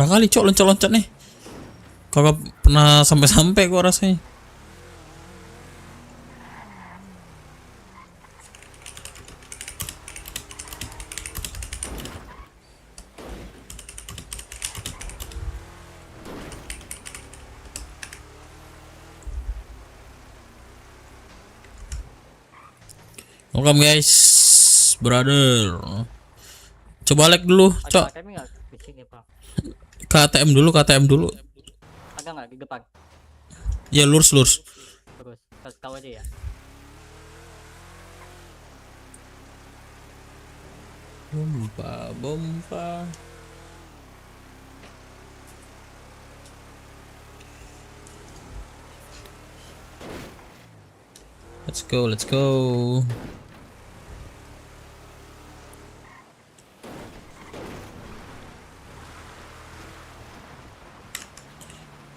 parah kali cok loncat-loncat nih. Kagak pernah sampai-sampai gua rasanya. Welcome guys, brother. Coba like dulu, cok. KTM dulu, KTM dulu. Ada nggak di depan? Ya lurus. Terus kasih tahu aja ya. Bomba. Let's go.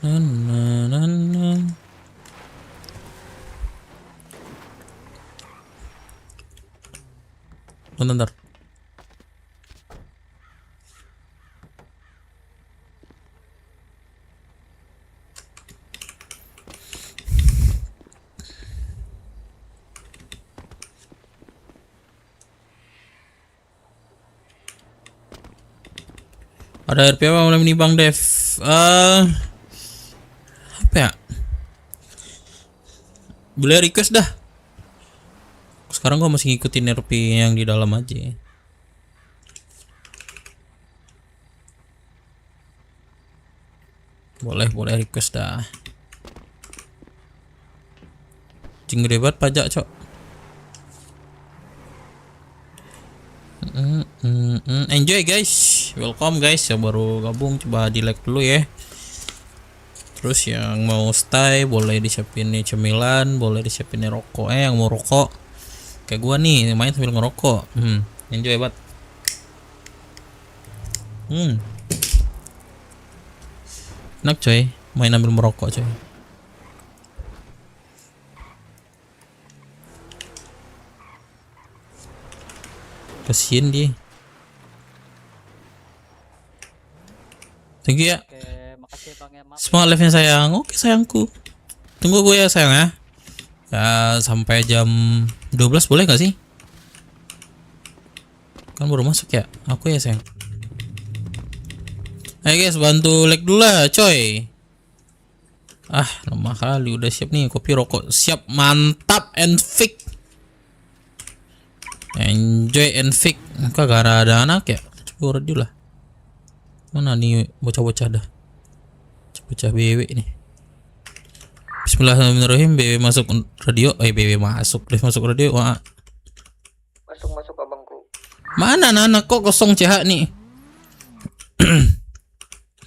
Na. Bentar. Ada RP apa mulai nih Bang Dev? Apa ya? Boleh request dah. Sekarang gua masih ngikutin RP yang di dalam aja. Boleh request dah. Cing gede banget pajak, cok. Enjoy guys, welcome guys yang baru gabung, coba di like dulu ya. Terus yang mau stay boleh disiapin nih cemilan, boleh disiapin nih rokok. Yang mau rokok kayak gua nih main sambil ngerokok. Enjoy banget. Enak coy, main sambil merokok coy. Kasihin dia. Thank you ya. Oke, makasih Bang ya. Maaf. Semangat live-nya sayang. Oke sayangku. Tunggu gue ya sayang ya. Ya sampai jam 12 boleh gak sih? Kan baru masuk ya. Aku ya sayang. Ayo guys bantu like dulu lah coy. Lama kali udah siap nih kopi rokok. Siap, mantap and fix. Enjoy and fix. Kagak ada anak ya. Coba radio lah. Mana nih bocah-bocah dah. Bocah BW nih. Bismillahirrahmanirrahim. BW masuk radio. BW masuk. Live masuk radio. Wah. Masuk abangku. Mana anak kok kosong CH nih?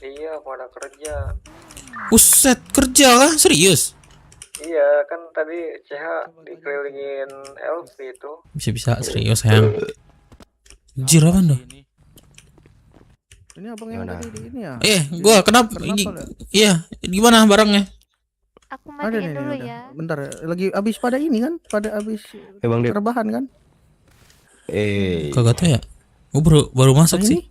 Iya, pada kerja. Uset, kerja lah serius? Iya, kan tadi CH dikelilingin LV itu. Bisa serius sayang. Anjir apa tuh? Ini abang yang tadi ini ya? Gua kenapa? Iya, gimana barangnya? Aku Ada matiin nih, dulu udah. ya. Bentar, lagi habis pada ini kan? Pada habis Bang Dep. rebahan kan? Kagak tahu ya. Gua baru masuk Nah, sih.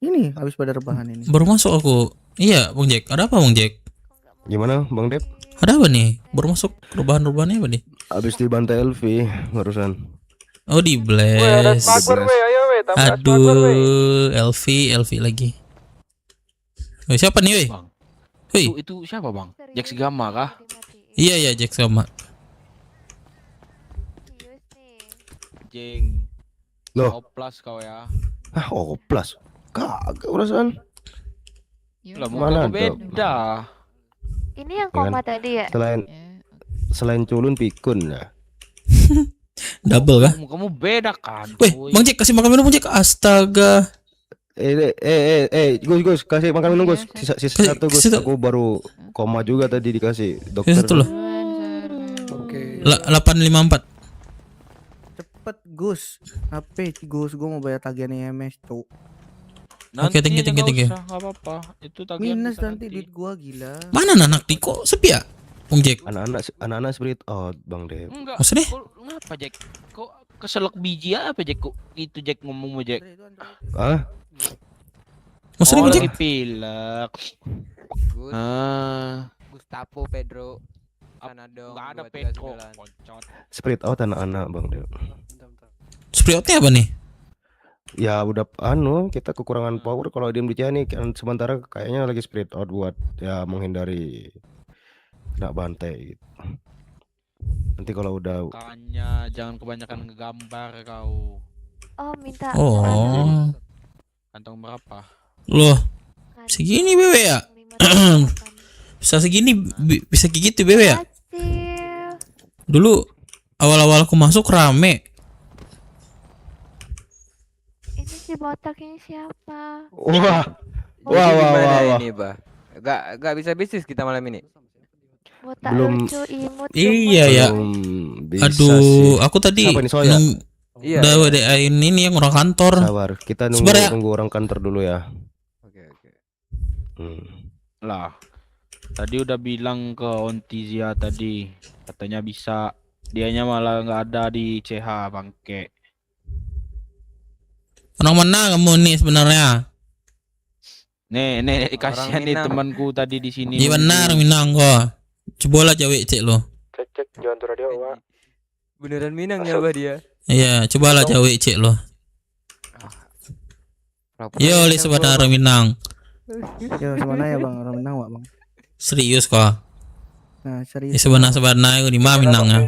Ini habis pada rebahan ini. Baru masuk aku. Iya, Bang Jack. Ada apa Bang Jack? Gimana Bang Dep? Ada apa nih? Baru masuk rebahan-rebahannya apa nih? Abis dibantai LV barusan. Oh, di Weh, ada blast. smagbor weh, ayo weh, tambah smagbor weh. Aduh, LV lagi. Siapa nih, weh? Bang. Woi. Itu siapa bang? Jax Gamma kah? Iya, Jack sama. Serius nih. Jeng. Loh. Oplas kau ya. Oplas. Kagak perasaan. Lah Mana muka kau beda. Ini yang koma tadi ya? Selain culun pikun ya. Double kah? Kamu beda kan? Weh, Woi. Bang Jack kasih makan minum Bang Jack. Astaga. Gus kasih makan minum Gus. Sisa Kasih- satu Gus. kasih- Aku baru koma juga tadi dikasih Kasih dokter. satu loh. Oke. 854. Cepet Gus. HP Gus, gua mau bayar tagihan IMS tuh. Oke, thank you, thank you, thank you. Enggak apa-apa. Itu tagihan Minus bisa nanti duit gua gila. Mana anak Tiko? Sepi ya? Bang Jack. Anak-anak spirit out Bang Dep. Enggak. Maksudnya? Kok ngapa Jack? Kok keselak biji apa Jack? Kok itu Jack ngomong mau Jack? Ah, Masa dia Oh, ngojek? lagi pilek. Gus, Ah, Gustavo Pedro Sanadong nggak ada 239. Petro. Kocot. Spirit out anak-anak Bang Dev. Spriotnya apa nih? Ya udah kita kekurangan power kalau dia beli nih kan sementara kayaknya lagi spirit out buat ya menghindari kena bantai gitu. Nanti kalau udah Makanya jangan kebanyakan ngegambar kau. Oh, minta Oh, Kantong berapa? loh, kan. segini BW ya? 5.8. Bisa segini, bisa kayak gitu BW ya? Hasil. Dulu awal-awal aku masuk rame. Ini si botak ini siapa? wah Jadi gimana wah. ini, Bah? Gak bisa bisnis kita malam ini. Botak Belum- lucu, imut, Iya gemuk. ya. Belum bisa Aduh, sih. aku tadi Siapa nih, Soya? Iya. udah WD-in ini yang orang kantor. Sabar, kita Sabar ya. nunggu orang kantor dulu ya. Oke, oke. Hmm. Lah. Tadi udah bilang ke Ontizia tadi, katanya bisa. Dianya malah nggak ada di CH bangke. Orang mana kamu nih sebenarnya? Nih, kasihan nih Minang. temanku tadi di sini. Iya benar Minang kok. Coba lah cewek cek lo. Cek jangan tuh radio, Wak. Beneran Minang ya, Bah dia? Iya, coba lah cewek cek lo. Yo, li sebenarnya Minang. Yo, semana ya bang, orang Minang Wak, bang. Serius kok. Nah, Ya serius. sebenarnya di mana Minangnya?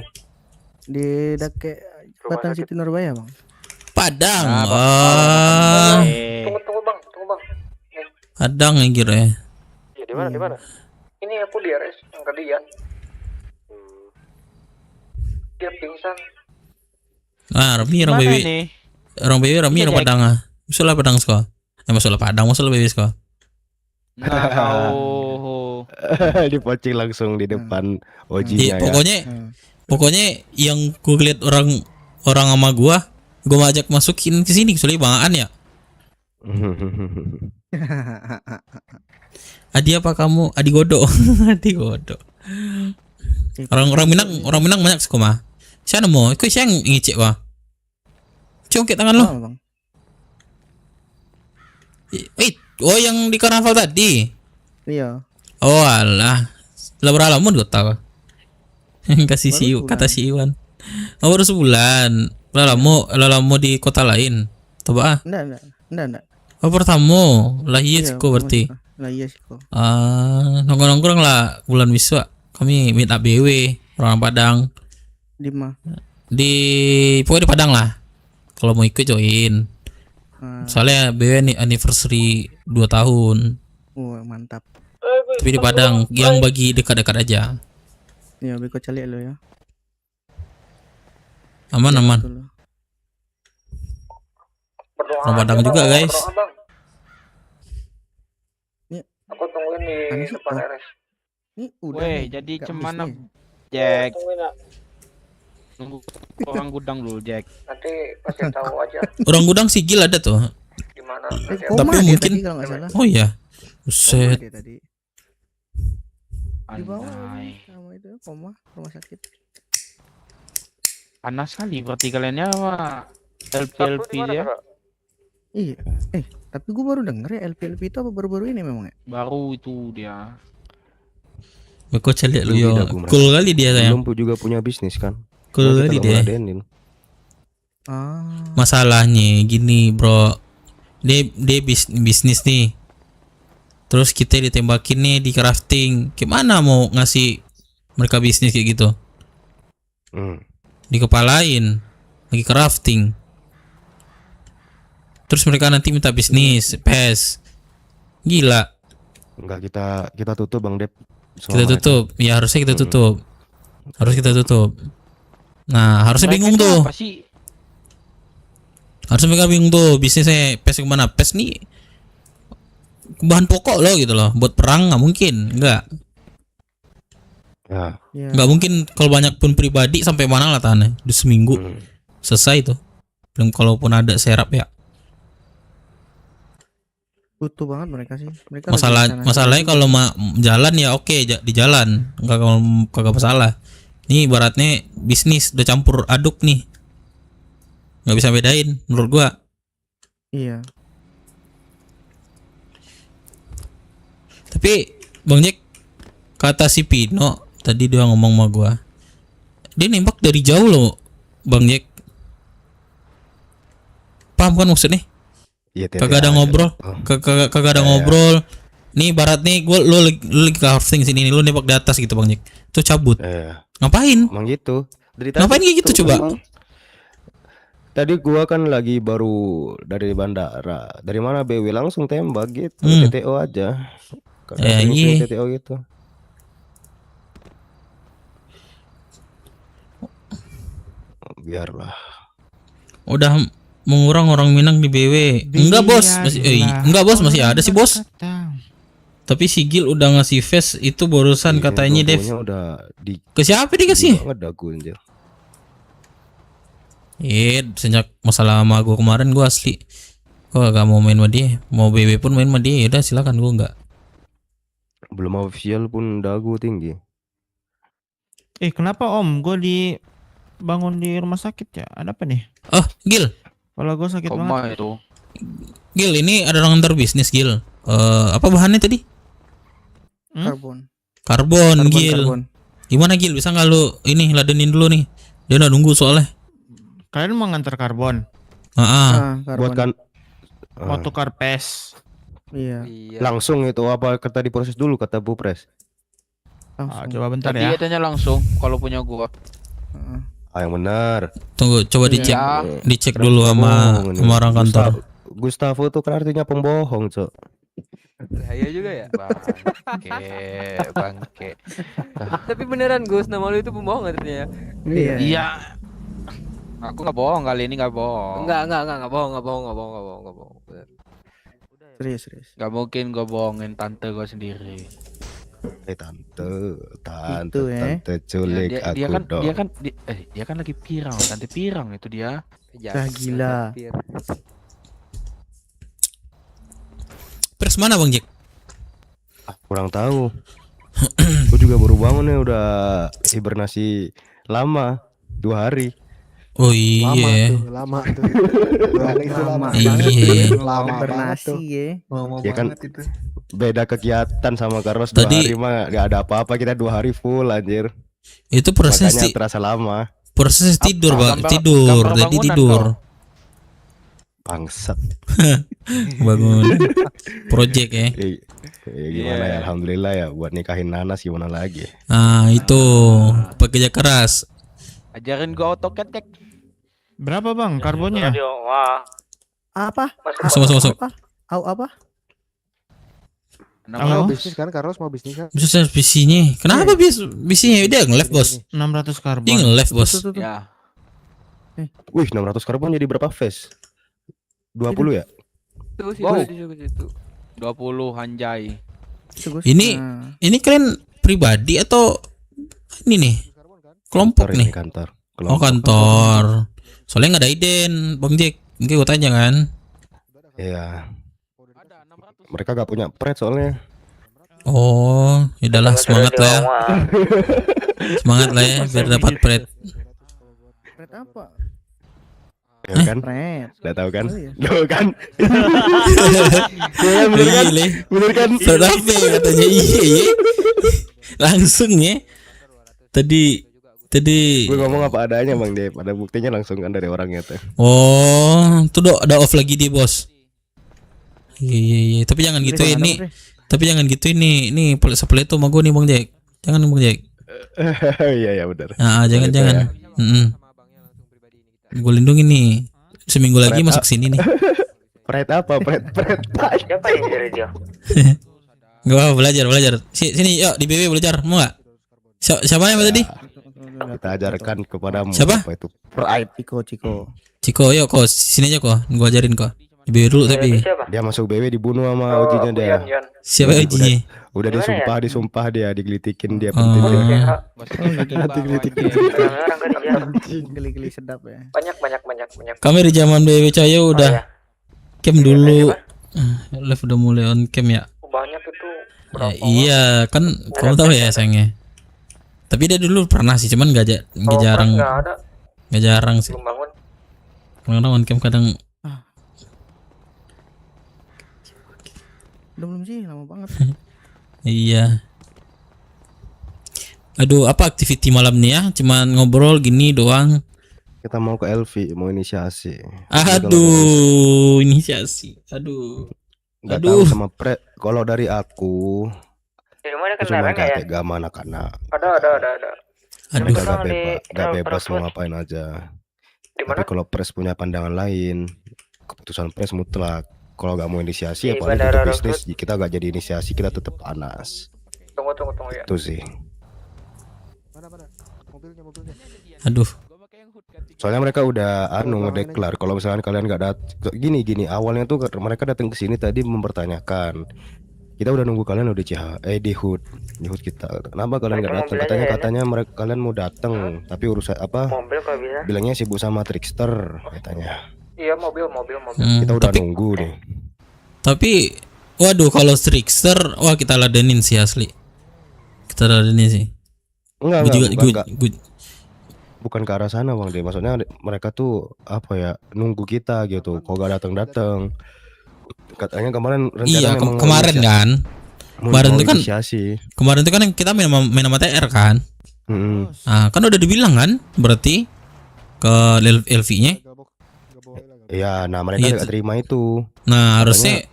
Di dake Batang City Nurbaya bang. Padang. Nah, Oh, Tunggu bang. Padang ya kira ya. Ya di mana? Ini aku di RS yang tadi ya. Dia pingsan. Ah, Rami orang Mana BB. nih? Orang BB Rami Iya, orang Jack. Padang ah. Masalah Padang sekolah. Masalah Padang, masalah BB sekolah. Nah, kau Dipocing langsung di depan Iya, ojinya ya. pokoknya yang gue lihat orang sama gua ajak masukin ke sini kecuali Bangaan ya. Adi apa kamu? Adi Godo. Adi Godo. Orang Minang banyak sih mah. Siapa mau? Ikut siang ngicik wah. Cungkit tangan lo. Oh, bang. Oh yang di karnaval tadi. Iya. Oh alah. Lah beralamun gue tahu. Kasih Baru si sebulan. kata si Iwan. Oh baru sebulan. Lalamu di kota lain. Coba ah. Enggak. Oh pertama. Lah iya sih kok berarti. Lah iya sih kok. Nongkrong-nongkrong lah bulan wiswa. Kami meet up BW orang Padang. Di mah. Pokoknya di Padang lah. Kalau mau ikut join. Ah, Soalnya BW nih anniversary 2 tahun. mantap. Tapi di Padang yang bagi dekat-dekat aja. Iya, beko calik lo ya. Aman. Betul lo. Berdoa Orang Padang aja, juga, Bang. guys. Berdoa, Bang. Ini Aku tungguin di Ani depan siapa? RS. Ini udah. Weh, nih, jadi nggak cemana bisnis. Jack? Tungguin ya. Nunggu orang gudang dulu Jack. Nanti kasih tahu aja Orang gudang sigil ada tuh. di mana. nanti Koma Tapi dia mungkin- tadi kalau nggak salah. Oh iya. Koma Buset. dia tadi. Di bawah Anjay. sama itu koma rumah sakit. Panas kali berarti kalian ya Pak. LP ya. Iya. Tapi gue baru denger ya LPLP itu apa baru-baru ini memang ya? Baru itu dia. Beko celik lu Belum yo. beda, Bung, Cool kali dia sayang. Belum juga punya bisnis kan. Cool Kita kali nggak dia. ngeladenin. Ah. Masalahnya gini bro. Dia bisnis nih. Terus kita ditembakin nih di crafting. Gimana mau ngasih mereka bisnis kayak gitu? Hmm. Dikepalain lagi crafting. Terus mereka nanti minta bisnis PES. Gila. Enggak, kita tutup Bang Dep. Sama Kita mereka. tutup. Ya harusnya kita tutup. Harus kita tutup. Nah, harusnya Mereka bingung itu tuh. Apa sih? Harusnya mereka bingung tuh bisnisnya PES kemana. PES nih bahan pokok loh gitu loh. Buat perang nggak mungkin. Ya. Ya. Nggak mungkin kalau banyak pun pribadi sampai mana lah tahannya. Udah seminggu Hmm. selesai tuh. Belum kalaupun ada serap ya. Butuh banget mereka sih. Mereka lagi sana-sana Masalahnya gitu. kalau jalan ya oke di jalan nggak kalau kagak masalah. Ini ibaratnya bisnis udah campur aduk nih, nggak bisa bedain menurut gua. Iya. Tapi Bang Jack, kata si Pino tadi dia ngomong sama gua, dia nembak dari jauh loh Bang Jack. Paham kan maksudnya? Iya, Kagak ada TTA. ngobrol, Oh. kagak ada ngobrol. Nih barat nih gua lu lagi ke harvesting sini nih, lu nembak di atas gitu Bang Jack. Tuh cabut. Ngapain? Emang gitu. Dari Ngapain kayak gitu coba? emang. Tadi gua kan lagi baru dari bandara. Dari mana BW langsung tembak gitu. TTO aja. Iya. TTO gitu. Biarlah. Udah mengurang orang Minang di BW. Enggak bos, masih enggak bos, masih ada sih bos. Tapi si Gil udah ngasih face itu barusan Iya, katanya Dev. logonya udah di Ke siapa dikasih? banget dagu anjir. Sejak masalah sama gua kemarin gua asli gua gak mau main sama dia. Mau BW pun main sama dia, udah silakan gua enggak. Belum official pun dagu tinggi. Kenapa Om? Gue dibangun di rumah sakit ya? Ada apa nih? Oh, Gil. Kalau gue sakit banget. Koma itu. Gil, ini ada orang antar bisnis, Gil. Apa bahannya tadi? Karbon. Karbon, Gil. Karbon. Gimana Gil? Bisa nggak lu ini ladenin dulu nih? Dia udah nunggu soalnya. Kalian mau ngantar karbon? Karbon. Buat kan Mau tukar pes? Iya. langsung itu apa kata diproses dulu kata Bu Pres. Langsung. Coba bentar Tadi ya. katanya langsung kalau punya gua. Yang benar. Tunggu, coba dicek, Iya. dicek dulu sama Bohong ini. sama orang kantor. Gustavo tuh kan artinya pembohong, Cok. Bahaya juga ya. Bangke. Tapi beneran Gus, nama lu itu pembohong artinya. Iya. Iya. Aku nggak bohong kali ini, nggak bohong. Enggak bohong. Bener. Serius. Nggak mungkin gua bohongin tante gua sendiri. Tante Itu, tante culik aku Dia kan dong. dia kan lagi pirang, tante pirang itu dia. Dah gila. Pers mana Bang Jack? Kurang tahu. Aku juga baru bangun nih udah hibernasi lama 2 hari. Oh iya. Lama tuh. Lama Iya. banget. Lama Hibernasi ya. Ya kan beda kegiatan sama Carlos 2 Tadi- hari mah gak ada apa-apa, kita 2 hari full anjir. Itu proses Makanya terasa lama. proses tidur, Bang. Gambar- Tidur, gambar jadi bangunan tidur. Bangsat. Bangun. Project ya. Gimana ya, alhamdulillah ya buat nikahin Nanas gimana lagi. Nah, itu pekerja keras. Ajarin gua AutoCAD, Kek. Berapa Bang karbonnya? Apa? Masuk. Apa? Halo? Bisnis kan, Carlos mau bisnis kan? Bisa visinya. Kenapa visinya dia nge-live, Bos? 600 Dia karbon. nge-live, Bos. Tuh. Ya. Wih, 600 karbon jadi berapa face? 20 ya? Tuh Wow. situ. 20 Hanjai. Tuh, Gus. Ini- Nah. Ini kalian pribadi atau ini nih? Kelompok Kantor nih. ini, kantor. Oh, kantor. Soalnya nggak ada iden, Bang Jack. Mungkin gue tanya kan. Iya. Mereka gak punya pret soalnya. Oh, udahlah semangat lah ya. Semangat lah ya biar dapat pret. Pret apa? Ya kan? Pret. Udah tahu kan? Oh, iya. Tuh kan? Iya, Le. Bener kan? Pret apa ya? Katanya iya. Langsung ya. Tadi Gue ngomong apa adanya Bang Dep. Ada buktinya langsung kan dari orangnya tuh. oh, tuh dok ada off lagi dia, Bos. Iya. Tapi jangan gitu Dre, ini. Dre. Tapi jangan gitu ini. Nih supply itu sama gue nih, Bang Jack. Jangan Bang Jack. Iya benar. Ah, jangan. Gue lindungi nih. Seminggu lagi Pret masuk sini nih. Pret apa? Pret. Siapa yang dari dia? Gak apa belajar. Sini yuk di BW belajar. Mau gak? Siapa yang tadi? Kita ajarkan kepadamu Siapa? apa itu pride. Ciko. Ciko, yuk kok sini aja kok. Gua ajarin kok. Di BW dulu tapi. Dia masuk BW dibunuh sama ujinya dia. Siapa ujinya? Udah disumpah dia digelitikin dia Oh. penting. Geli-geli sedap ya. Banyak. Kami di zaman BW Cahyo udah cam dulu. Live udah mulai on cam ya. Banyak itu. Ya, iya kan kamu tahu ya sayangnya. Tapi dia dulu pernah sih, cuman gak jarang, Nggak ada, gak jarang sih. belum bangun. Kadang on cam kadang. Udah belum sih, lama banget. Iya. Aduh, apa activity malam nih ya? Cuman ngobrol gini doang. Kita mau ke LV, mau inisiasi. Jadi kalau Aduh, inisiasi. Aduh. nggak Aduh. tahu sama kalau dari aku Di rumah ada itu cuma kendaraan nggak ya? kayak tega sama anak-anak. Ada. Aduh. Mereka Emang di gak bebas Transwood. mau ngapain aja. Di Tapi mana? kalau pres punya pandangan lain, keputusan pres mutlak. Kalau nggak mau inisiasi, Di apalagi Bandara untuk bisnis, kita nggak jadi inisiasi, kita tetap panas. Tunggu ya. Itu sih. Mana? Mobilnya. Aduh. Soalnya mereka udah ngedeklar kalau misalkan kalian nggak gini awalnya tuh mereka datang ke sini tadi mempertanyakan. Kita udah nunggu kalian udah di HUD kita. Kenapa kalian nggak datang? Katanya mereka kalian mau datang, tapi urusan apa? Mobil kalau bisa. Bilangnya sibuk sama trickster katanya. Iya mobil. Kita udah tapi, nunggu nih. tapi waduh, kalau trickster, wah kita ladenin sih asli. Kita ladenin sih. Enggak, Gua bukan ke arah sana Bang De. Maksudnya mereka tuh apa ya, nunggu kita gitu. Kok gak datang. Katanya kemarin rencana iya, memang kemarin kan. mau Kemarin tuh kan inisiasi. Kemarin tuh kan kita main sama TR kan. Ah, kan udah dibilang kan berarti ke LV-nya. Iya, nah mereka Iya, nggak terima itu. Nah, harusnya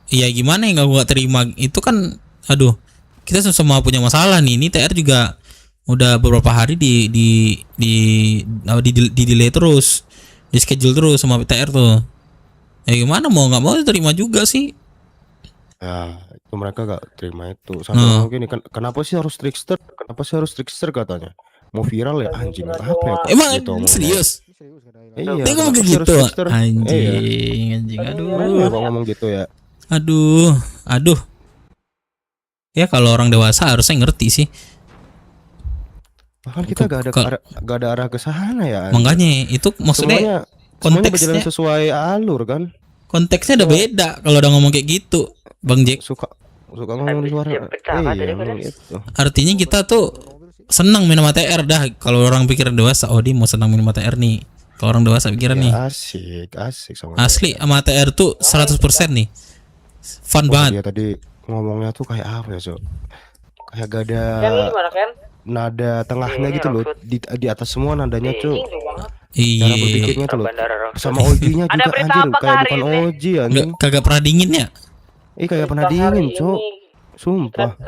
iya gimana ya nggak terima itu kan, aduh, kita sama punya masalah nih. Ini TR juga udah beberapa hari di delay terus, di schedule terus sama TR tuh. Ya gimana, mau nggak mau terima juga sih. Ya, itu mereka gak terima itu. Sampai mungkin kenapa sih harus trickster? Katanya. Mau viral ya anjing apa ya? Emang Gitu ngomongnya. serius? Iya. Dia ngomong kenapa kayak sih harus gitu. trickster? Iya. Anjing. Kenapa ngomong gitu ya? Aduh. Ya kalau orang dewasa harusnya ngerti sih. Bahkan kita gak ada arah ke sana ya. anjing. Makanya itu maksudnya semuanya berjalan konteksnya sesuai alur kan. konteksnya udah beda kalau udah ngomong kayak gitu, Bang Jack. Suka ngomong di luar. Iya, ngomong gitu. Artinya kita tuh senang main sama TR dah. Kalau orang pikiran dewasa, oh dia mau senang main sama TR nih. Kalau orang dewasa pikiran nih. Asik sama Asli sama TR tuh 100% nih. Fun banget. Dia tadi ngomongnya tuh kayak apa ya, so? Kayak gak ada nada tengahnya gitu loh. Di atas semua nadanya, Cuk. Cara Iya. berpikirnya tuh loh. Sama OG-nya juga anjir, kayak bukan OG anjing. Kagak pernah dingin ya? Kagak pernah dingin, Cuk. Sumpah.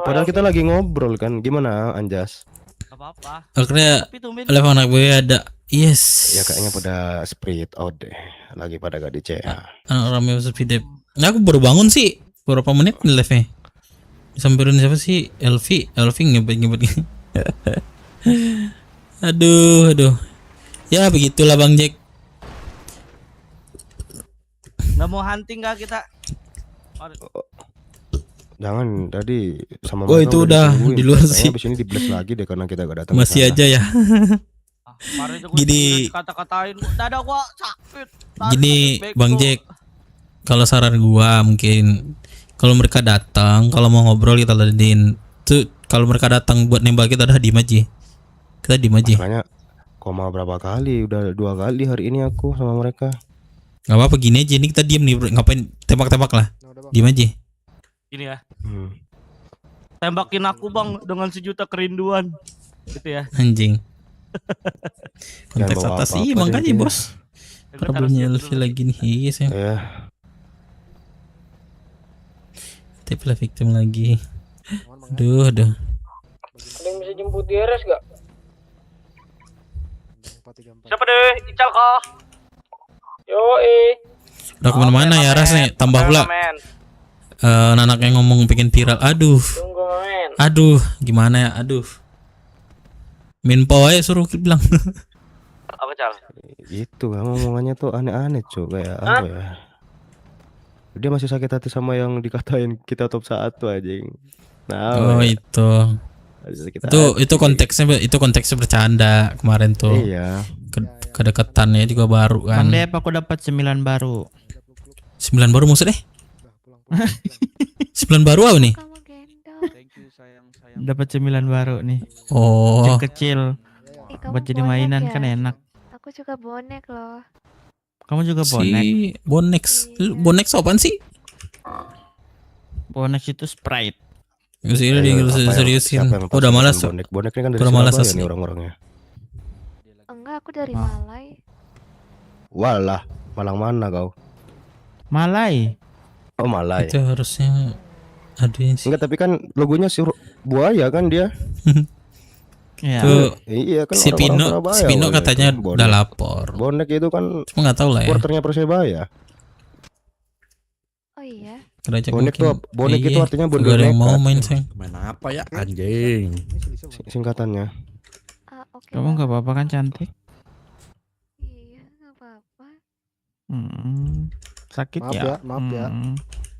Padahal kita lagi ngobrol kan. Gimana, Anjas? Apa-apa. Akhirnya Tapi tumben level anak gue ada. Yes. Ya kayaknya pada spirit out deh. Lagi pada gak di CA. Anak rame speed. Nah, aku baru bangun sih. Berapa menit nih live-nya? Disamperin siapa sih? Elvi ngebet gini. Aduh. Ya begitulah Bang Jack. nggak mau hunting gak kita? Jangan tadi sama Oh, mereka itu udah ditungguin. di luar Kayaknya sih. abis ini di blast lagi deh karena kita gak datang. Masih aja ya. Kemarin tuh Gini. kata-katain dada gua sakit. Gini Bang Jack. Kalau saran gua mungkin kalau mereka datang, kalau mau ngobrol kita ladenin. Tuh kalau mereka datang buat nembak kita udah diem aja. Kita diem aja. Makanya koma berapa kali, udah 2 kali hari ini aku sama mereka. Gak apa-apa, gini aja. Ini kita diem nih, ngapain tembak-tembak lah. Diem aja. Gini ya. Tembakin aku Bang dengan sejuta kerinduan. Gitu ya. Anjing. Konteks Jangan bawa atas sih, apa-apa makanya deh dia. bos. Problemnya Elvi lagi nih. Iya sih. Ya, Tapi lah victim lagi. Aduh. Ada yang bisa jemput di RS gak? Siapa deh? Ical kah? Yoi. Udah kemana-mana ya rasanya. Tambah pula anak yang ngomong pengen viral. Aduh. Tunggu men. Aduh, gimana ya? Aduh. Minpo aja suruh bilang. Apa Cal? itu kamu omongannya tuh aneh-aneh cuy, kayak apa ya? Dia masih sakit hati sama yang dikatain kita top 1 anjing. Nah, Oh, itu. Itu konteksnya bercanda kemarin tuh. Iya. Kedekatannya juga baru kan. Bang Dep, aku dapat 9 baru. 9 baru maksudnya? 9 baru apa nih? Kamu gendong. Thank you sayang. Dapat 9 baru nih. Oh. Kecil. Ih, kamu Buat jadi bonek mainan ya? kan enak. Aku juga bonek loh. Kamu juga bonek. Si Bonex. Bonex apaan sih? Bonek itu Sprite. Sini Ayo, di apa yang- seriusin. siapa yang Oh, udah pasukan malas. bonek? Bonek ini kan dari Udah malas Surabaya asli. nih orang-orangnya. Enggak, aku dari Malai. Walah, Malang mana kau? Malai. Oh Malai. Itu harusnya ada yang sih. Enggak, tapi kan logonya buaya kan dia. Ya. Tuh Iya kan si orang-orang Pino, Surabaya, si Pino woy, katanya itu bonek. udah lapor. Bonek itu kan Cuma nggak tahu lah ya. supporternya Persebaya. Oh iya. Kerajaan Bonek mungkin. tuh bonek itu Iya, artinya gak bondol ada yang mau nekat. main sayang. Main apa ya anjing? Singkatannya. Ah, oke. Kamu nggak apa-apa kan cantik? Iya, nggak apa-apa. Sakit Maaf ya? ya, maaf ya.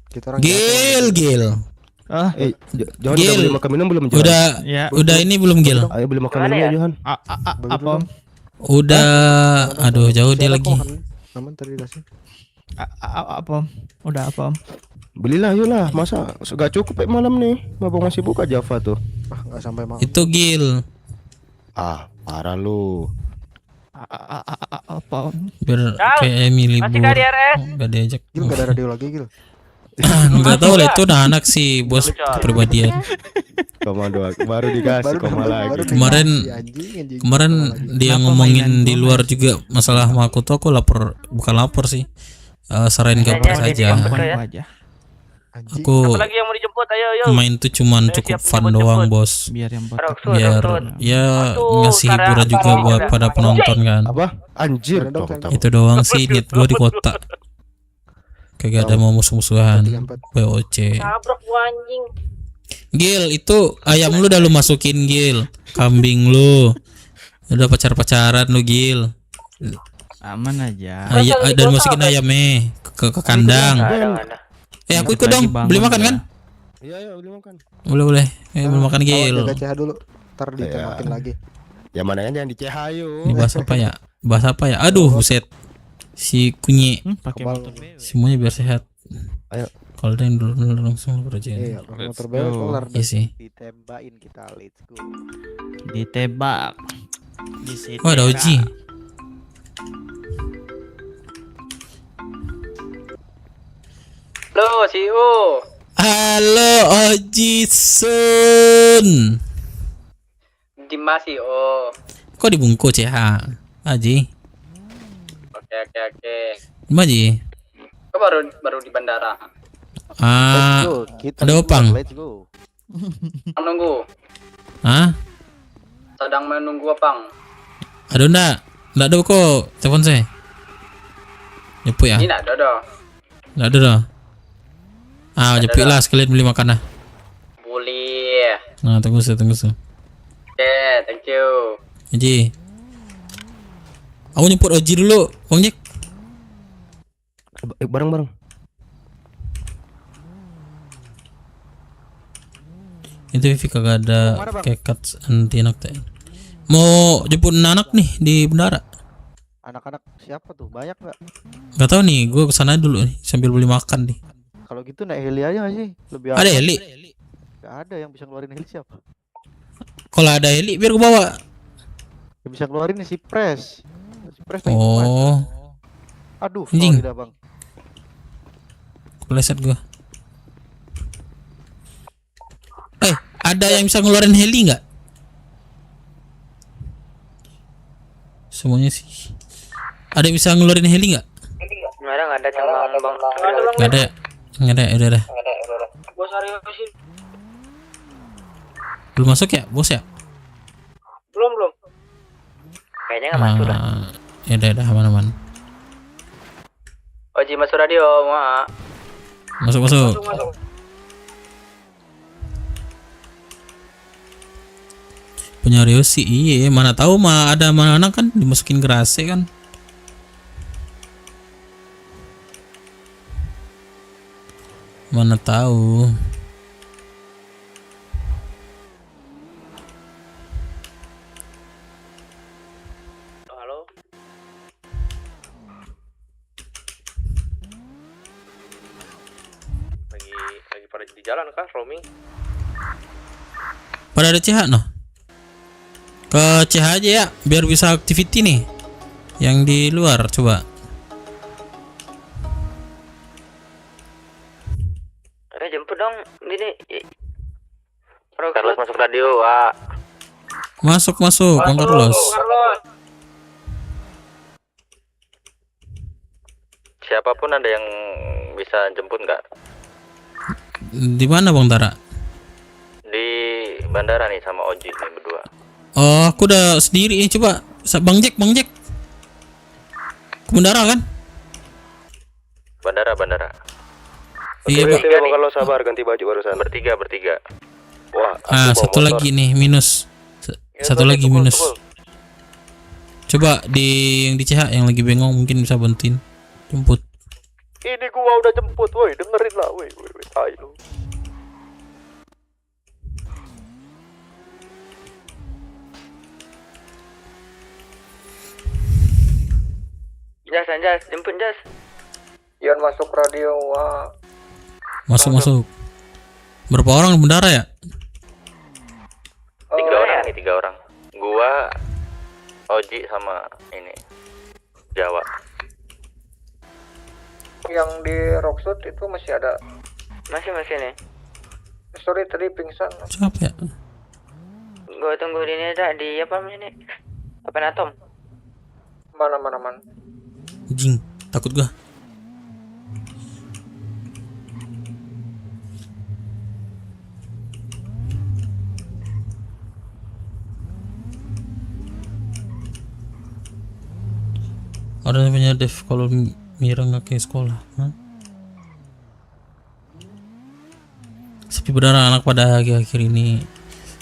Kita orang Gil. Ah, Jangan Gil. udah beli makan minum belum Johan? Udah ya. udah ini belum Gil? Ayo beli makan minum ya Johan. Apa om? Udah aduh jauh dia lagi. Aman tadi dasi. Apa om? Udah apa om? Belilah yolah, masa gak cukup malam nih. Mabok masih buka Java tuh. Ah, enggak sampai mau. Itu Gil. Ah, parah lu. Apa om? Biar kayak Emily libur. Gak diajak. Gil enggak ada radio lagi, Gil. Enggak tahu lah itu udah anak sih bos kepribadian. Komando baru dikasih koma lagi. Kemarin- anjing. Kemarin dia Kenapa ngomongin mainan di gua luar juga masalah sama aku tuh aku lapor, bukan lapor sih. Serain kabar saja. Aja. Anjing. Aku yang mau dijemput? Ayo, main tuh cuman cukup fun doang bos. Biar yang Rok, potong. Biar ya ngasih hiburan juga buat pada penonton kan. Apa? Anjir Ada dong, dong. saya Itu doang sih niat gue di kota. Kagak ada mau musuh-musuhan. 34. BOC. Sabrok gua anjing. Gil, itu ayam lu udah lu masukin Gil. Kambing lu. Udah pacar-pacaran lu Gil. Aman aja. Dan masukin ayamnya ke kandang. Aku ikut dong. Beli makan kan? Iya, iya, beli makan. Boleh. Beli makan Gil. Jaga CH dulu. Ntar Iya. ditembakin lagi. Ya mana jangan di Cehayu. Ini bahas apa ya? Bahas apa ya? Aduh, buset. Si kunyi. Pakai Kebal. motor BW. Semuanya biar sehat. Ayo. Kalau ada yang dulu langsung kerja. Iya, Let's motor bewek go. kelar. Iya sih. Ditembakin kita, let's go. Ditebak. Di sini. Oh, ada Oji. Lo, CEO. Halo Oji Sun. Dimas CEO. Kok dibungkus CH? Aji. Oke. Gimana Ji? Kok baru di bandara? Ah, ada opang. Menunggu. Hah? Sedang menunggu opang. Ada enggak? Enggak ada kok. Telepon saya. Nyepu ya? Ini nak dodo. Enggak ada dah. Ah, jepit lah sekalian beli makan lah. Boleh. Nah, tunggu saya. Oke, thank you. Oji. Aku nyemput Oji dulu, Bang Jack. Bareng-bareng. Itu Vivi kagak ada kekat anti anak teh. Mau jemput anak nih di bandara. Anak-anak siapa tuh? Banyak nggak? Gak tahu nih, gue kesana dulu nih sambil beli makan nih. Kalau gitu naik heli aja nggak sih? Lebih Ada aman. heli? Nggak ada yang bisa ngeluarin heli siapa? Kalau ada heli biar gue bawa. Yang bisa ngeluarin si Pres. Si Pres lagi kemana? Oh, Aduh, anjing. sorry dah bang. kepleset gue. Ada yang bisa ngeluarin heli nggak? Semuanya sih. Ada yang bisa ngeluarin heli nggak? Nggak ada cuma bang. Nggak ada ya? Nggak ada, udah. Bos Aryo sih. Belum masuk ya, bos ya? Belum. Kayaknya nggak masuk dah. Ya udah, aman. Oji masuk radio, ma. Masuk. Punya Rio sih, iya. Mana tahu ada mana anak kan dimasukin ke AC kan? Mana tahu. Halo. Lagi pada di jalan kah, Romi? Pada ada CH noh. Ke CH aja ya, biar bisa activity nih. Yang di luar coba. Ada jemput dong. Carlos masuk radio, Wak. Masuk Bang Carlos. Siapapun ada yang bisa jemput nggak? Di mana Bang Tara? Di bandara nih sama Oji nih berdua. Oh, aku udah sendiri. Coba Bang Jack. Ke bandara kan? Bandara. Iya, Bang. Kalau sabar ganti baju barusan. Bertiga. Wah, Satu lagi nih minus. Satu lagi minus. Coba yang di CH yang lagi bengong mungkin bisa bantuin jemput. Ini gua udah jemput, woi, dengerin lah, woi, tai lu. Jas, jemput Jas. Ian masuk radio, Wak. Masuk. Berapa orang di bandara ya? 3 orang. Gua, Oji sama ini Jawa. Yang di Rockshot itu masih ada. Masih nih. Sorry tadi pingsan. Siapa ya? Gua tunggu di ini ada di apa ini? Open Atom. Mana. Jing, takut gua. Orang yang punya Dev kalau Mira nggak ke sekolah, sepi benar anak pada akhir-akhir ini.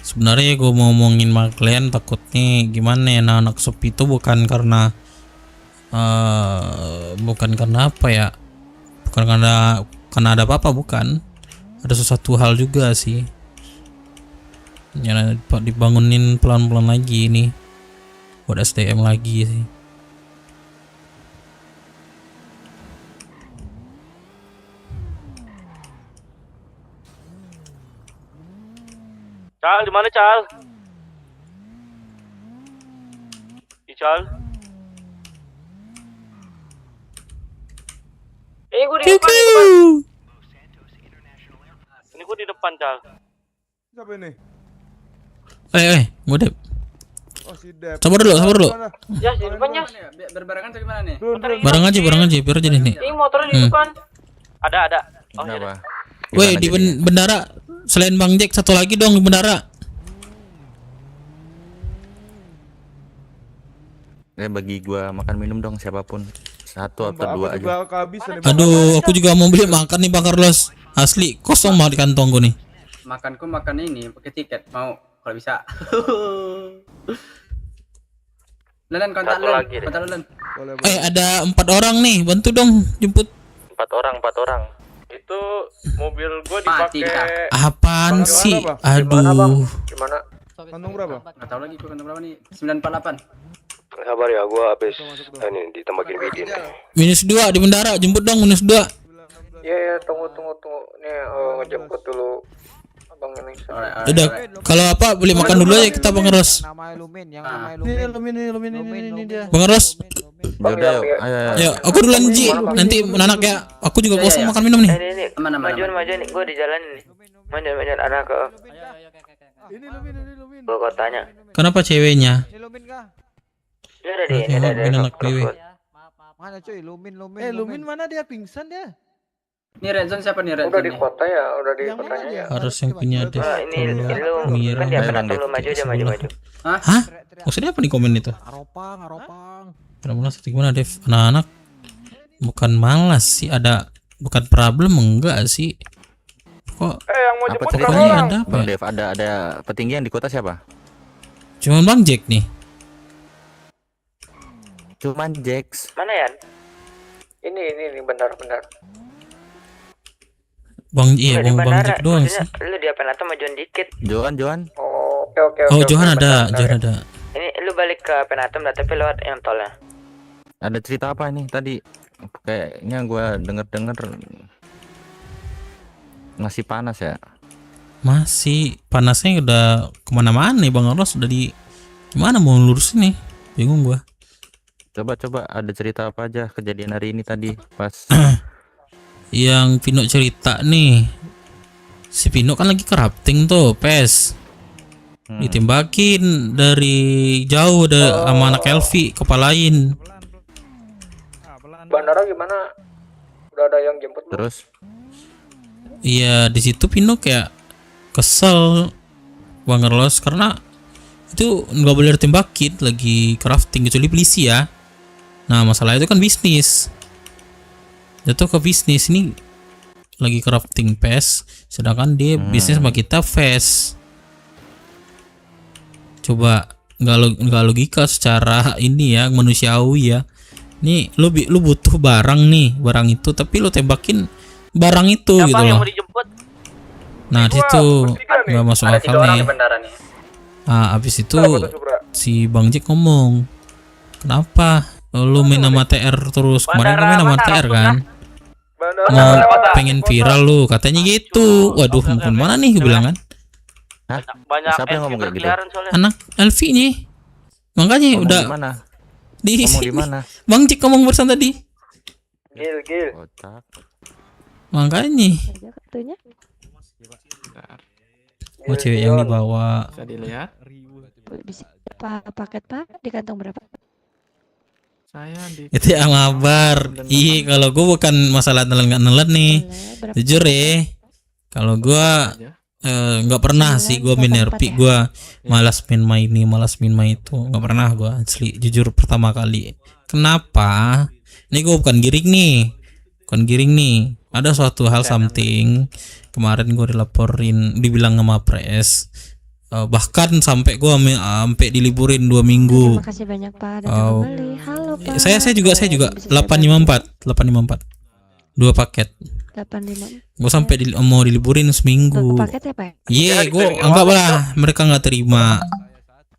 Sebenarnya gue mau ngomongin sama kalian takutnya gimana ya, anak sepi itu bukan karena apa ya, bukan karena ada apa-apa, bukan, ada sesuatu hal juga sih ya, dibangunin pelan-pelan lagi ini buat SDM lagi sih. Cal, di mana Cal? Cal. Gue di depan. Ini gue di depan Cal. Siapa ini? Gue Dep. Oh, si Dep. Sabar dulu. Jas, di depan Jas. Berbarengan atau gimana nih? Bareng aja biar aja nih. Ini motornya di depan. Ada. Oh, Kenapa? Woi, di bandara selain Bang Jack satu lagi dong di bandara. Bagi gua makan minum dong siapapun. 1 atau 2 aja. Aduh, aku juga mau beli makan nih Bang Carlos. Asli kosong banget di kantong gue nih. Makanku makan ini pakai tiket mau kalau bisa. Len kontak Len. Ada 4 orang nih, bantu dong jemput. 4 orang. Itu mobil gua dipakai. Apaan sih? Aduh. Gimana? Kantong berapa? Enggak tahu lagi gua kantong berapa nih. 948. Sabar ya, gua habis ini ditambahin bidin. -2 di bandara, jemput dong -2. Iya, tunggu. Nih, ngejemput dulu abang ini. Udah, kalau apa beli makan dulu aja kita Bang Carlos. Lumin dia. Bang Carlos, Udah yuk. ayo aku duluan Ji. Nanti menanak ya. Aku juga kosong makan minum nih. Ini majuan nih, gua di jalan nih. Majuan anak ke Ini Lumin. ke kotanya. Kenapa ceweknya? Ini Lumin kah? Ya ada di ini ada. Anak dewe. Mana cuy? Lumin mana dia pingsan dia? Ini red zone siapa nih red Udah zone? di kota ya, udah di Yang mana kotanya dia? ya. Harus yang punya Dev. Ini lu Mira. kan dia pernah lu maju aja maju. Hah? Maksudnya apa nih komen itu? Aropang. Kenapa seperti gimana Dev? Anak-anak bukan malas sih, bukan problem enggak sih? Kok Yang mau Apa jemput ceritanya? pokoknya ada apa Bang ya? Dev, ada petinggian di kota siapa? Cuman Bang Jack nih. Cuman Jax. Mana ya? Ini benar. Bang Jack doang sih. Lu di apa atau majuan dikit. Johan. Oh, oke. Oh, Johan ada. Ini lu balik ke Penatum dah tapi lewat yang tolnya. Ada cerita apa ini tadi? Kayaknya gua denger masih panas ya. Masih panasnya udah kemana-mana nih Bang Carlos, udah di gimana mau lurus nih, bingung gua. Coba ada cerita apa aja kejadian hari ini tadi pas Yang Vino cerita nih Si Pino kan lagi crafting tuh, PES. Ditembakin dari jauh sama anak Elvi, kepalain. Bandara gimana? Udah ada yang jemput belum? Terus Iya, di situ Pino kayak kesel Bang Carlos karena itu nggak boleh ditembakin lagi crafting kecuali polisi ya. Nah, masalah itu kan bisnis. Jatuh ke bisnis ini lagi crafting PES, sedangkan dia bisnis sama kita FES. Coba nggak logika secara ini ya, manusiawi ya. Nih lu butuh barang nih, barang itu tapi lu tembakin barang itu gitu loh. Nah di situ nggak masuk Ada 3 akal orang nih. di bandara nih. Nah abis itu si Bang Jack ngomong, kenapa lu main nama TR terus? Kemarin lu main nama TR kan? Mau pengen viral lu katanya gitu. Waduh, mau kemana nih gue bilang kan? Hah? Siapa yang ngomong kayak gitu? Anak Elvi nih. Makanya Ngomong udah di mana? di Ngomong di mana? Bang Jack ngomong barusan tadi. Gil. Kocak. Makanya Kartunya? oh cewek yang dibawa. Bisa dilihat. Bisa paket Pak di kantong berapa? Saya di Itu yang mabar. Iya, kalau gue bukan masalah nelen nggak nelen nih. Berapa? Jujur ya. Kalau gue nggak pernah sih gue main RP, gue malas main ini, malas main itu, nggak pernah gue asli. Jujur pertama kali. Kenapa? Ini gue bukan giring nih. Ada suatu hal something kemarin gue dilaporin, dibilang sama Pres. Bahkan sampai gue sampai diliburin 2 minggu. Terima kasih banyak Pak datang kembali. Halo Pak. Saya juga 854 2 paket. 85. Gue sampai mau diliburin seminggu. Paket ya Pak? Iya, gue anggap lah mereka nggak terima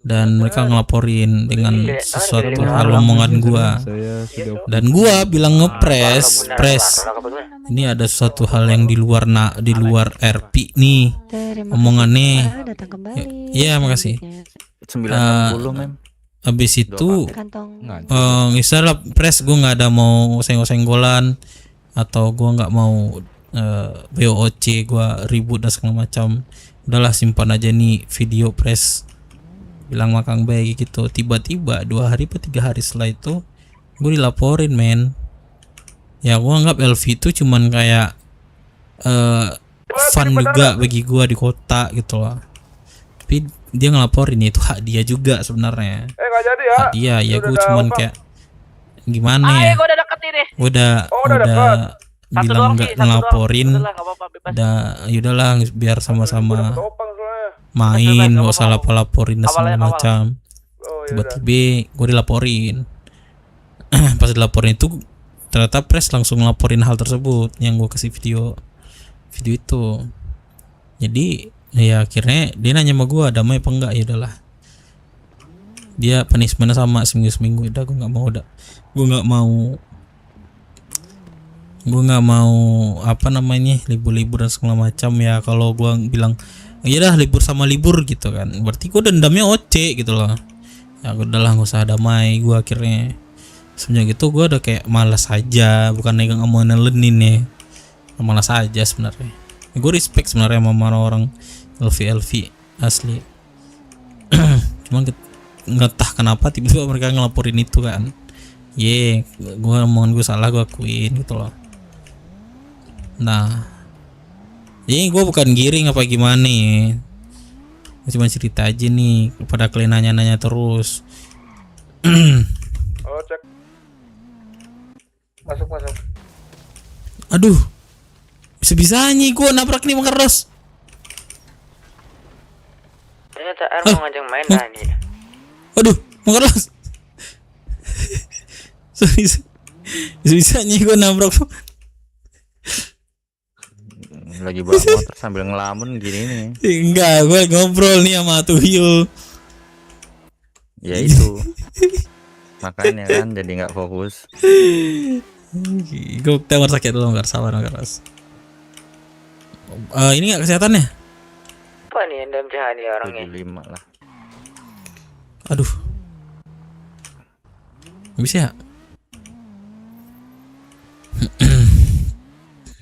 dan mereka ngelaporin dengan sesuatu hal omongan gue. Dan gue bilang ngepres, ini ada sesuatu hal yang di luar RP nih omongannya. Datang kembali. Iya, makasih. 960 mem. Habis itu Kantong. misalnya pres gue nggak ada mau senggol-senggolan atau gue nggak mau BOC gue ribut dan segala macam. Udahlah simpan aja nih video pres, bilang makang baik gitu. Tiba-tiba 2 hari atau 3 hari setelah itu gue dilaporin men. Ya gue anggap LV itu cuman kayak fun juga bagi gue di kota gitu loh. Tapi dia ngelaporin itu hak dia juga sebenarnya. Nggak jadi ya. Hak dia ya, gue cuman kayak gimana ya, udah bilang nggak ngelaporin, yaudahlah biar sama-sama main, nggak usah laporin dan segala macam. Tiba-tiba gue dilaporin. Pas dilaporin itu ternyata Pres langsung ngelaporin hal tersebut yang gue kasih video itu. Jadi ya akhirnya dia nanya sama gue damai apa enggak, ya udahlah dia punishmentnya sama seminggu udah. Gue nggak mau apa namanya libur-libur dan segala macam ya. Kalau gue bilang ya dah libur sama libur gitu kan, berarti gue dendamnya OC gitu loh. Ya udahlah nggak usah damai. Gue akhirnya semenjak itu gue udah kayak malas aja, bukan negang omongan nelenin ya, malas aja sebenarnya. Gue respect sebenarnya sama orang LV asli. Cuman nggak tahu kenapa tiba-tiba mereka ngelaporin itu kan. Gue omongan gue salah, gue akuin gitu loh. Nah, ini gue bukan giring apa gimana ya, cuma cerita aja nih kepada kalian, nanya-nanya terus. Oh, cek. Masuk. Aduh, bisa-bisanya gue nabrak nih Bang Carlos. Ternyata R mau ngajak main tadi. Aduh, Bang Carlos. Bisa-bisanya gue nabrak. Lagi bawa motor sambil ngelamun gini nih. Enggak, gue ngobrol nih sama Tuyul. Ya itu. Makanya kan jadi nggak fokus. Gue tengok sakit dulu, nggak sabar nggak keras. Ini nggak kesehatannya? Apa nih yang dalam jahat nih orangnya? 75 lah. Aduh, bisa ya?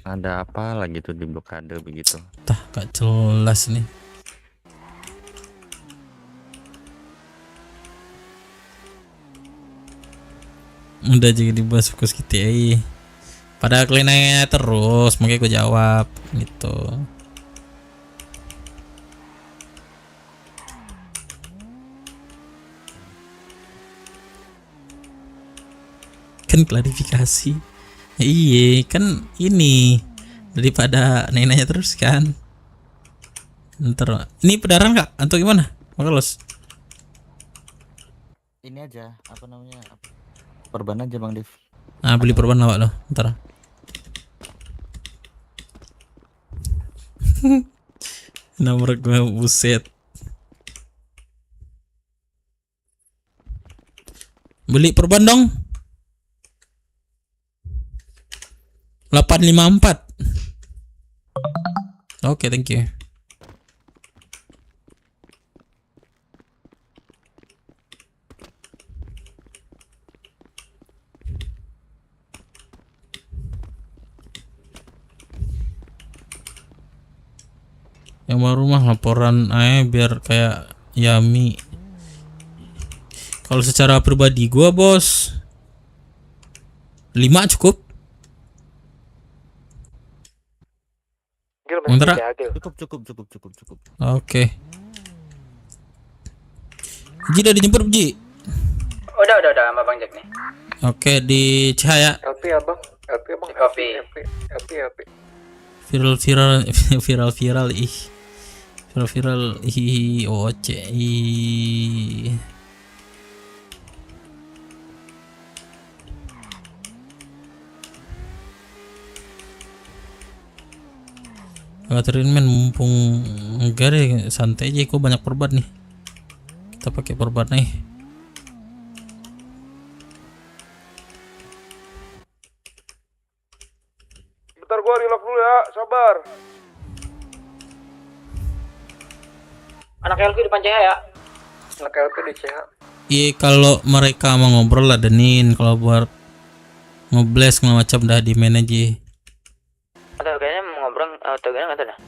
Ada apa lagi tuh di blokade begitu? Tah, gak jelas nih. Udah jadi dibahas fokus GTA. Pada kalian nanya terus, makanya gue jawab gitu. Kan klarifikasi. Iya, kan ini daripada nanya terus kan. Ntar ini pedaran kak atau gimana? Makalos. Ini aja apa namanya? Perban aja Bang Dev. Nah, beli perban lawak lo, ntar. Nomor gue buset. Beli perban dong. 854. Oke, thank you. Yang baru mah laporan aja biar kayak Yami. Kalau secara pribadi gua bos 5 cukup. Bentar. Cukup. Oke. Ji udah dijemput Ji. Udah sama Bang Jack nih. Oke di Cahaya. LP abang, Kopi. LP. Viral ih. Viral ih OC ih. Katerin men mumpung enggak deh santai aja, kok banyak perban nih. Kita pakai perban nih. Bentar gua reload dulu ya, sabar. Anak LP depan Cahaya. Anak LP di CH. Iya kalau mereka mau ngobrol lah Denin, kalau buat ngebles segala macam dah di manage. Atau kayaknya mau ngobrol atau gimana nggak tahu dah.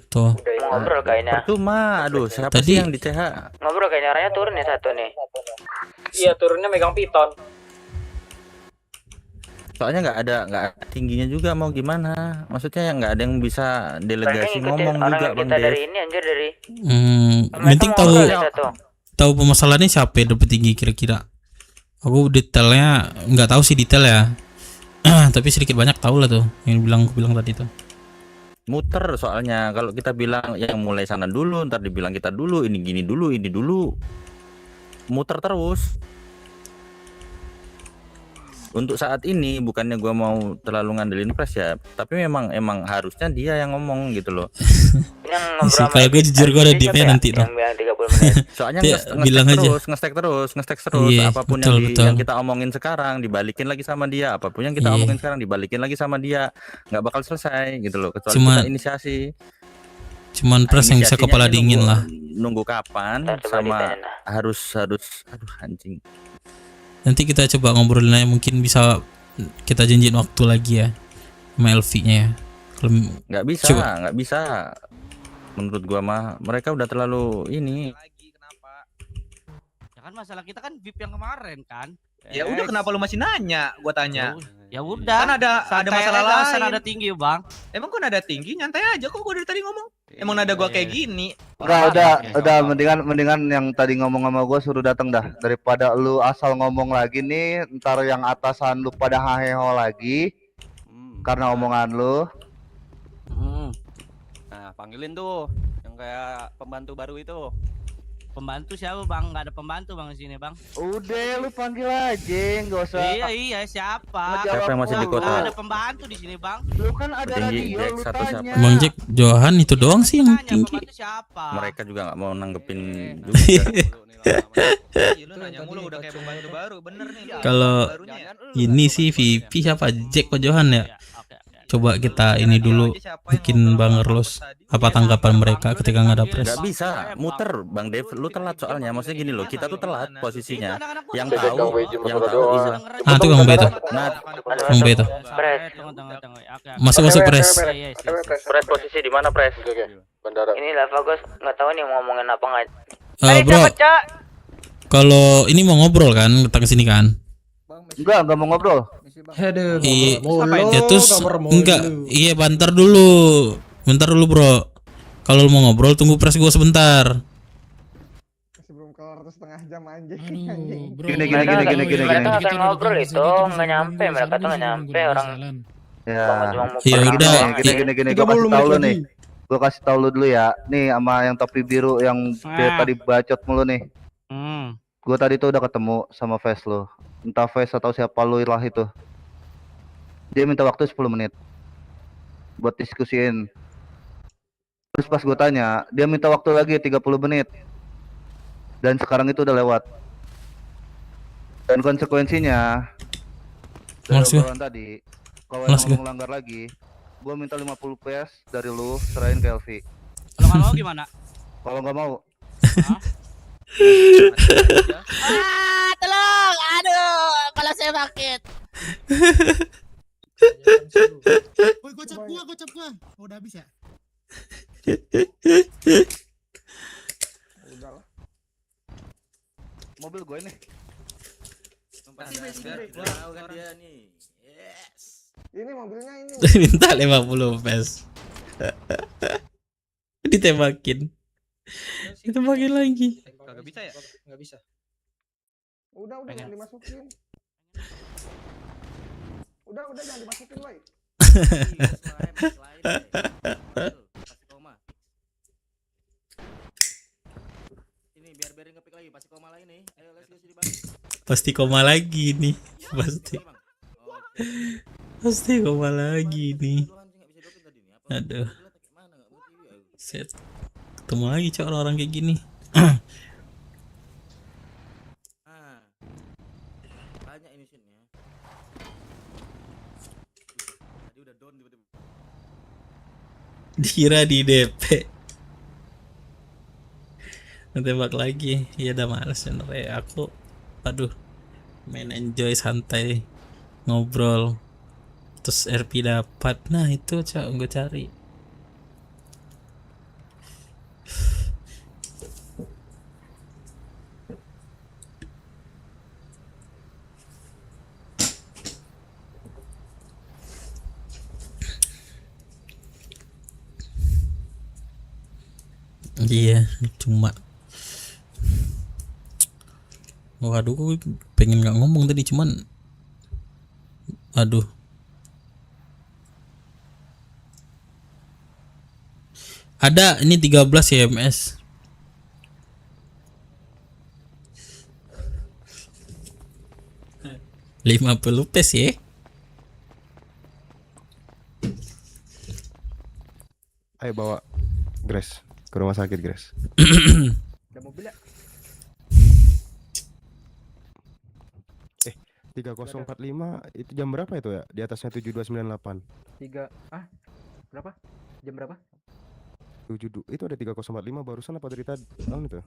Tuh. Mau ngobrol kayaknya. Percuma, aduh siapa Tadi- sih yang di CH? Ngobrol kayaknya arahnya turun ya satu nih. Iya, turunnya megang piton. Soalnya nggak ada tingginya juga, mau gimana? Maksudnya nggak ada yang bisa delegasi ngomong orang juga yang Bang kita Dev. dari ini anjir dari. Penting Mereka tahu mau ngobrol ya satu. tahu permasalahannya siapa yang dapat tinggi kira-kira. Aku detailnya nggak tahu sih detail ya. Tapi sedikit banyak tahu lah tuh yang aku bilang tadi tuh. Muter soalnya kalau kita bilang yang mulai sana dulu, ntar dibilang kita dulu, ini gini dulu, ini dulu. Muter terus. Untuk saat ini bukannya gua mau terlalu ngandelin press ya, tapi emang harusnya dia yang ngomong gitu loh. Yang Sih, ngobrol sama kalau gue jujur gue ada siapa DP ya? nanti tuh. Yang bilang 30 menit. Soalnya Dia bilang aja. ngestek terus Iya, apapun betul, yang, betul. yang kita omongin sekarang dibalikin lagi sama dia, apapun yang kita Iya. omongin sekarang dibalikin lagi sama dia, nggak bakal selesai gitu loh, kecuali Cuma- kita inisiasi. Cuman press yang bisa Inisiasinya kepala ini dingin lah. Nunggu kapan Ntar coba sama ditanya lah. harus aduh anjing. Nanti kita coba ngobrolin aja, mungkin bisa kita janjiin waktu lagi ya sama LV-nya ya. Kalau Nggak Coba. bisa. Menurut gua mah mereka udah terlalu ini. Lagi kenapa? Ya kan masalah kita kan VIP yang kemarin kan. Ya udah, kenapa lu masih nanya? Gua tanya. Ya udah. Kan ada masalah lain. Nada tinggi, Bang. Emang gua nada tinggi, nyantai aja kok gua dari tadi ngomong. Emang nada gua kayak gini. Udah mendingan yang tadi ngomong sama gue suruh datang dah, daripada lu asal ngomong lagi nih, ntar yang atasan lu pada haheho lagi karena omongan lu. Nah, panggilin tuh yang kayak pembantu baru itu. Pembantu siapa, Bang? Nggak ada pembantu, Bang, di sini, Bang. Udah lu panggil aja, nggak usah. Iya, siapa? Ngejawab Siapa yang masih di gua. kota? Nggak ada pembantu di sini, Bang. Lu kan ada Petinggi radio, Jack lu satu tanya. siapa? Bang Jack Johan itu doang sih yang Tanya, tinggi. pembantu siapa? Mereka juga nggak mau nanggepin juga. Lu nanya mulu udah kayak pembantu baru, bener nih. Kalau Barunya ya. ini sih VP siapa? Jack apa Johan ya? Oke. Coba kita ini dulu bikin Bang Erlos. Apa tanggapan mereka ketika nggak ada press? Nggak bisa muter Bang Dev, lu telat soalnya. Maksudnya gini loh, kita tuh telat posisinya. Yang tahu iya. Ah, itu Bang Beto. Nah, Bang Beto. Pres. Masuk press. Pres posisi di mana Pres? Bandara. Ini Lava Ghost nggak tahu nih mau ngomongin apa nggak. Bro, kalau ini mau ngobrol kan, datang ke sini kan? Enggak mau ngobrol. Iya, ya terus enggak, iya bentar dulu bro. Kalau lu mau ngobrol tunggu press gua sebentar. Sebelum kelar setengah jam anjing. Gini. Mereka akan ngobrol itu nggak nyampe, mereka tuh nggak nyampe orang. Ya. Ya udah, Gini. Gua kasih tahu lu nih. Gua kasih tahu lu dulu ya. Nih sama yang topi biru yang dia tadi bacot mulu nih. Gua tadi tuh udah ketemu sama face lu. Entah face atau siapa lu lah itu. Dia minta waktu 10 menit buat diskusiin. Terus pas gue tanya, dia minta waktu lagi 30 menit. Dan sekarang itu udah lewat. Dan konsekuensinya dari obrolan tadi, kalau emang lu melanggar lagi, gue minta 50 PS dari lu serahin ke LV. Kalau nggak mau gimana? Kalau nggak mau, Tolong, aduh, kepala saya sakit. Woi, gocap gua. Oh, udah habis ya? Udahlah. mobil gue nih. Ini mobilnya ini. Minta 50 PS. Ditembakin. Ditembakin lagi. Kagak bisa ya? Nggak bisa. Udah jangan dimasukin. Udah jangan dimasukin, woi. Ini biar ngepick lagi, pasti koma lagi nih. Ayo let's go sini Bang. Pasti koma lagi nih. Pasti koma lagi nih. Aduh. Set. Ketemu lagi cok orang kayak gini. Banyak ini sini. Tadi udah down tiba-tiba. Dikira di DP. Tembak lagi. Ya udah males bener ya aku. Aduh. Main enjoy santai. Ngobrol. Terus RP dapat. Nah, itu cok gue cari. Iya, cuma waduh, gue pengen nggak ngomong tadi, cuman aduh, ada ini 13 CMS. $50 ya. Ayo bawa Grace ke rumah sakit, Grace. Ada mobil ya? 3045 itu jam berapa itu ya? Di atasnya 7298. Berapa? Jam berapa? 72 itu ada 3045 barusan apa dari tadi? Tahun itu.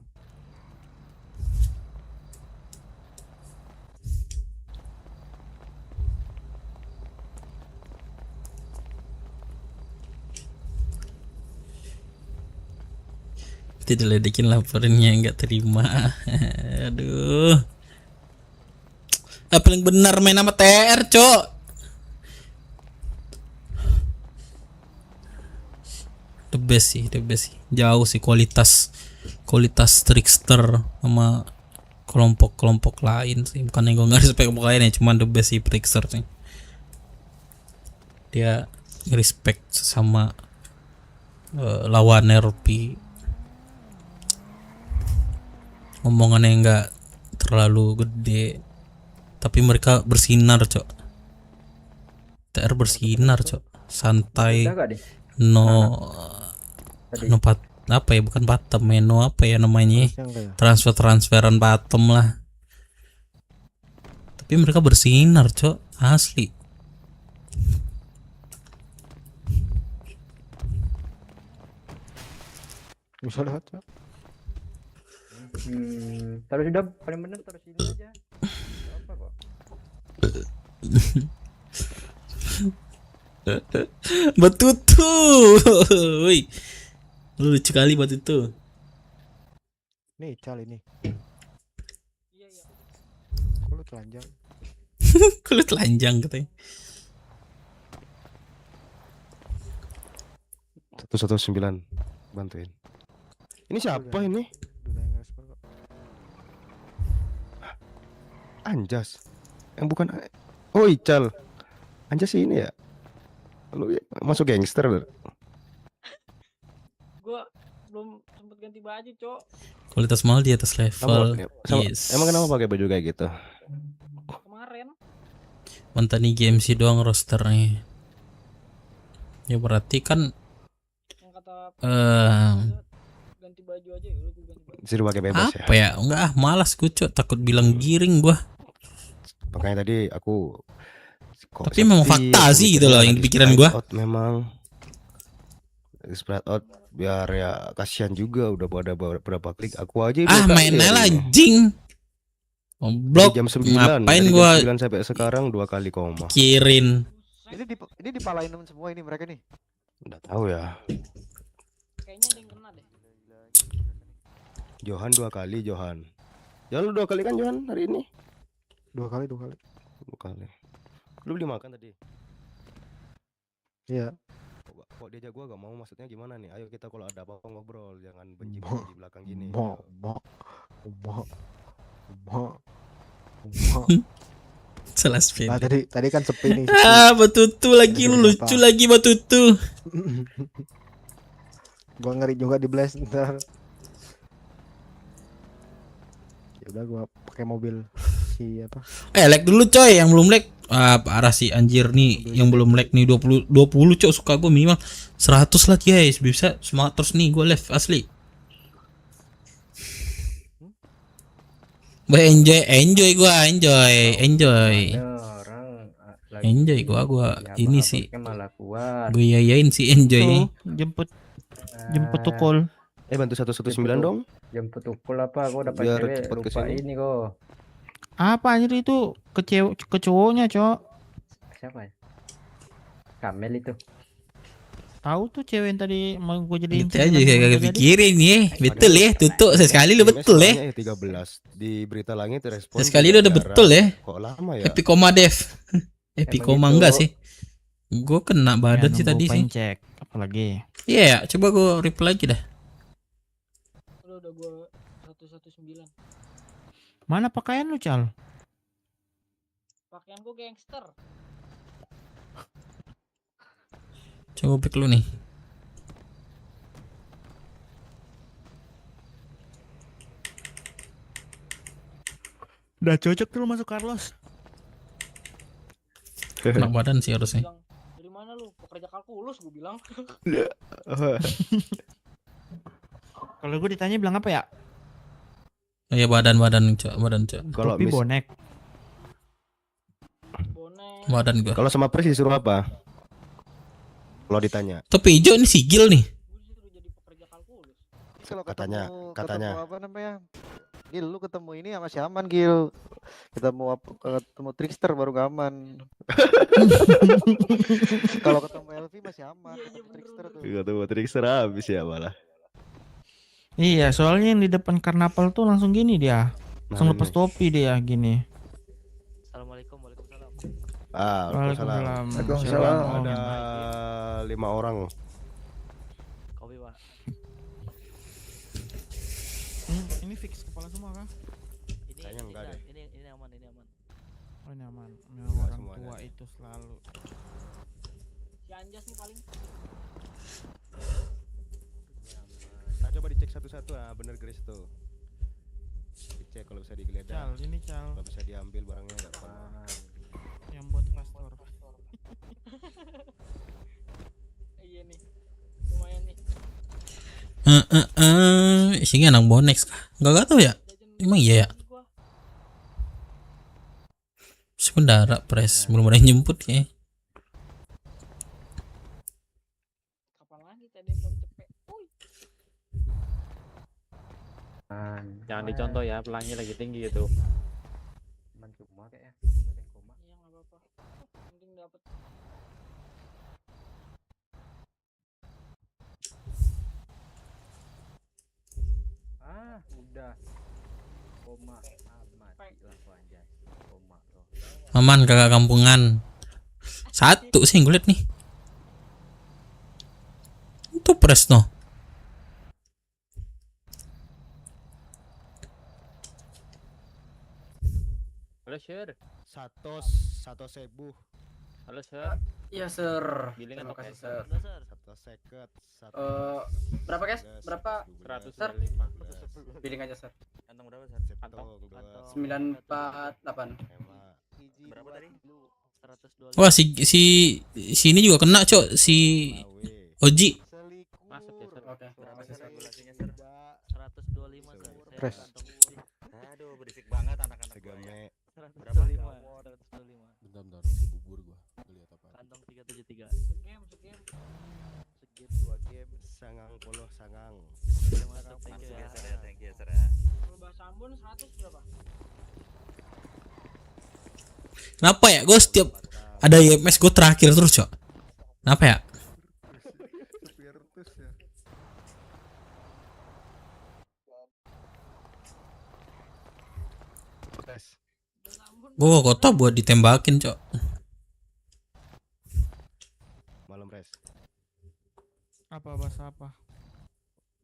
Diledekin laporannya nggak terima. Aduh. Apa yang benar main sama TR, cok? The best sih. Jauh sih kualitas trickster sama kelompok lain sih. Bukan yang gue nggak respect kelompok lain ya, cuman the best sih trickster sih. Dia respect sama lawan RP. Omongannya nggak terlalu gede, tapi mereka bersinar, cok. TR bersinar, cok. Santai. Apa ya, bukan bottom, apa ya namanya, transferan bottom lah. Tapi mereka bersinar, cok, asli. Bisa lewat, Cok. Terus udah paling bener terus ini aja. Nggak apa kok. Batutu. Woi. Lucu kali Batutu. Nih, Cal ini. Kok lu telanjang? Kulit telanjang katanya. 119 bantuin. Ini siapa ini? Udah yang respon kok. Anjas. Yang bukan Oh, Ical. Anjas ini ya. Lu masuk gangster loh. Gua belum sempet ganti baju, Cok. Kualitas mahal di atas level. Emang kenapa pakai baju kayak gitu? Kemarin. Mantan GMC doang rosternya. Ya berarti kan Yang kata ganti baju aja ya, udah gua ganti baju. Disuruh pakai bebas ya. apa ya? Enggak ah, malas gue Cok, takut bilang giring gua. Makanya tadi aku Tapi memang fakta sih gitu loh yang di pikiran gua. Memang spread out biar ya kasihan juga udah pada berapa klik aku aja Ah, main lah anjing. Goblok. jam 9 Ngapain dari gua jam 9 sampai sekarang 2 kali koma. pikirin. Ini dipalain semua ini mereka nih. Udah tahu ya. Kayaknya ada yang kena deh. Johan 2 kali Johan. Ya lu 2 kali kan Johan hari ini? 2 kali. 2 kali. Lu beli makan tadi? Iya. Kok diajak gua gak mau, maksudnya gimana nih? Ayo kita kalau ada apa-apa ngobrol, jangan benci di belakang gini. Salah spin. Nah, tadi kan sepi nih. Ah, Batutu lagi lu lucu lagi Batutu. Gua ngeri juga di blast ntar. Ya udah gua pakai mobil si apa? Lag dulu coy, yang belum lag. Ah, parah sih anjir nih, yang belum lag nih 20 cok, suka gue minimal 100 lah guys. Bisa semangat terus nih gue live asli. Enjoy gua ini sih. Gue yayain sih enjoy. Jemput tukul. Bantu 119 dong. Jemput tukul apa? Kok dapat Biar cewek cepet lupa kesini. ini kok. Apa anjir itu ke cowoknya, Cok. Siapa ya? Kamel itu. Tahu tuh cewek yang tadi mau gue jadiin. Itu aja gak kepikirin ya. Betul ya, tutup sesekali lu betul ya. 13 di berita langit respon. Sekali lu udah betul ya. Kok lama ya? Epic koma dev. Epic koma gitu. enggak sih? Gue kena badan sih tadi sih. Cek apalagi. Iya ya, coba gue reply lagi dah. Udah gua 119. Mana pakaian lu, Cal? Pakaian gua gangster. Coba pick lu nih. Udah cocok tuh lu masuk Carlos. Kena badan sih harusnya. Bilang, dari mana lu? Pekerja kalkulus gua bilang. Kalau gue ditanya bilang apa ya? Oh ya badan cok. Kalau Topi bonek. Badan gua. Kalau sama Pres disuruh apa? Kalau ditanya. Topi hijau ini sigil nih. Kalau Katanya. ketemu apa namanya? Gil, lu ketemu ini sama si Aman, Gil. Ketemu Trickster baru gak aman. Kalau ketemu Elvi masih aman. Ketemu Trickster tuh. Ketemu Trickster habis ya malah. Iya, soalnya yang di depan karnaval tuh langsung gini dia. Langsung Mana lepas nih? topi dia gini. Assalamualaikum, waalaikumsalam. Waalaikumsalam. Waalaikumsalam. Ada 5 orang. Kopi, Pak. Ini fix kepala semua kah? Kayaknya enggak deh. Ini aman. Oh ini aman. Memang orang semuanya. tua itu selalu. Si Anjas nih paling. Nah, coba dicek satu-satu. Ah, bener Grace tuh. Dicek kalau bisa digeledah. Cal, ini Cal. Kalau bisa diambil barangnya enggak apa. Yang buat pastor. Iya nih. Lumayan nih. Isinya anak bonex kah? Enggak tahu ya. Emang iya ya. Sebentar, Pres belum ada yang jemput ya. Kapan lagi tadi yang cepet. Jangan dicontoh ya, pelangi lagi tinggi itu. Cuma kayak koma. Iya nggak apa-apa. Penting dapat. Udah. Koma. Mati lah gua anjay. Koma loh. Aman kakak kampungan. Satu sih gue liat nih. Itu press no. Halo sir. Satu sebu. Halo sir. Iya sir. Giling Terima atau kasih cancel? sir. Satu seket. Berapa guys? Berapa? 125. Billing aja sir. Kantong berapa sir? Kantong. 948. Berapa tadi? Wah si ini juga kena cok si Oji. Masuk ya sir. Oke. Terima kasih sir. Regulasinya sir. 125 sir. Press. Aduh, berisik banget anak-anak gua ya. Berapa? 125. Bentar, bubur gua. Lihat apa? Kantong 373. Game 2 game. Sangang puluh sangang. Masuk, thank you Masuk ya. ya sir ya, thank you sir ya. Kalau bahasa Ambon 100 berapa? Kenapa ya gue setiap ada IMS gue terakhir terus cok. Kenapa ya? Virtus ya. Gue ke kota buat ditembakin cok. Malam res. Apa bahasa apa?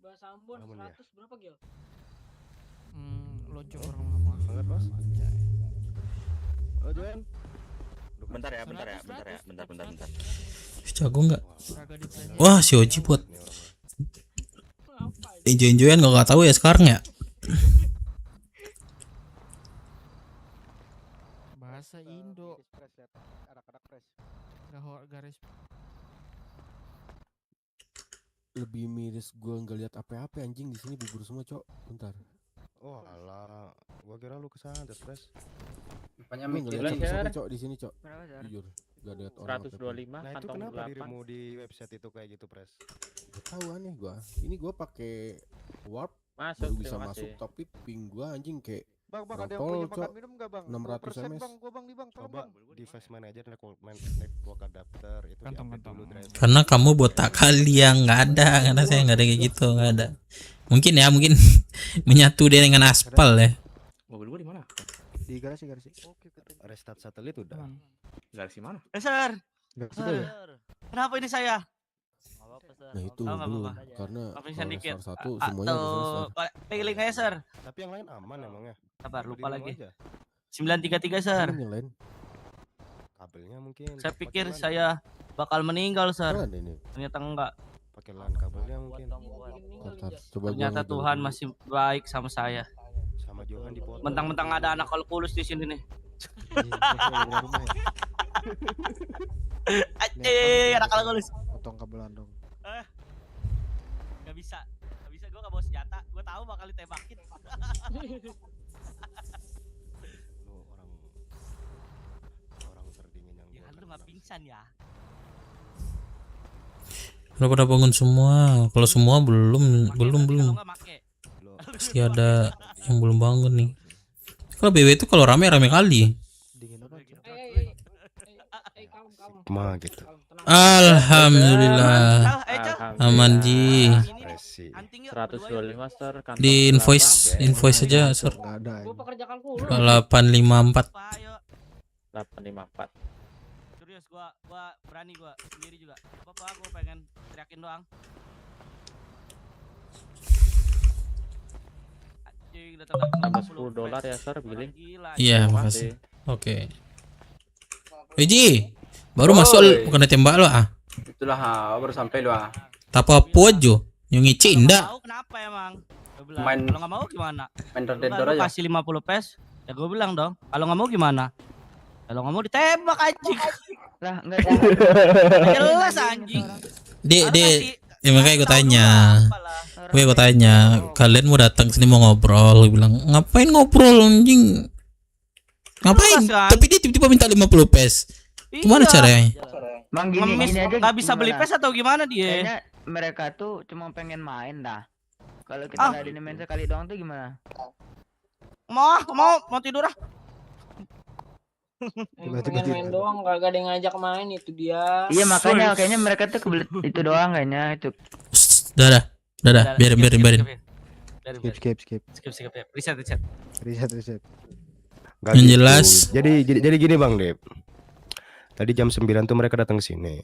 Bahasa Ambon Aman ya? 100 berapa Gil? Lojo orang lama. Banget bos. Oh Juan. Bentar ya, bentar. Jago nggak? Kagak di play. Wah si Oji buat enjoy-enjoyan gak tahu ya sekarang ya. Bahasa Indo. Press ya. Anak-anak press. Garis. Lebih miris gua nggak lihat apa-apa anjing di sini bubur semua cok. Bentar. Oh alah, gua kira lu kesana Pres. Rupanya Gua mikir nggak nih. lihat siapa cok di sini cok. Berapa sir? Jujur, gak lihat orang. 125 Nah itu kantong kenapa 8. dirimu di website itu kayak gitu Pres? Gak tahu aneh gua. Ini gua pakai warp Masuk, baru bisa terima masuk kasih. tapi ping gua anjing kayak Bang, ada yang Rotol, punya makan Cok. minum enggak, Bang? 600 2% MS. Bang, gua Bang, tolong coba Bang. device manager network adapter itu Kantong, di-update kantong. dulu drive. Karena kamu botak kali yang nggak ada, karena saya nggak ada kayak gitu, nggak ada. Mungkin menyatu dia dengan aspal ya. Mobil gua di mana? Di garasi. Oke, Restart satelit udah. Garasi mana? Sir. Enggak sudah ya? Kenapa ini saya? Nah itu Oh, nggak belum apa-apa. karena Maafin kalau dikit. restart satu semuanya udah selesai. Pilih aja sir. Tapi yang lain aman emangnya. Sabar, Apa lupa dirimu lagi. aja? 933 sir. Ini yang lain. Kabelnya mungkin. Saya pakai pikir LAN. saya bakal meninggal sir. LAN ini. Ternyata enggak. Pakai LAN kabelnya mungkin. Bentar, coba gua Ternyata ngedol Tuhan dulu. masih baik sama saya. Sama Johan dipotong. Mentang-mentang ada anak kalkulus di sini nih. Anak kalkulus. Potong kabelan dong. Gak bisa, gue gak bawa senjata. Gue tahu bakal ditembakin. Lu orang terdingin yang Ya gua kan lu kenal. gak pingsan ya. Udah pada bangun semua. Kalau semua belum. Kalau nggak make. Lu Masih ada yang belum bangun nih. Kalau BW itu kalau rame kali. Dingin apa? mah gitu. Alhamdulillah. Aman Ji. Resi. 125 sir. kantong Di 8. invoice aja, Sir. Enggak ada. Gue pekerja kalkulus. 854. 854. Serius gua berani gua sendiri juga. Apa gua pengen teriakin doang. Anjing datang Tambah $10 ya sir billing. Iya, Terima makasih. kasih. Oke. Ji, baru masuk bukan tembak lo ah. Itulah baru sampai lu ah. Tapa apa aja? Yang ngici indah. Mau kenapa emang? Gua bilang, Main- kalau nggak mau gimana? Main Lu Red kan Dead lu aja. kasih 50 pes. Ya gua bilang dong, kalau nggak mau gimana? Kalau nggak mau ditembak anjing. Lah enggak Jelas anjing. Dek, Harus dek. kasih- Ya makanya gue tahu tanya. dulu apalah. Gue tanya, kalian mau datang sini mau ngobrol? Gue bilang, ngapain ngobrol anjing? Ngapain? Jelas, kan? Tapi dia tiba-tiba minta 50 pes. Gimana Iya. caranya? Mang Ngemis gini aja nggak bisa beli gimana? pes atau gimana dia? Kayaknya mereka tuh cuma pengen main dah. Kalau kita ngadain main sekali doang tuh gimana? Mau tidur ah. Tiba-tiba Main doang, kagak ada yang ngajak main, itu dia. Iya makanya kayaknya mereka tuh kebelet itu doang kayaknya itu. Dah. Biarin. skip. Skip ya. Reset. Riset. Nggak Yang gitu. jelas. Jadi gini Bang Dep. Tadi jam 9 tuh mereka datang ke sini.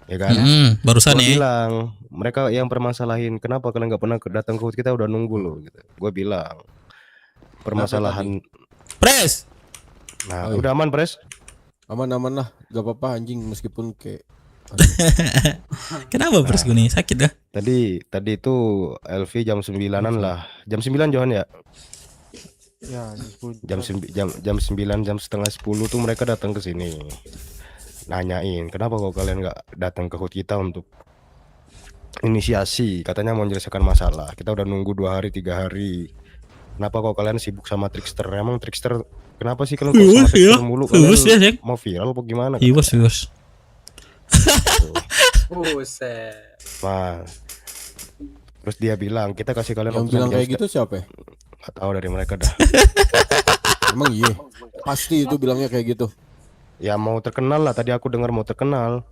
Ya kan? Barusan Gua ya. bilang, mereka yang permasalahin kenapa kalian nggak pernah datang ke kita, udah nunggu loh gitu. Gue bilang permasalahan Pres. Nah, udah aman, Pres? Aman lah, gak apa-apa anjing meskipun kayak Kenapa Pres gue nih? Sakit dah. Tadi itu LV jam 9-an lah. Jam 9 Johan ya? Ya, Jam 9, jam setengah 10 tuh mereka datang ke sini. Nanyain, kenapa kok kalian nggak datang ke HUT kita untuk inisiasi? Katanya mau menyelesaikan masalah. Kita udah nunggu 2 hari, 3 hari. Kenapa kok kalian sibuk sama Trickster? Emang Trickster, kenapa sih kalian kok sama Trickster mulu? Kalian mau viral apa gimana? Viewers. Buset. Nah, terus dia bilang, kita kasih kalian yang waktu bilang sampai kayak gitu siapa ya? Gak tahu dari mereka dah. Emang iya, pasti itu bilangnya kayak gitu. Ya mau terkenal lah, tadi aku dengar mau terkenal.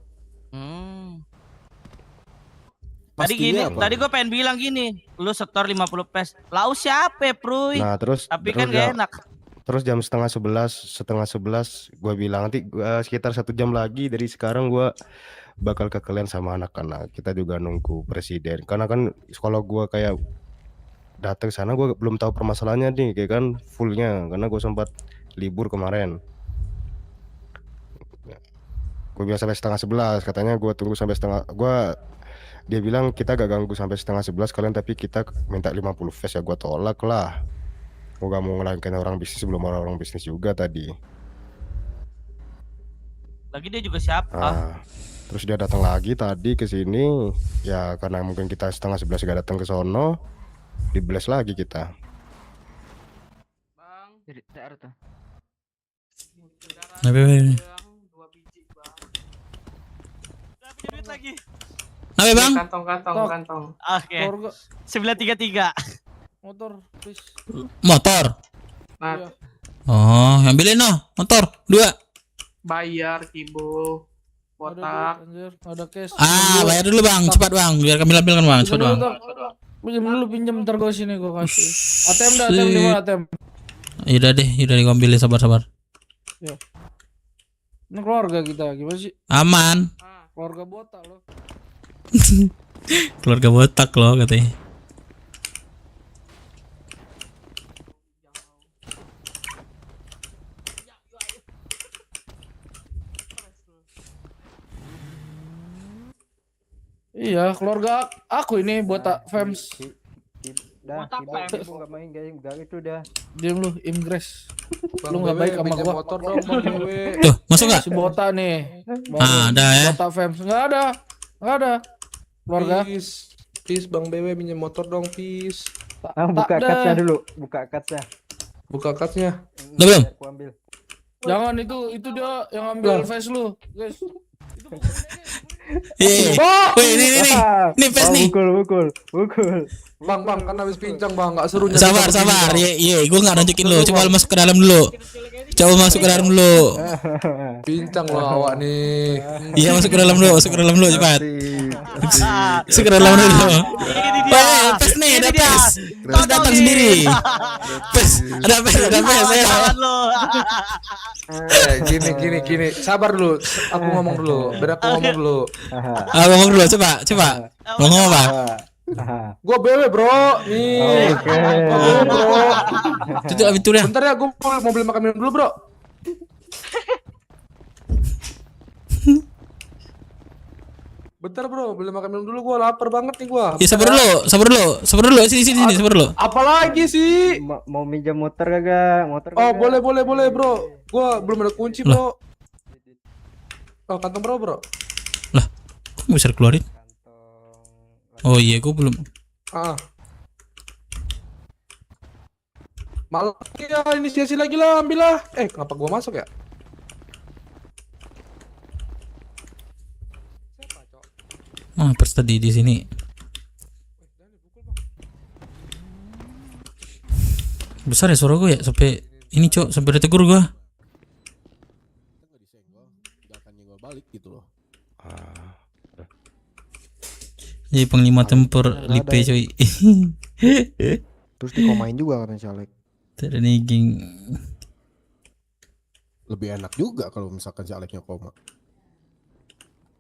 Tadi gue pengen bilang gini, lu setor 50 pes. Lau siapa, Pruy? Nah, Tapi kan gak enak. Terus jam setengah 11 gue bilang nanti sekitar 1 jam lagi dari sekarang gue bakal ke kalian sama anak-anak. Kita juga nunggu presiden. Karena kan kalau gue kayak datang sana gue belum tahu permasalahannya nih, kayak kan fullnya karena gue sempat libur kemarin. Gue bilang sampai setengah 11, katanya gue tunggu sampai dia bilang kita gak ganggu sampai setengah 11 kalian, tapi kita minta 50 fest. Ya gue tolak lah, gue gak mau ngelangkain orang bisnis belum orang bisnis juga tadi. Lagi dia juga siapa? Terus dia datang lagi tadi ke sini, ya karena mungkin kita setengah 11 gak datang ke sono, di blast lagi kita. Jadi TR tuh. Duit lagi. Apa Bang? Kantong. Oke. 933. Motor, please. Motor. Nah, Oh, yang beli no, motor 2. bayar Kibo. Botak. Ada cash. Bayar dulu Bang, cepat Bang, biar kami lampirkan Bang, cepat Bang. Pinjam ntar gua sini gua kasih. ATM dah, ATM di mana ATM? Yaudah deh, gua ambilin sabar. Ya. Ini keluarga kita, gimana sih? Aman. Keluarga botak loh. Keluarga botak loh katanya. Iya, keluarga aku ini botak fans. Dah, ibu nggak main game gak itu dah. Diam lu, Inggris. Lu nggak baik sama gua. Motor dong, Bang Dewe. Tuh, masuk nggak? Si botak nih. Ada ya. Botak fans. Nggak ada. Keluarga. Peace Bang Dewe minjem motor dong, peace. Buka kaca dulu, buka kaca. Buka kasnya. Udah belum? Aku ambil. Jangan itu dia yang ambil face lu, guys. Wih, ini face nih. Pukul. Bang, kan habis pincang Bang, nggak seru. Sabar. Iya, gua nggak nunjukin lu. Coba lu masuk ke dalam dulu. Pincang lo awak nih. Iya, masuk ke dalam dulu cepat. Masuk ke dalam dulu. Pes nih, ada pes. Pes datang sendiri. Ada pes. Gini. Sabar dulu. Aku ngomong dulu. Ngomong dulu, coba. Mau ngomong apa? Gua BW bro. Nih. Oke. Gua BW bro. Tutup pintunya. Bentar ya, gua mau beli makan minum dulu bro. Bentar bro, beli makan minum dulu, gua lapar banget nih gua. Ya sabar dulu. Sini, sabar dulu. Apalagi sih? Mau minjam motor kagak? Oh, boleh bro. Gua belum ada kunci bro. Oh, kantong bro. Lah, kok bisa keluarin? Oh iya, gua belum. Malah ya inisiasi lagi lah, ambil lah. Kenapa gua masuk ya? Pers tadi di sini. Besar ya suara gue ya sampai ini cok sampai ditegur gue. Gak akan nyenggol balik gitu loh. Jadi panglima tempur Lipe coy. Terus dikomain juga katanya Salek. Terniging. Lebih enak juga kalau misalkan si Aleknya koma.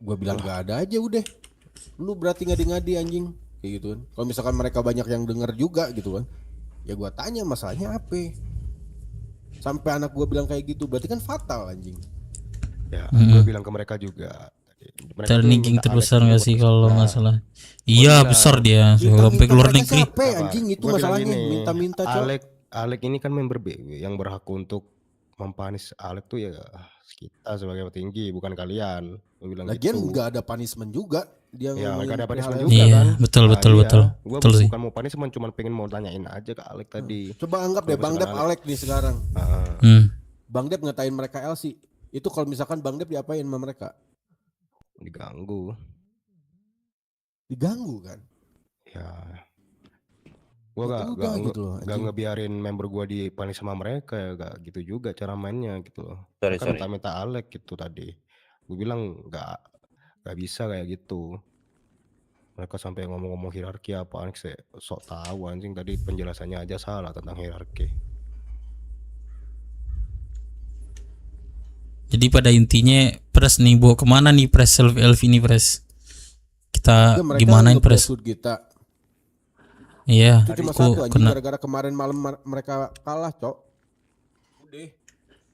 Gua bilang gak ada aja udah. Lu berarti ngadi-ngadi anjing kayak gitu kan. Kalau misalkan mereka banyak yang denger juga gitu kan. Ya gua tanya masalahnya apa. Sampai anak gua bilang kayak gitu berarti kan fatal anjing. Ya, gua bilang ke mereka juga. Terniging terbesar nggak sih kalau nggak salah? Iya besar dia sampai ke luar negeri. Siapa anjing itu masalahnya minta-minta cok. Alek ini kan member BW yang berhak untuk mempanis Alek tuh ya kita sebagai petinggi bukan kalian. Gue bilang Lagian gitu. nggak ada punishment juga dia Ya nggak ada punishment juga. juga Iya, kan. betul. Gue Betul sih. bukan mau punishment cuma pengen mau tanyain aja ke Alek tadi. Coba anggap deh Bang Dep Alek nih sekarang. Bang Dep ngatain mereka LC. Itu kalau misalkan Bang Dep diapain sama mereka? Diganggu kan? Ya, gua gak ngebiarin member gua dipanis sama mereka ya, gak gitu juga cara mainnya gitu loh. Kan minta Alek gitu tadi. Gue bilang gak bisa kayak gitu. Mereka sampai ngomong-ngomong hierarki apaan sih, sok tahu anjing tadi penjelasannya aja salah tentang hierarki. Jadi pada intinya Pres nih bawa kemana nih Pres self elf ini Pres? Kita gimana nih Pres? Kita. Iya. Itu cuma satu anjing gara-gara kemarin malam mereka kalah cok.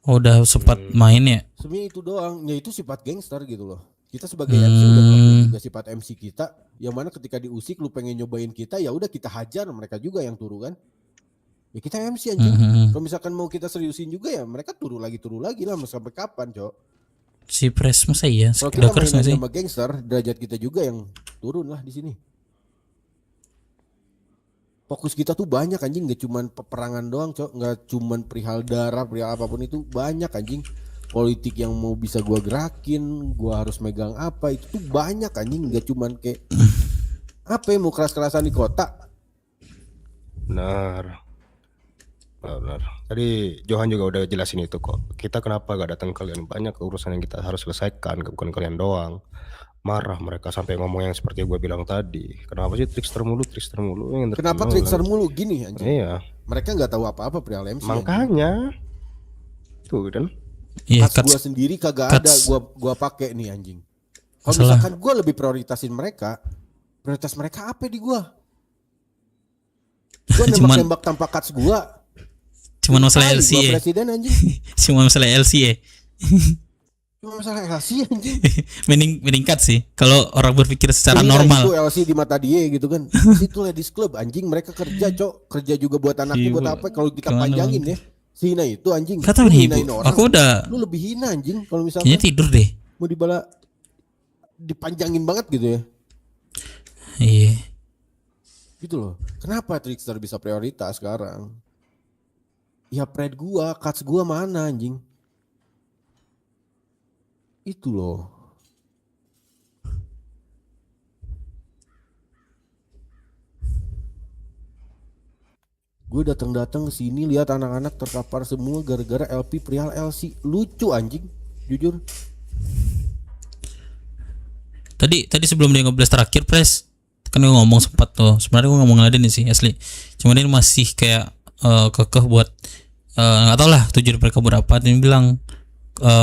Udah sempat main ya? Sebenarnya itu doang. Ya itu sifat gangster gitu loh. Kita sebagai MC udah ngelakuin juga sifat MC kita. Yang mana ketika diusik lu pengen nyobain kita ya udah kita hajar mereka juga yang turu kan. Ya kita MC anjing. Kalau misalkan mau kita seriusin juga ya mereka turu lagi lah sampai kapan cok. Si Pres masa iya? Kalau kita main sama gangster derajat kita juga yang turun lah di sini. Fokus kita tuh banyak anjing, gak cuman peperangan doang cok, gak cuman perihal darah, perihal apapun itu banyak anjing. Politik yang mau bisa gua gerakin, gua harus megang apa itu tuh banyak anjing, gak cuman kayak apa yang mau keras-kerasan di kota. Benar. Tadi Johan juga udah jelasin itu kok. Kita kenapa gak datang kalian, banyak urusan yang kita harus selesaikan, bukan kalian doang. Marah mereka sampai ngomong yang seperti gue bilang tadi. Kenapa sih trickster mulu? Kenapa trickster mulu gini anjing? Iya. Mereka nggak tahu apa-apa perihal MC. Makanya. Tuh kan. Iya, gua sendiri kagak ada gua pakai nih anjing. Kalau misalkan gua lebih prioritasin mereka, prioritas mereka apa di gua? Gua nembak-nembak tanpa cuts gua. Cuman masalah LC ya. Presiden anjing. Cuma masalah LC ya. Cuma masalah LC anjing. meningkat sih kalau orang berpikir secara normal. Itu LC di mata dia gitu kan. Itu ladies club anjing, mereka kerja cok, kerja juga buat anaknya buat apa kalau kita panjangin ya. Si hina itu anjing. Kata nih ibu, aku udah. Lu lebih hina anjing kalau misalnya. Kayaknya tidur deh. Mau dipanjangin banget gitu ya. Iya. Gitu loh. Kenapa trickster bisa prioritas sekarang? Ya pred gua, cuts gua mana anjing? Itu loh. Gue datang ke sini lihat anak-anak terkapar semua gara-gara LP perihal LC. Lucu anjing, jujur. Tadi sebelum dia nge-blast terakhir Pres, kan gue ngomong sempat tuh. Sebenarnya gue ngomong ngeladen sih asli. Cuma dia masih kayak kekeh buat nggak tau lah tujuan mereka berapa. Dia bilang,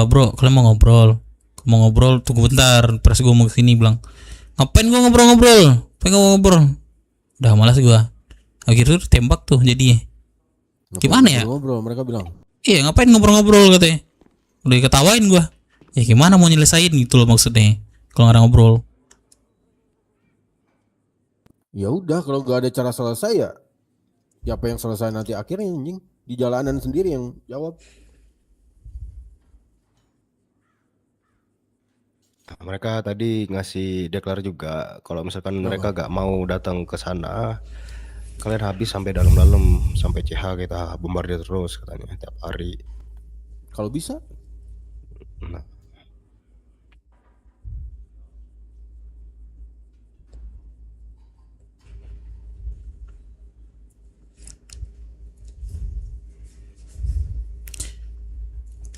bro kalian mau ngobrol tunggu bentar. Pres gue mau kesini bilang, ngapain gue ngobrol-ngobrol? Udah malas gue. Akhirnya tembak tuh jadinya. Gimana ya? Ngobrol mereka bilang. Iya ngapain ngobrol-ngobrol katanya. Udah diketawain gue. Ya gimana mau nyelesain gitu loh maksudnya. Kalau nggak ngobrol. Ya udah kalau gak ada cara selesai ya. Siapa yang selesai nanti akhirnya anjing di jalanan sendiri yang jawab. Mereka tadi ngasih deklar juga kalau misalkan mereka gak mau datang ke sana, kalian habis sampai dalam-dalam, sampai CH kita bombardir terus katanya tiap hari. Kalau bisa. Nah.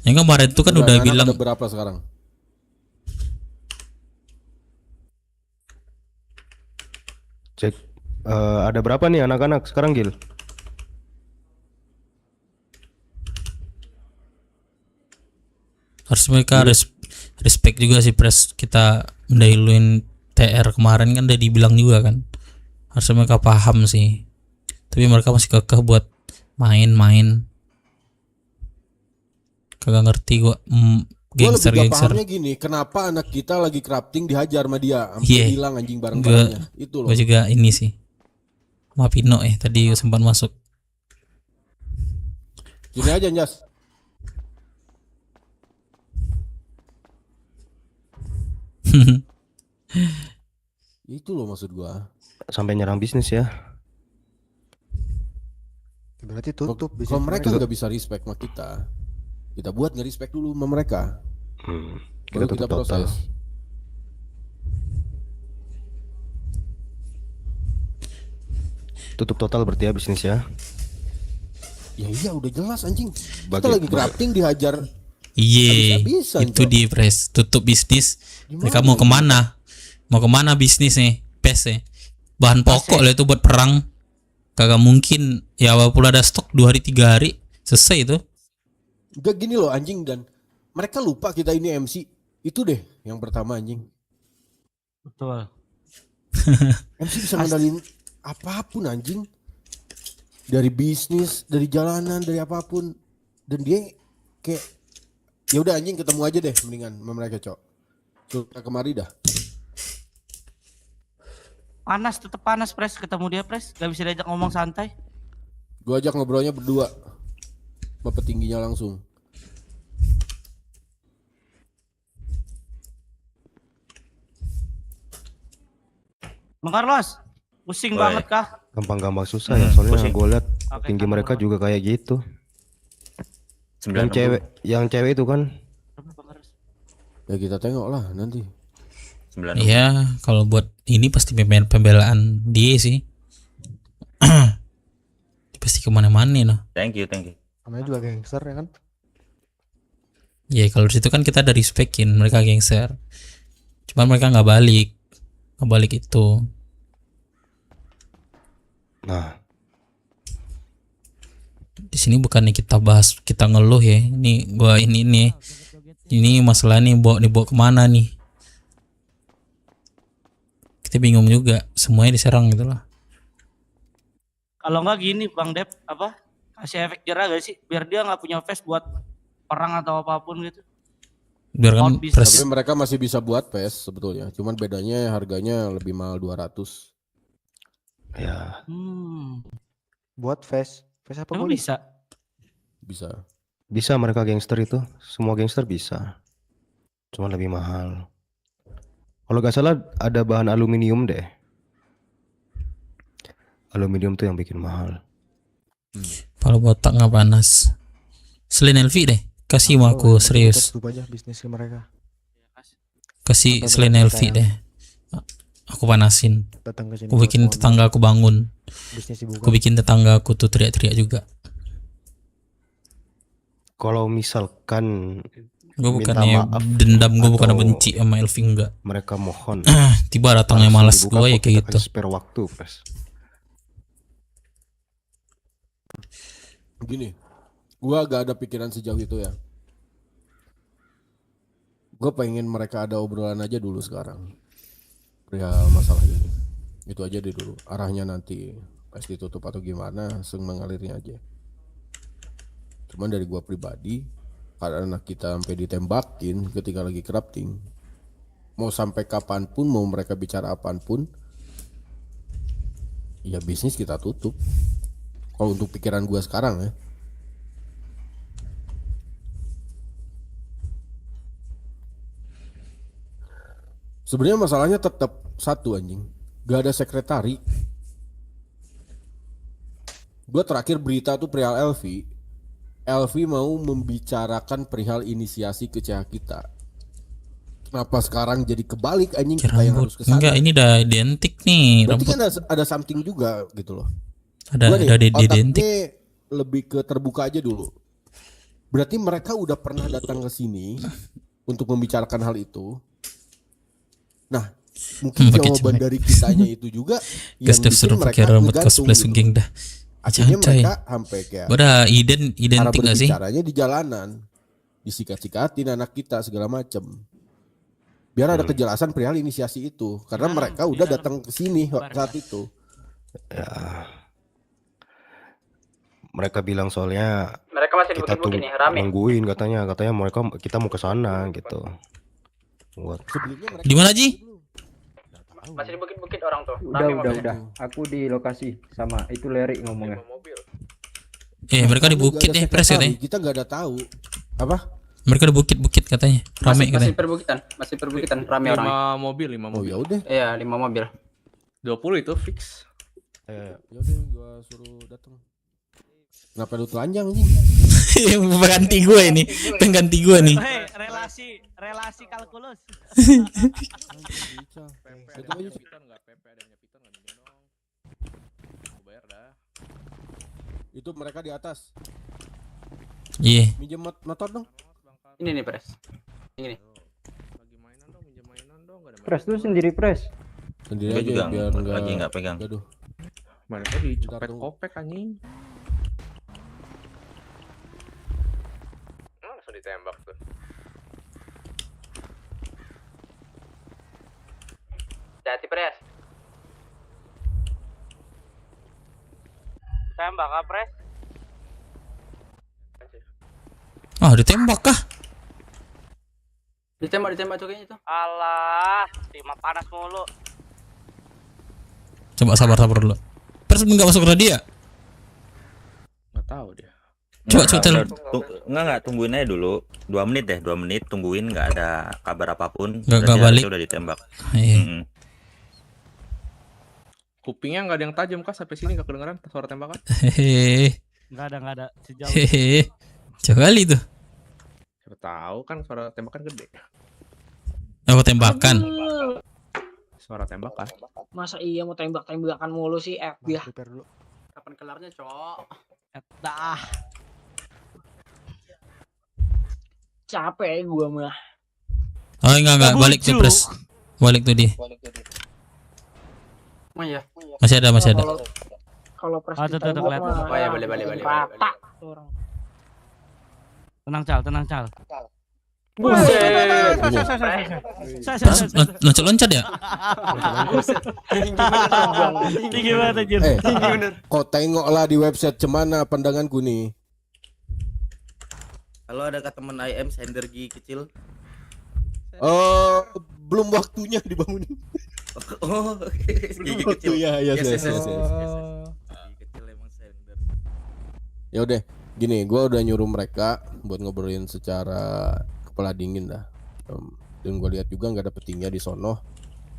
Yang kemarin tuh kan udah anak bilang ada berapa sekarang? Cek ada berapa nih anak-anak sekarang Gil? harus mereka respect juga sih pres, kita mendahuluin TR kemarin kan udah dibilang juga kan, harus mereka paham sih, tapi mereka masih kekeh buat main-main, kagak ngerti gua. Gue lebih gak Gangster pahamnya gini, kenapa anak kita lagi crafting dihajar sama dia, sampai Iya. hilang anjing barang-barangnya. Itu loh. Gue juga ini sih sama Pino tadi sempat masuk. Sini aja Jas. Itu loh maksud gua. Sampai nyerang bisnis ya. Berarti tutup bisnis Kalau mereka mereka. nggak bisa respect sama kita buat nge-respect dulu sama mereka. Kita Baru tutup total. Tutup total berarti ya bisnis ya. Ya iya udah jelas anjing. Kita Bagi- lagi crafting dihajar. Iya, Habis-habisan, itu Cok. di press tutup bisnis. Mereka Gimana mau ini? kemana? Mau kemana bisnis nih? PES bahan pokok lah itu buat perang. Kagak mungkin ya, walaupun ada stok 2 hari 3 hari selesai itu. Gak gini loh anjing, dan mereka lupa kita ini MC. Itu deh yang pertama anjing. Betul. MC bisa ngendalin apapun anjing. Dari bisnis, dari jalanan, dari apapun. Dan dia kayak ya udah anjing ketemu aja deh mendingan sama mereka, Cok. Coba kemari dah. Panas, tetep panas pres, ketemu dia pres, gak bisa diajak ngomong santai. Gua ajak ngobrolnya berdua. Sama petingginya langsung. Bang Carlos, pusing Woy. banget kah? Gampang-gampang susah ya, soalnya pusing. gue liat Oke, tinggi kamu mereka berapa? juga kayak gitu. Yang cewek itu kan Ya kita tengok lah nanti. Iya, kalau buat ini pasti pembelaan dia sih. Pasti kemana-mana noh. Thank you. Namanya juga gangster ya kan. Ya kalau di situ kan kita dari spekin mereka gangster. Cuman mereka nggak balik itu. Nah, Di sini bukannya kita bahas, kita ngeluh ya. Ini gua ini nih. Ini masalah nih dibawa kemana nih? Kita bingung juga, semuanya diserang gitu lah. Kalau nggak gini Bang Dep, apa? Kasih efek jerah gak sih? Biar dia nggak punya face buat perang atau apapun gitu. Biar kan Tapi mereka masih bisa buat PES sebetulnya. Cuman bedanya harganya lebih mahal 200. ya Buat face apa Emang boleh? bisa? bisa mereka gangster itu, semua gangster bisa. Cuma lebih mahal. Kalau gak salah ada bahan aluminium deh. Aluminium tuh yang bikin mahal. Kalau botak nggak panas. Selain LV deh, kasih mau aku serius. Tutup aja bisnis mereka. Kasih Sampai selain berapa LV kita deh. Aku panasin. Datang ke sini Aku bikin buat tetangga aku bangun. Bisnis dibuka. Aku bikin tetangga aku tuh teriak-teriak juga. Kalau misalkan Gue minta bukannya maaf dendam, gue bukan atau benci sama Elvi, enggak. mereka mohon Tiba datangnya langsung malas dibuka, gue ya kok kayak kita gitu. kasih spare waktu, Pres. Gini, gua agak ada pikiran sejauh itu ya. Gue pengen mereka ada obrolan aja dulu sekarang. Perihal masalah ini. Itu aja deh dulu. Arahnya nanti pasti tutup atau gimana, mengalirnya aja. Cuman dari gua pribadi, karena anak kita sampai ditembakin ketika lagi crafting, mau sampai kapanpun, mau mereka bicara apapun, ya bisnis kita tutup. Kalau untuk pikiran gua sekarang ya. Sebenarnya masalahnya tetap satu anjing. Gak ada sekretari. Gue terakhir berita tuh perihal Elvi. Elvi mau membicarakan perihal inisiasi ke CH kita. Kenapa sekarang jadi kebalik anjing, kita yang harus kesana? Enggak, ini udah identik nih Berarti rambut. kan ada something juga gitu loh. Ada Gua nih, identik. otaknya lebih ke terbuka aja dulu. Berarti mereka udah pernah datang ke sini untuk membicarakan hal itu. Nah, mungkin jawaban dari kitanya itu juga yang Guys, bikin mereka pakai rambut ngegantung cosplay gitu. geng dah. Akhirnya Santai. mereka sampai kayak Udah identik gak sih? Caranya di jalanan, disikat-sikatin anak kita segala macem. Biar ada kejelasan perihal inisiasi itu, karena mereka udah datang ke sini saat itu. Ya. Mereka bilang soalnya Mereka masih kita tuh dibukit-bukit nih, rame. nungguin katanya kita mau ke sana gitu. Buat Di mana Ji? Masih dibukit-bukit orang tuh. Udah. Aku di lokasi sama itu Leri ngomongnya. Mereka di bukit Pres katanya. Kita nggak ada tahu apa. Mereka di bukit katanya. Rame Masih katanya. perbukitan, rame orang. 5 mobil. Oh ya udah. Iya, 5 mobil. 20 itu fix. Ya udah, gua suruh datang. Kenapa lu telanjang anjing? Pengganti gue ini. Pengganti gue nih. Hei, relasi kalkulus. Itu mereka di atas. Iya. Minjem motor dong. Ini nih, Pres. Ini nih. Pres tuh sendiri pres. Sendiri Gue aja juga biar lagi nggak pegang. Aduh. Mana tadi copek anjing. Langsung ditembak tuh. Hati, Pres. Tembak apa, Pres? Ditembak kah? Ditembak tuh kayaknya itu. Alah, timah panas mulu. Coba sabar dulu. Pres enggak masuk ke dia. Enggak tahu dia. Coba Enggak, tungguin aja dulu. 2 menit deh, 2 menit tungguin, nggak ada kabar apapun. Nggak Berarti balik. harusnya udah ditembak. Iya. Kupingnya nggak ada yang tajam kah sampai sini nggak kedengeran suara tembakan? Hehehe. Nggak ada sejauh. Hehehe. Jauh kali tuh. Siapa tahu kan suara tembakan gede. Tembakan. Suara tembakan. Masa iya mau tembak-tembakan mulu sih dia. Kapan kelarnya, Cok? Dah. Capek gua mah. Enggak balik tuh Pres. Balik tuh dia. Oh iya. Masih ada. Kalau pres tuh kelihatan. Oh ya, boleh. rata orang. Tenang, Cal. Loncat ya? Tinggi banget anjir. Kau tengoklah di website cemana pandanganku nih. Kalau ada teman IM sendergi kecil. Belum waktunya dibangunin. Oh, gigi kecil. Iya. Gigi kecil emang sender. Ya udah, gini, gua udah nyuruh mereka buat ngobrolin secara kepala dingin dah. Dan gue lihat juga nggak ada petingnya di sono,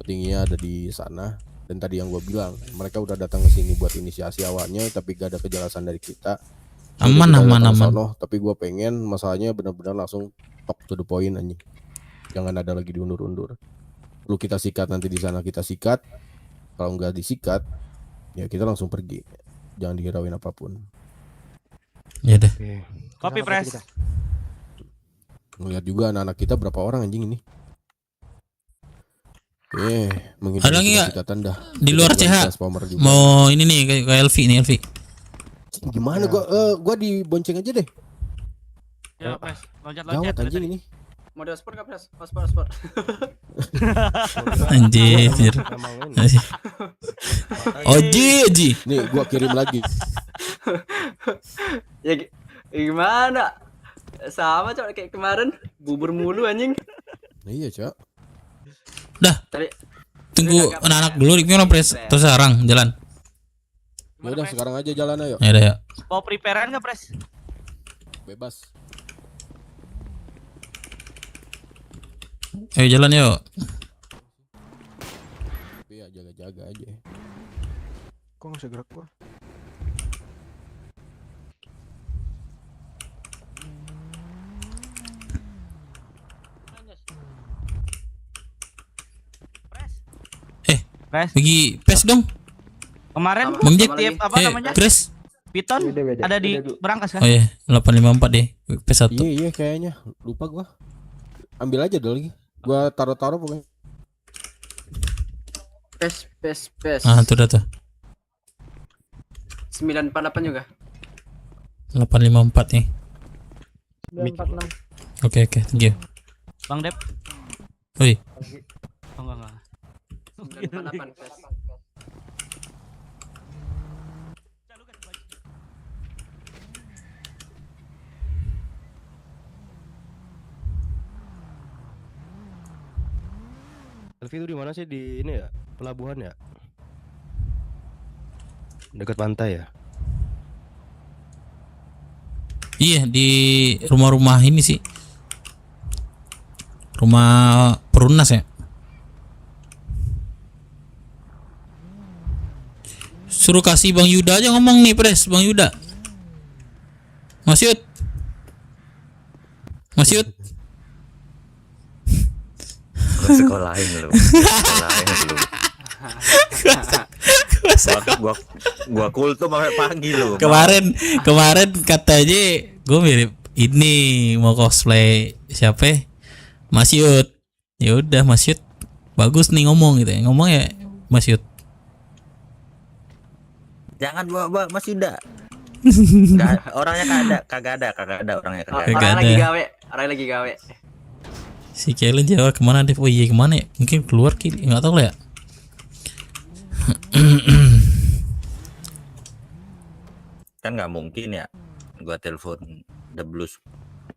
petingnya ada di sana. Dan tadi yang gue bilang, mereka udah datang ke sini buat inisiasi awalnya, tapi gak ada kejelasan dari kita. Aman. Sono, tapi gue pengen masalahnya benar-benar langsung talk to the point anjing. Jangan ada lagi diundur-undur. Lu kita sikat nanti di sana kita sikat. Kalau nggak disikat, ya kita langsung pergi. Jangan dihirauin apapun. Ya deh. Kopi Pres. Ngeliat juga anak-anak kita berapa orang anjing ini. Ada lagi nggak di luar CH? Mau ini nih kayak Elvi nih Elvi. Gimana gua dibonceng aja deh. Ya Pres, loncat. Gawat anjing ini. Mau di sport nggak, Pres? Sport. Anjir. Oji. Nih gua kirim lagi. Ya gimana? Sama Cok kayak kemarin, bubur mulu anjing. Iya, Cok. Dah. Tunggu anak-anak dulu Ripnya Pres. Terus sekarang jalan. Ya udah sekarang aja jalan ayo. Ya udah ya. Mau preparean nggak Pres? Bebas. Ayo jalan yuk. Tapi ya jaga-jaga aja. Kok nggak bisa gerak gua? Pres. Pergi pes dong. Kemarin Bang Jack, apa namanya? Pres. Piton ada di berangkas kan? Oh iya, 854 deh. P1. Iya kayaknya. Lupa gua. Ambil aja dulu lagi. Gua taruh-taruh pokoknya. Pes. Ah, itu dah tuh. 948 juga. 854 nih. 946. Oke, thank you. Bang Dep. Oi. Oh, enggak. 948 pes. Elvi itu di mana sih, di ini ya? Pelabuhan ya? Dekat pantai ya? Iya, di rumah-rumah ini sih. Rumah Perunas ya. Suruh kasih Bang Yuda aja ngomong nih, Pres. Bang Yuda. Mas Yud. Sekolahin lu. Gua kultum sampai pagi lu. Kemarin katanya gue mirip ini mau cosplay siapa? Mas Yud. Ya udah Mas Yud. Bagus nih ngomong gitu ya. Ngomong ya Mas Yud. Jangan bawa Mas Yuda. Orangnya kagak ada orangnya Orang lagi gawe. Si Kellen Jawa kemana deh? Oh iya kemana ya? Mungkin keluar kali, nggak tahu lah ya. Kan nggak mungkin ya. Gua telepon The Blues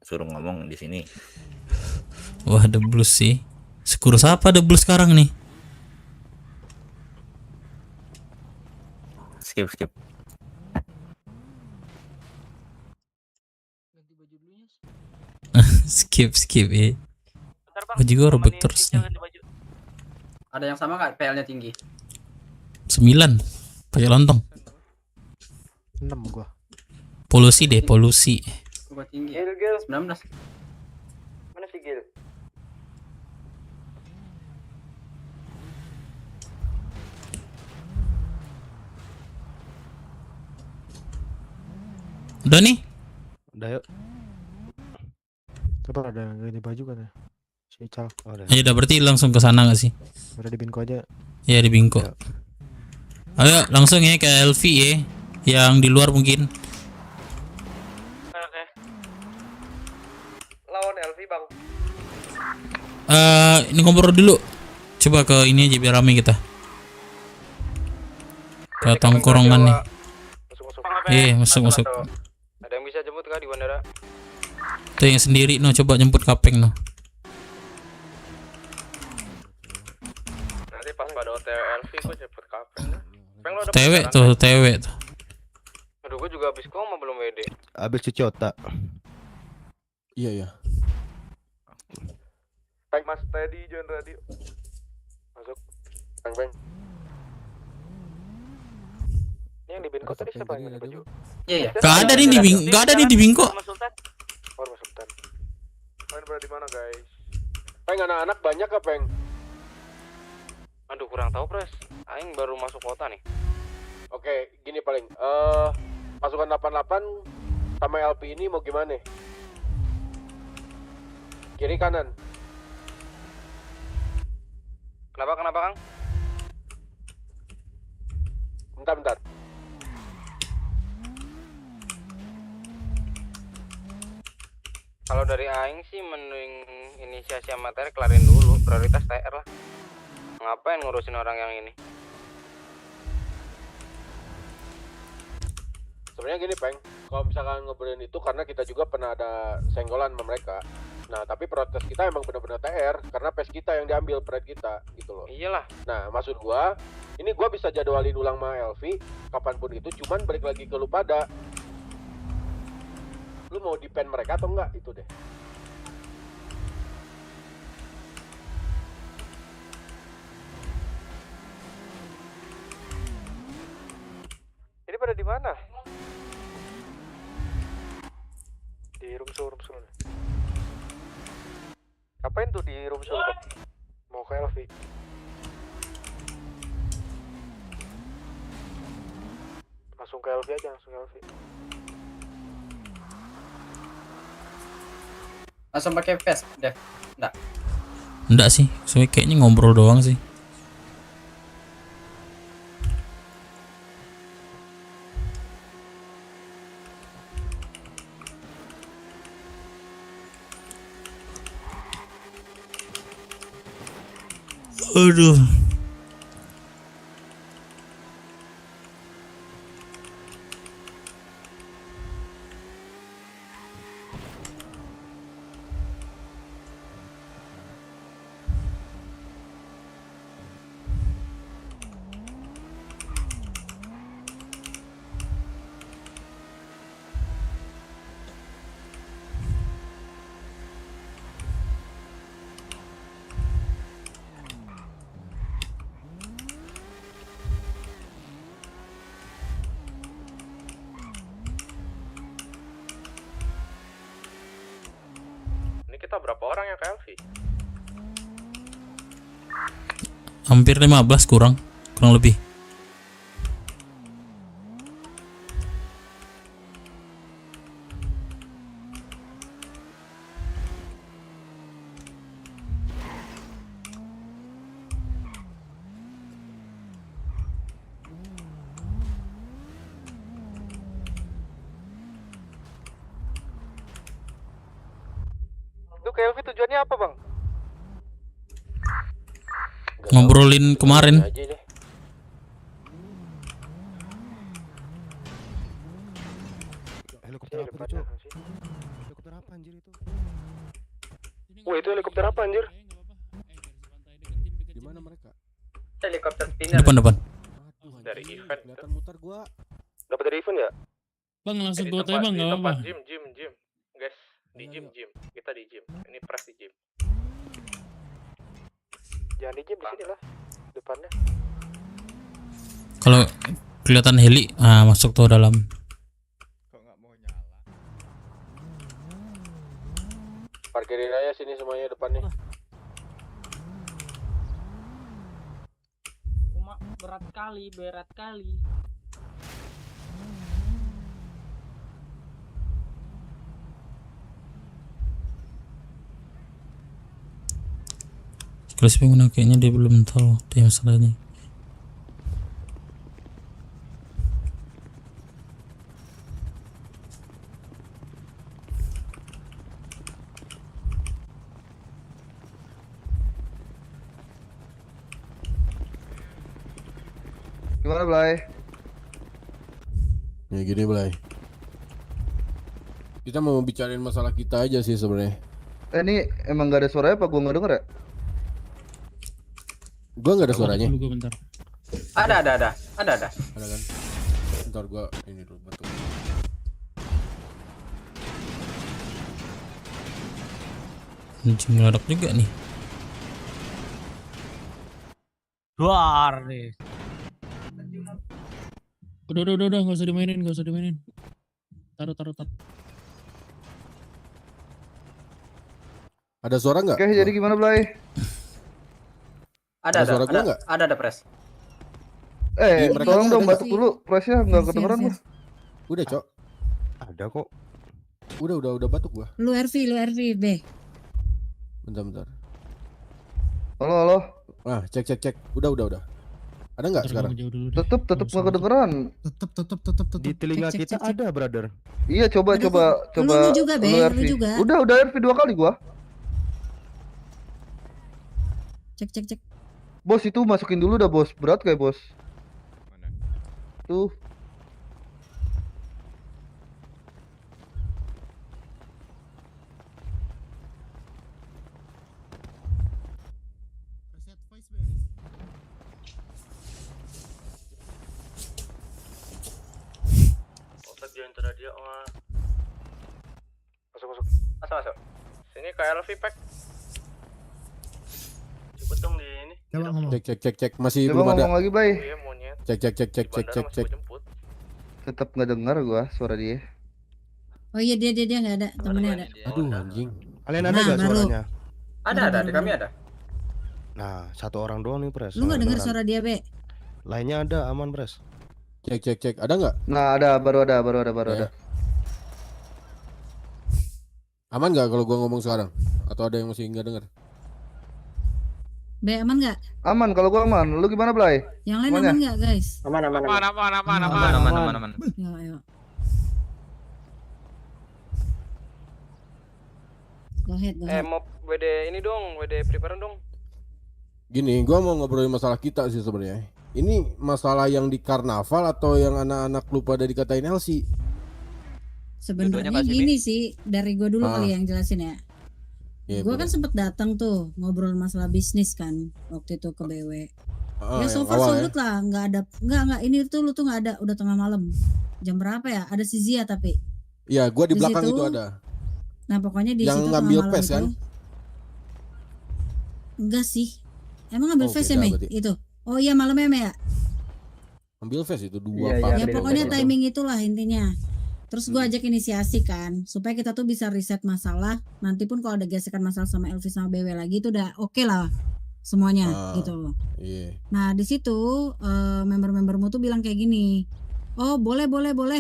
suruh ngomong di sini. Wah, The Blues sih. Sekurus apa The Blues sekarang nih? Skip. skip ya. Baju gue robek terus nih. Ada yang sama nggak PL-nya tinggi? 9 pakai lontong. 6 gua. Polusi. Gua tinggi. 19. Mana si Gil? Udah nih? Udah yuk. Coba ada yang ganti baju kan ya? Si Ical. Ayo udah berarti langsung ke sana gak sih? Udah di Binko aja. Ya di Binko. Ayo langsung ya ke LV ya. Yang di luar mungkin. Oke. Lawan LV bang. Ini ngobrol dulu. Coba ke ini aja biar rame kita. Ke tongkrongan nih. Masuk. Ada yang bisa jemput kah di bandara? Tuh yang sendiri no, coba jemput Kapeng no. Nanti pas pada hotel LV gue jemput Kapeng. TW tuh. Aduh gue juga habis koma belum WD. Habis cuci otak. Iya. Mas Teddy join radio. Masuk. Bang. Ini yang di Binko tadi siapa yang baju? Iya. Gak ada nih di Binko. Main berada di mana guys? Peng anak-anak banyak apa Peng? Aduh kurang tahu Pres. Aing baru masuk kota nih. Oke, gini paling. Pasukan 88 sama LP ini mau gimana? Kiri kanan. Kenapa Kang? Bentar. Kalau dari Aing sih mending inisiasi materi kelarin dulu, prioritas TR lah. Ngapain ngurusin orang yang ini? Sebenarnya gini Peng, kalau misalkan ngobrolin itu karena kita juga pernah ada senggolan sama mereka. Nah tapi protes kita emang benar-benar TR karena PES kita yang diambil pride kita gitu loh. Iyalah. Nah maksud gua, ini gua bisa jadwalin ulang sama Elvi kapanpun itu, cuman balik lagi ke lu pada. Lu mau depend mereka atau enggak itu deh. Ini pada di mana? Di room soul. Ngapain tuh di room soul? Mau ke LV. Langsung ke LV aja, langsung ke LV. Langsung pakai vest, Dev. Enggak. Enggak sih, soalnya kayaknya ngobrol doang sih. Aduh. Ini kita berapa orang yang ke LV? Hampir 15 kurang lebih. Itu ke LV tujuannya apa, Bang? Ngobrolin kemarin. Helikopter apa tuh, Cok? Helikopter apa anjir itu? Wah, itu helikopter apa anjir? Di mana mereka? Helikopter spinner. Depan. Dari event. Kelihatan muter gua. Dapat dari event ya? Bang langsung Di ke hotel tempat- bang, di nggak tempat apa-apa. gym. Guys, di gym. Kita di gym. Ini press di gym. Jangan di gym di sini lah. Depannya. Kalau kelihatan heli, masuk tuh dalam. Parkirin aja sini semuanya depannya. Cuma berat kali. Kalau si pengguna kayaknya dia belum tahu dia masalahnya. Gimana, Blay? Ya gini, Blay. Kita mau bicarain masalah kita aja sih sebenarnya. Ini emang gak ada suaranya apa gua nggak denger ya? Gua nggak ada suaranya. Dulu gua bentar. Ada. Ada kan? Bentar gua ini dulu betul. Anjing meledak juga nih. Luar nih. Udah, nggak usah dimainin. Taruh. Ada suara nggak? Oke, jadi gimana, Blay? Ada suara gua nggak? Ada press. mereka Tolong ada dong nggak? batuk dulu, pressnya nggak kedengeran gua. Udah, Cok. Ada kok. Udah batuk gua. Lu RV B. Bentar. Halo. Cek. Udah. Ada nggak sekarang? Tetep nggak kedengeran. Tetep. Di telinga Cek. kita ada, brother. Iya, coba. Lu juga, Be, lu lu juga. Udah RV 2 kali gua. Cek. Bos, itu masukin dulu dah, Bos. Berat kayak, Bos. Mana? Tuh. Masuk. Sini ke LV pack. Cepet dong di ini. Coba ngomong. Cek. Masih Coba belum ada. ngomong lagi, Blay. Iya monyet. Cek. Tetap nggak dengar gua suara dia. Oh iya dia nggak ada, temennya ada. Aduh, anjing. Kalian ada Nah, nggak baru. suaranya? Ada, di kami ada. Nah, satu orang doang nih, Pres. Lu nggak dengar Beneran. suara dia, Be? Lainnya ada, aman, Pres. Cek. Ada nggak? Nah, baru ada. Aman nggak kalau gua ngomong sekarang? Atau ada yang masih nggak dengar? Be, aman nggak? Aman, kalau gua aman. Lu gimana, Blay? Yang lain Semuanya? aman nggak, guys? Aman. Ayo. Go ahead. Mau WD ini dong, WD prepare dong. Gini, gua mau ngobrolin masalah kita sih sebenarnya. Ini masalah yang di karnaval atau yang anak-anak lupa dari dikatain LC? Sebenarnya gini sih, dari gue dulu kali yang jelasin ya. Iya, Gue kan sempet datang tuh ngobrol masalah bisnis kan waktu itu ke BW. Ya so yang far so awal good lah, nggak ada, nggak ini tuh lu tuh nggak ada, udah tengah malam. Jam berapa ya? Ada si Zia tapi. Iya, gua di Di belakang situ, itu ada. Nah pokoknya di Yang situ ngambil tengah malam pes itu. kan? Enggak sih. Emang ngambil Oh, face beda ya Mei? berarti. Itu. Oh iya malamnya Mei ya? Ambil face itu Iya, 2 iya, Ya ambil pokoknya face itu. timing itulah intinya. Terus gue ajak inisiasi kan, supaya kita tuh bisa riset masalah. Nanti pun kalau ada gesekan masalah sama Elvis sama BW lagi itu udah oke lah semuanya gitu. Iya. Nah di situ member-membermu tuh bilang kayak gini, oh boleh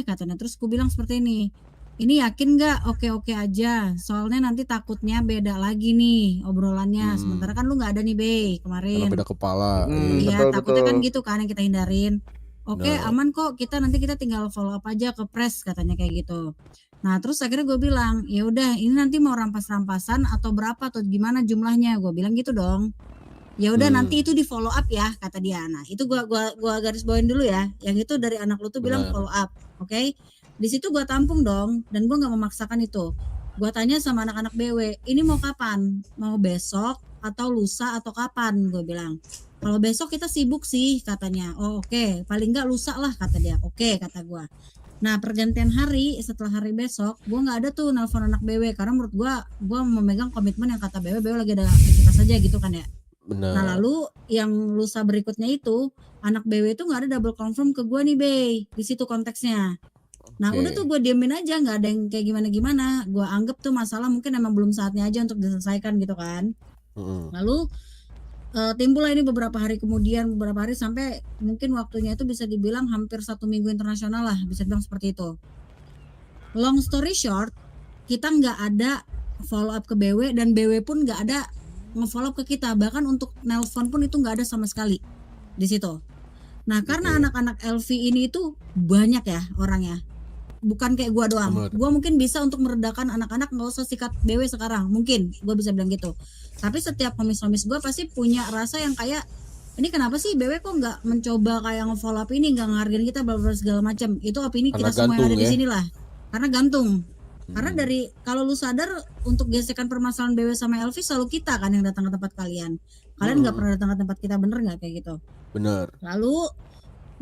katanya. Terus gue bilang seperti ini yakin nggak? Oke aja. Soalnya nanti takutnya beda lagi nih obrolannya. Sementara kan lu nggak ada nih Bey kemarin. Karena beda kepala. Iya takutnya betul. kan gitu kan yang kita hindarin. Oke Benar. aman kok, kita tinggal follow up aja ke press katanya kayak gitu. Nah terus akhirnya gue bilang ya udah ini nanti mau rampas-rampasan atau berapa atau gimana jumlahnya, gue bilang gitu dong. Ya udah nanti itu di follow up ya kata dia. Nah itu gua garis bawain dulu ya, yang itu dari anak lu tuh bilang Benar. follow up, oke? Di situ gua tampung dong dan gua nggak memaksakan itu. Gua tanya sama anak-anak BW, ini mau kapan? Mau besok atau lusa atau kapan? Gue bilang. Kalau besok kita sibuk sih katanya. Oh oke, paling nggak lusa lah kata dia. Oke kata gua. Nah pergantian hari setelah hari besok, gua nggak ada tuh nelpon anak BW karena menurut gua memegang komitmen yang kata BW lagi ada aktivitas aja gitu kan ya. Benar. Nah lalu yang lusa berikutnya itu anak BW itu nggak ada double confirm ke gua nih Bey, di situ konteksnya. Nah Oke. udah tuh gue diemin aja, nggak ada yang kayak gimana. Gua anggap tuh masalah mungkin emang belum saatnya aja untuk diselesaikan gitu kan. Lalu timbullah ini beberapa hari kemudian, beberapa hari sampai mungkin waktunya itu bisa dibilang hampir 1 minggu internasional lah, bisa dibilang seperti itu. Long story short, kita nggak ada follow up ke BW dan BW pun nggak ada nge-follow up ke kita, bahkan untuk nelpon pun itu nggak ada sama sekali di situ. Nah karena anak-anak LV ini itu banyak ya orangnya, bukan kayak gua doang. Bener. Gua mungkin bisa untuk meredakan anak-anak nggak usah sikat BW sekarang, mungkin gua bisa bilang gitu. Tapi setiap komis-komis gua pasti punya rasa yang kayak ini kenapa sih BW kok nggak mencoba kayak nge-follow up ini, nggak ngehargain kita bla segala macam. Itu opini Karena kita semua yang ada gantung di ya. sini lah. Karena gantung. Karena dari kalau lu sadar untuk gesekan permasalahan BW sama Elvis selalu kita kan yang datang ke tempat kalian. Kalian nggak pernah datang ke tempat kita, bener nggak kayak gitu? Benar. Lalu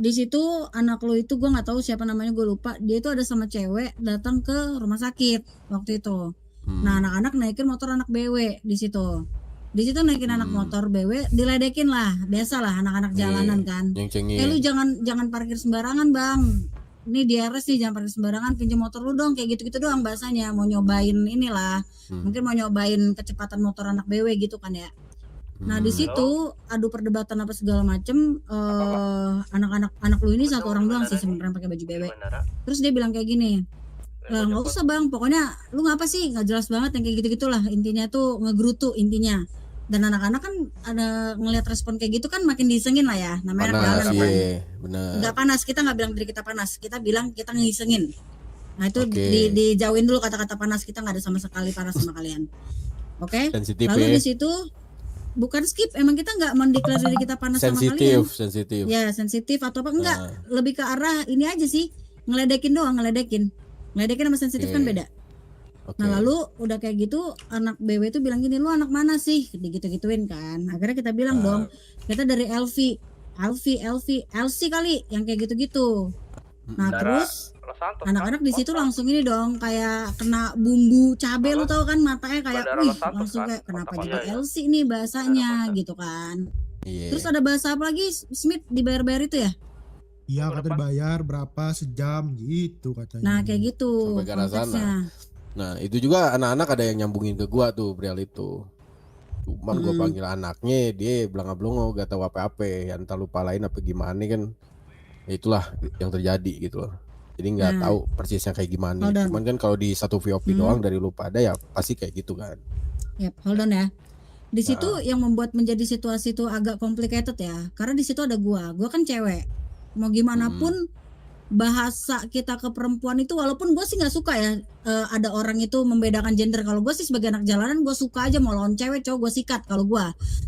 di situ anak lu itu gue nggak tahu siapa namanya, gue lupa. Dia itu ada sama cewek datang ke rumah sakit waktu itu. Nah anak-anak naikin motor anak BW di situ. Di situ naikin anak motor BW, diledekin lah, biasalah anak-anak jalanan kan. Yang cengeng. Lu jangan parkir sembarangan bang. Ini di RS nih, jangan parkir sembarangan, pinjam motor lu dong, kayak gitu-gitu doang bahasanya. Mau nyobain inilah, mungkin mau nyobain kecepatan motor anak BW gitu kan ya. Nah di situ adu perdebatan apa segala macem. Anak lu ini satu orang doang sih sebenarnya pakai baju BW. Terus dia bilang kayak gini, nggak usah bang, pokoknya lu ngapa sih, nggak jelas banget yang kayak gitu-gitulah. Intinya tuh ngegerutu intinya. Dan anak-anak kan ada ngelihat respon kayak gitu kan makin disengin lah ya, namanya anak Panas, jalanan kan. iya, benar. Nggak panas, kita nggak bilang diri kita panas, kita bilang kita ngisengin. Nah itu Oke. dijauhin dulu kata-kata panas, kita nggak ada sama sekali panas sama kalian. Oke? Sensitif Lalu ya. di situ bukan skip, emang kita nggak mendeklar diri kita panas sama kalian. Sensitif. Ya sensitif atau apa enggak, lebih ke arah ini aja sih, ngeledekin doang, ngeledekin sama sensitif kan beda. Nah lalu udah kayak gitu anak BW itu bilang gini, lu anak mana sih, digitu-gituin kan. Akhirnya kita bilang dong, kita dari LC kali yang kayak gitu-gitu. Nah terus anak-anak di situ langsung ini dong, kayak kena bumbu cabe, lu tahu kan, matanya kayak wih, langsung kayak kenapa jadi LC nih bahasanya gitu kan. Terus ada bahasa apa lagi, Smith, dibayar-bayar itu ya? Iya, kata dibayar berapa sejam gitu katanya. Nah kayak gitu Sampai ke arah sana. konteksnya. Nah itu juga anak-anak ada yang nyambungin ke gua tuh Brial itu. Cuman gua panggil anaknya, dia belanga-belongo gak tahu apa-apa. Entah lupa lain apa gimana kan. Ya itulah yang terjadi gitu loh. Jadi nggak Nah. tahu persisnya kayak gimana. Hold on. Cuman kan kalau di satu VOP doang dari lu pada ya pasti kayak gitu kan. Yap, hold on ya. Di situ Nah. yang membuat menjadi situasi itu agak complicated ya. Karena di situ ada gua kan cewek. Mau gimana pun bahasa kita ke perempuan itu, walaupun gue sih nggak suka ya ada orang itu membedakan gender. Kalau gue sih sebagai anak jalanan gue suka aja mau lawan cewek cowok gue sikat kalau gue.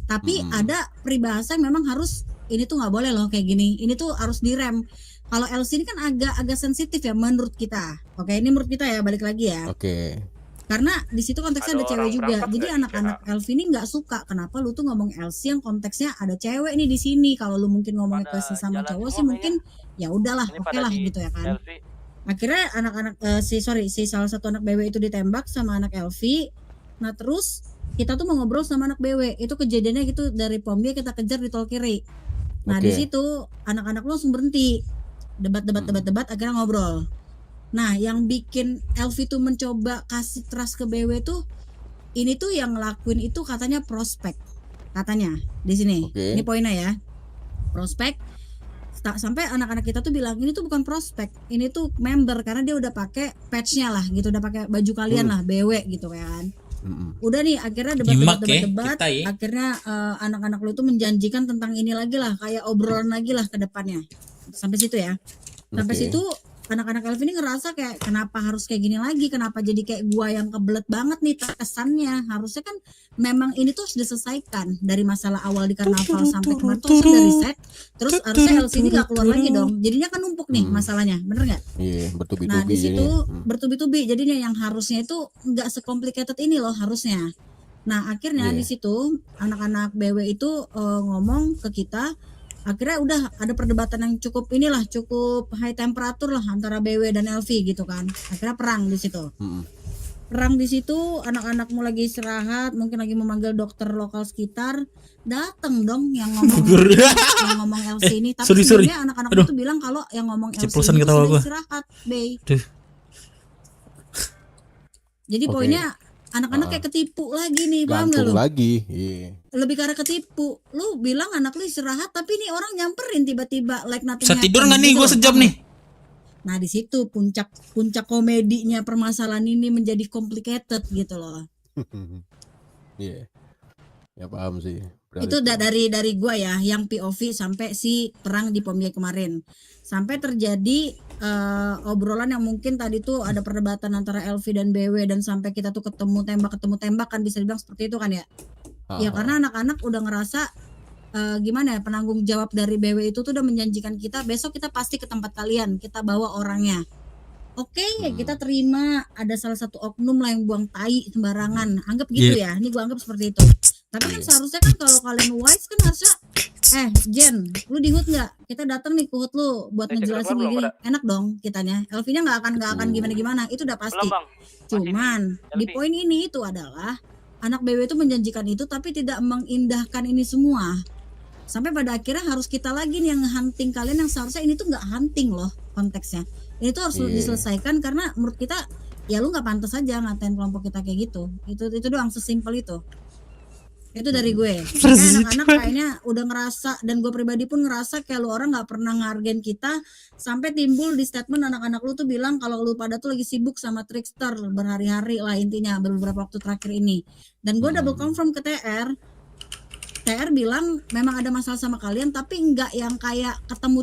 Tapi ada peribahasa yang memang harus ini tuh nggak boleh loh kayak gini. Ini tuh harus direm. Kalau LC ini kan agak sensitif ya menurut kita. Oke, ini menurut kita ya, balik lagi ya. Oke. Karena di situ konteksnya ada Ada cewek orang juga. berangkat Jadi nggak di anak-anak LV ini nggak suka. Kenapa lu tuh ngomong LC yang konteksnya ada cewek nih di sini. Kalau lu mungkin ngomongnya ke sesama cowok sih mungkin ya udahlah, oke lah gitu ya kan. Akhirnya anak-anak si salah satu anak BW itu ditembak sama anak LV. Nah terus kita tuh mau ngobrol sama anak BW. Itu kejadiannya gitu dari pom dia kita kejar di tol kiri. Nah di situ anak-anak lu langsung berhenti debat akhirnya ngobrol. Nah yang bikin LV tuh mencoba kasih trust ke BW tuh ini tuh yang ngelakuin itu katanya prospek katanya di sini. Ini poinnya ya, prospek. Sampai anak-anak kita tuh bilang ini tuh bukan prospek, ini tuh member karena dia udah pakai patch-nya lah gitu, udah pakai baju kalian lah BW gitu kan. Udah nih akhirnya debat, akhirnya anak-anak lu tuh menjanjikan tentang ini lagi lah, kayak obrolan lagi lah ke depannya. Sampai situ ya. Sampai situ anak-anak Elvi ini ngerasa kayak kenapa harus kayak gini lagi, kenapa jadi kayak gua yang kebelet banget nih kesannya. Harusnya kan memang ini tuh harus diselesaikan dari masalah awal di karnaval sampai kemarin tuh sudah reset. Terus harusnya LC ini gak keluar lagi dong. Jadinya kan numpuk nih masalahnya, bener nggak? Iya, bertubi-tubi. Nah di situ bertubi-tubi jadinya yang harusnya itu nggak sekomplikated ini loh harusnya. Nah akhirnya di situ anak-anak BW itu ngomong ke kita. Akhirnya udah ada perdebatan yang cukup high temperatur lah antara BW dan LV gitu kan. Akhirnya perang di situ. Perang di situ, anak-anakmu lagi istirahat, mungkin lagi memanggil dokter lokal sekitar, datang dong yang ngomong LC ini. Tapi sebenarnya anak-anak itu bilang kalau yang ngomong LC ini sudah istirahat, Bey. Jadi poinnya anak-anak kayak ketipu lagi nih, paham gak lu? Lagi, Lebih ke arah ketipu. Lu bilang anak lu istirahat, tapi nih orang nyamperin tiba-tiba like nothing Bisa tidur nggak nih? gitu Gue loh, sejam paham? nih. Nah di situ puncak komedinya permasalahan ini menjadi complicated gitu loh. Iya. Ya paham sih. Itu dari gua ya, yang POV sampai si perang di pom kemarin. Sampai terjadi obrolan yang mungkin tadi tuh ada perdebatan antara LV dan BW dan sampai kita tuh ketemu tembak kan bisa dibilang seperti itu kan ya. Ya karena anak-anak udah ngerasa gimana ya, penanggung jawab dari BW itu tuh udah menjanjikan kita besok kita pasti ke tempat kalian, kita bawa orangnya. Oke, kita terima ada salah satu oknum lah yang buang tai sembarangan. Anggap gitu ya. Ini gua anggap seperti itu. Tapi kan seharusnya kan kalau kalian wise kan harusnya Jen, lu di HUT nggak? Kita datang nih ke HUT lu buat ngejelasin ini. Enak dong kitanya. LV-nya nggak akan gimana-gimana. Itu udah pasti. Cuman di poin ini itu adalah anak BW itu menjanjikan itu tapi tidak mengindahkan ini semua. Sampai pada akhirnya harus kita lagi nih yang hunting kalian yang seharusnya ini tuh nggak hunting loh konteksnya. Ini tuh harus diselesaikan karena menurut kita ya lu nggak pantas aja ngatain kelompok kita kayak gitu. Itu doang, sesimpel itu. Itu dari gue. Makanya anak-anak kayaknya udah ngerasa dan gue pribadi pun ngerasa kayak lu orang nggak pernah ngargain kita sampai timbul di statement anak-anak lu tuh bilang kalau lu pada tuh lagi sibuk sama trickster berhari-hari lah intinya beberapa waktu terakhir ini. Dan gue double confirm ke TR bilang memang ada masalah sama kalian tapi nggak yang kayak ketemu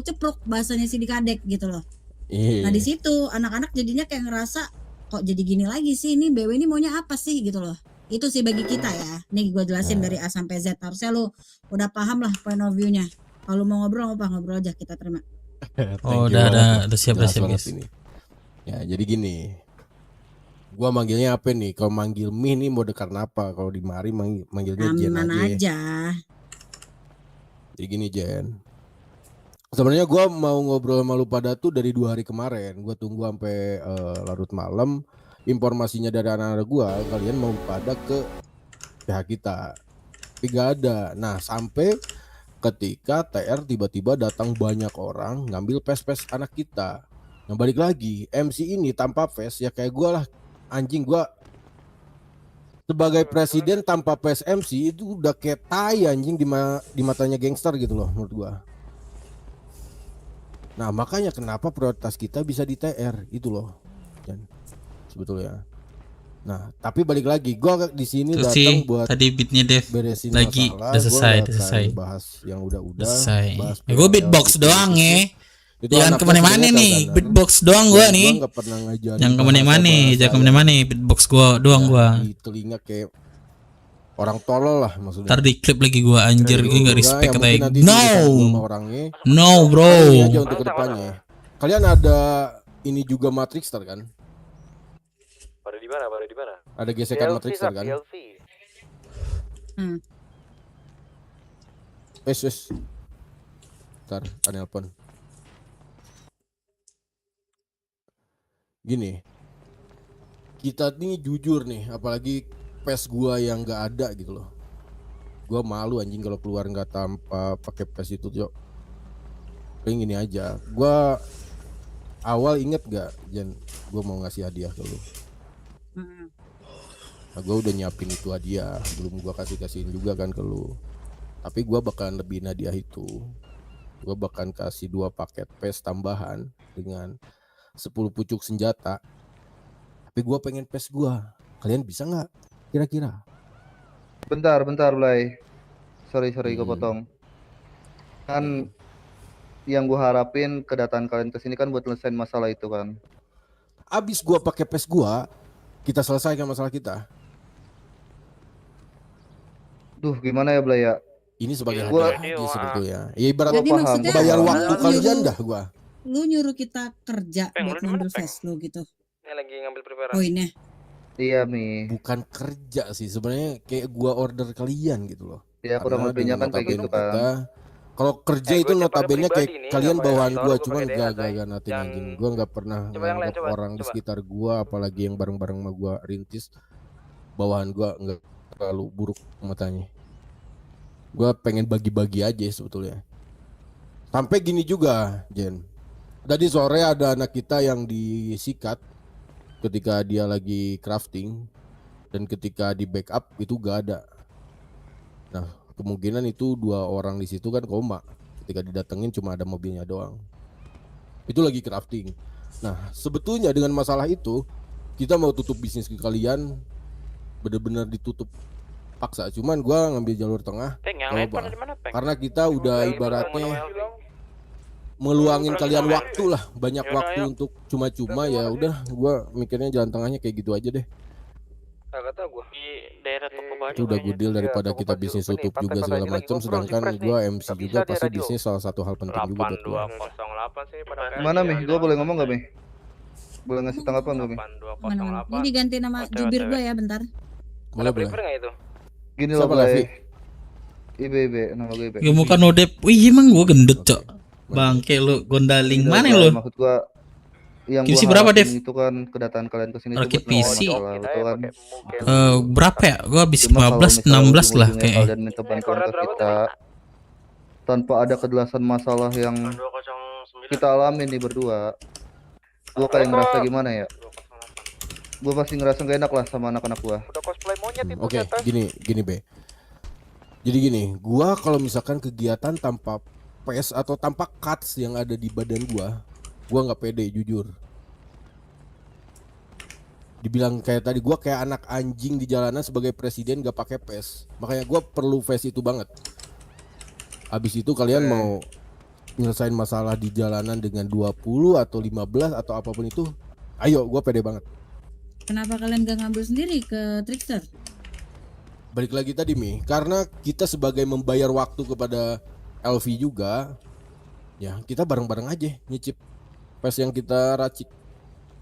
cepruk bahasanya si Dikadek gitu loh. Nah di situ anak-anak jadinya kayak ngerasa kok jadi gini lagi sih, ini BW ini maunya apa sih gitu loh. Itu sih bagi kita ya. Nih gue jelasin dari A sampai Z. Harusnya lu udah paham lah point of view-nya. Kalau mau ngobrol ngobrol aja, kita terima. Oh, udah siap guys. Ya, jadi gini. Gua manggilnya apa nih? Kalau manggil Mi nih mode karnapa? Kalau di Mari manggilnya Jen aja. Jadi gini Jen. Sebenarnya gua mau ngobrol sama lu pada tuh dari 2 hari kemarin. Gua tunggu sampai larut malam. Informasinya dari anak-anak gua, kalian mau pada ke pihak kita. Tapi gak ada. Nah sampai ketika TR tiba-tiba datang banyak orang ngambil pes-pes anak kita. Nah balik lagi, MC ini tanpa pes ya kayak gua lah. Anjing, gua sebagai presiden tanpa pes MC itu udah kayak tai anjing di matanya gangster gitu loh menurut gua. Nah makanya kenapa prioritas kita bisa di TR itu loh, dan sebetulnya. Nah tapi balik lagi, gua di sini Terus datang sih, buat tadi beatnya Dev beresin lagi masalah. udah Gua selesai, nggak udah akan selesai. bahas yang udah-udah. Selesai. Bahas Ya, gue beatbox itu, doang ya. Itu Jangan anaknya kemana-mana sebenarnya nih, Kaldaner. beatbox doang gua Dan nih. Gua nggak pernah ngajarin Jangan kemana-mana, bahasa jangan kemana-mana, beatbox gua doang ya, gua. di telinga kayak orang tolol lah maksudnya. Ntar di klip lagi gua anjir, gue nggak respect yang katanya. mungkin nanti No, tulisan gua sama orangnya. no bro. Ini aja untuk kedepannya. Kalian ada ini juga Matrixster kan? Pada di mana? Pada di mana? Ada gesekan Matrixster kan? Wes. Ntar ada nelpon. Gini, kita nih jujur nih, apalagi PES gua yang nggak ada gitu loh. Gua malu anjing kalau keluar nggak tanpa pakai PES itu, Cok. Paling gini aja, gua awal inget gak, Jen, gua mau ngasih hadiah ke lu. Nah, gua udah nyiapin itu hadiah, belum gua kasihin juga kan ke lu. Tapi gua bakalan lebihin hadiah itu. Gua bakalan kasih 2 paket PES tambahan dengan 10 pucuk senjata. Tapi gua pengen PES gua. Kalian bisa nggak? Kira-kira. Bentar, Blay. Sorry, gue potong. Kan yang gue harapin kedatangan kalian ke sini kan buat nyelesain masalah itu kan. Abis gua pakai PES gua, kita selesaikan masalah kita. Duh, gimana ya, Blay ya? Ini sebagai Gua- hadiah aja sebetulnya. Ya ibarat Jadi maksudnya bayar waktu lu kalian nyuruh- dah gua. Lu nyuruh kita kerja buat ngambil face lu gitu. Ini lagi ngambil preparan. Poinnya. Iya, Mi. Bukan kerja sih, sebenarnya kayak gua order kalian gitu loh. Ya, kurang Karena lebihnya dengan kan kayak notabene gitu kan. kita, kalau kerja itu gua notabene kayak pribadi nih, kalian nggak pakai bawahan kantor, gua, gua cuman pakai DH, gak Zai. nanti Jangan- anjing. Gua nggak pernah Coba yang lain, nganggap coba, orang di coba. sekitar gua, apalagi yang bareng-bareng sama gua rintis, bawahan gua nggak terlalu buruk matanya. Gua pengen bagi-bagi aja sebetulnya. Sampai gini juga, Jen. Tadi sore ada anak kita yang disikat ketika dia lagi crafting, dan ketika di backup itu gak ada. Nah, kemungkinan itu 2 orang di situ kan koma. Ketika didatengin cuma ada mobilnya doang. Itu lagi crafting. Nah, sebetulnya dengan masalah itu kita mau tutup bisnis ke kalian, bener-bener ditutup paksa. Cuman gua ngambil jalur tengah. Peng, yang lain pada di mana, Peng? Karena kita udah ibaratnya meluangin kalian waktu lah, banyak waktu untuk cuma-cuma, ya udah gua mikirnya jalan tengahnya kayak gitu aja deh. Gak tau gua. Di daerah Toko Baju. Itu udah good deal daripada kita bisnis tutup juga segala macam, sedangkan gua MC juga pasti bisnis salah satu hal penting juga buat gua. 8208 sih pada Mana, Mi? Gue boleh ngomong gak, Mi? Boleh ngasih tanggapan gak, Mi? Mana? Ini diganti nama jubir gue ya bentar. Boleh, boleh. Nggak itu? Gini loh, Siapa, Blay. Levi? Ibe, nama gue Ibe. Ya muka nodep. Wih, emang gua gendut, Cok. Bangke lu, gondaling. Gini Mana loh, Blay. lu? Maksud gua yang QC gua berapa, harapin Dev? itu kan kedatangan kalian ke sini tuh Rakit buat nyelesain PC. masalah, betul kan? Berapa ya? Gua habis Cuma kalau 15 misalnya 16 lah ujung-ujungnya kayaknya. kalian minta bantuan ke kita tanpa ada kejelasan masalah yang kita alami nih berdua, gua kayak ngerasa gimana ya? Gua pasti ngerasa gak enak lah sama anak-anak gua. Oke, gini Be. Jadi gini, gua kalau misalkan kegiatan tanpa PES atau tanpa cuts yang ada di badan gua nggak pede jujur. Dibilang kayak tadi, gua kayak anak anjing di jalanan sebagai presiden gak pakai PES. Makanya gua perlu PES itu banget. Abis itu kalian mau nyelesain masalah di jalanan dengan 20 atau 15 atau apapun itu, ayo, gua pede banget. Kenapa kalian gak ngambil sendiri ke Trickster? Balik lagi tadi Mi, karena kita sebagai membayar waktu kepada LV juga, ya kita bareng-bareng aja nyicip PES yang kita racik.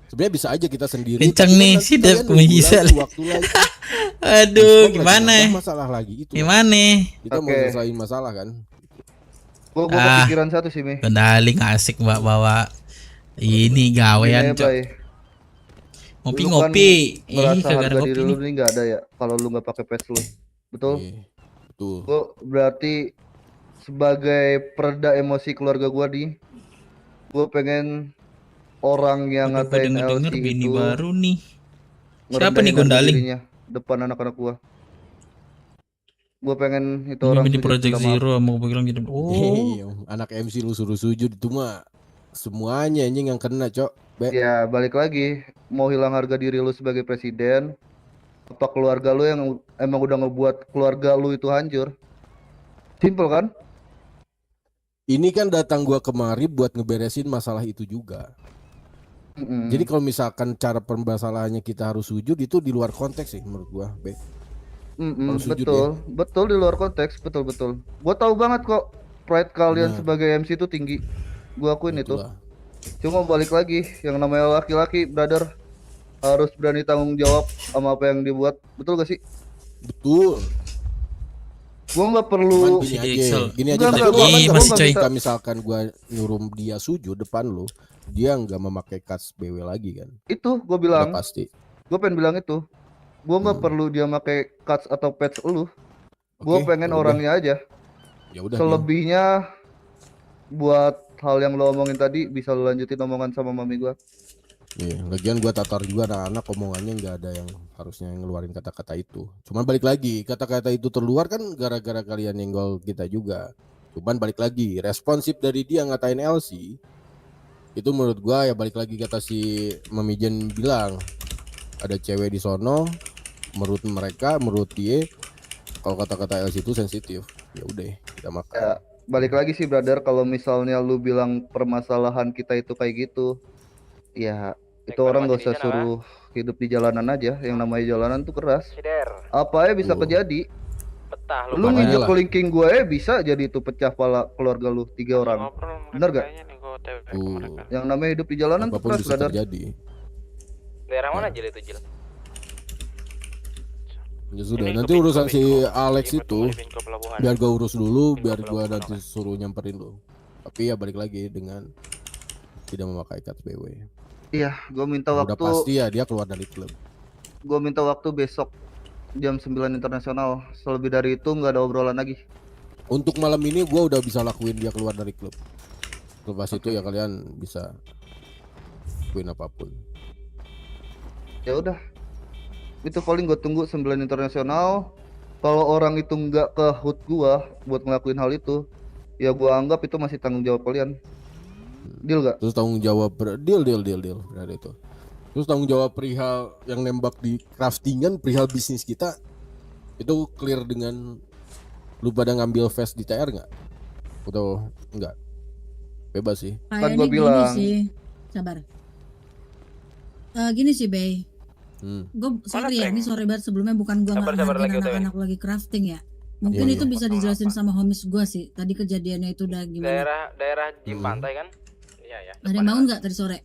Sebenarnya bisa aja kita sendiri. Kencang tapi nih kan si kalian Dev nunggu bisa. lagi, waktu lagi. Aduh, Diskon lagi, gimana? nambah masalah lagi itu. Gimana? Kita mau Oke. selesaiin masalah kan. Gua kepikiran satu sih, Mi. Gondaling asik bawa ini gawean, Gini ya, Cok. Blay. Ngopi-ngopi. Lu kan merasa Kagak ada harga kopi diri lu nih. nih nggak ada ya kalau lu nggak pakai PES lu. Betul? Betul. Gua berarti sebagai pereda emosi keluarga gua nih, gua pengen orang yang Udah pada ngatain ngedenger LC bini itu baru nih. Siapa ngerendahin nih harga Gondaling? dirinya depan anak-anak gua. Gua pengen itu Ini orang di sujud Project minta maaf. Zero mau bilang gitu. Oh. Anak MC lu suruh sujud itu mah Semuanya anjing yang kena, Cok. Ya balik lagi, mau hilang harga diri lu sebagai presiden, apa keluarga lu yang emang udah ngebuat keluarga lu itu hancur? Simple kan? Ini kan datang gua kemari buat ngeberesin masalah itu juga. Jadi kalau misalkan cara permasalahannya kita harus sujud, itu di luar konteks sih menurut gua, Be. Harus sujud Betul, ya. betul di luar konteks, betul. Gua tahu banget kok pride kalian Benar. sebagai MC itu tinggi. Gua akuin itu. Itulah. Cuma balik lagi, yang namanya laki-laki, brother, harus berani tanggung jawab sama apa yang dibuat. Betul gak sih? Betul. Gua nggak perlu. Gini aja. Jika misalkan gua nyuruh dia sujud depan lu, dia nggak memakai cuts BW lagi kan? Itu gue bilang. Udah pasti. Gue pengen bilang itu. Gue nggak perlu dia pakai cuts atau patch lu. Gue pengen ya orangnya aja. Ya udah. Selebihnya buat hal yang lo omongin tadi bisa lo lanjutin omongan sama mami gue. Iya, lagian gua tatar juga anak-anak omongannya nggak ada yang harusnya ngeluarin kata-kata itu. Cuman balik lagi, kata-kata itu terluar kan gara-gara kalian nyenggol kita juga. Cuman balik lagi, responsif dari dia ngatain LC itu menurut gua ya balik lagi kata si Mami Jen bilang, ada cewek di sono, menurut mereka, menurut dia kalau kata-kata LC itu sensitif. Ya udah, kita makan. Ya, balik lagi sih brother, kalau misalnya lu bilang permasalahan kita itu kayak gitu, ya itu orang gak usah suruh hidup di jalanan aja. Yang namanya jalanan tuh keras. Apa ya bisa kejadi. Lu nginjek kelingking gue bisa jadi itu pecah pala keluarga lu 3 orang. Bener gak? Yang namanya hidup di jalanan tuh keras brother. Daerah mana Jil itu Jil? Ya sudah, nanti urusan si Alex itu biar gua urus dulu, biar gua nanti suruh nyamperin lu. Tapi ya balik lagi dengan tidak memakai cut BW. Iya, gue minta Udah waktu. pasti ya dia keluar dari klub. Gue minta waktu besok jam 9 internasional. Selebih dari itu nggak ada obrolan lagi. Untuk malam ini gua udah bisa lakuin dia keluar dari klub. Lepas itu ya kalian bisa lakuin apapun. Ya udah. Itu paling gue tunggu 9 internasional. Kalau orang itu nggak ke HUT gua buat ngelakuin hal itu, ya gua anggap itu masih tanggung jawab kalian. Deal gak? Terus tanggung jawab deal dari itu. Terus tanggung jawab perihal yang nembak di craftingan, perihal bisnis kita itu clear dengan lu pada ngambil fast di TR nggak? Atau enggak? Bebas sih. Kan gue bilang. Gini sih, sabar. Gini sih, Bay. Gue sorry ya, ini sorry banget sebelumnya bukan gue nggak ngertiin anak-anak lagi crafting ya. Mungkin itu bisa dijelasin sama homies gue sih. Tadi kejadiannya itu udah gimana? Daerah gym pantai kan? Iya ya. Ada yang bangun nggak tadi sore?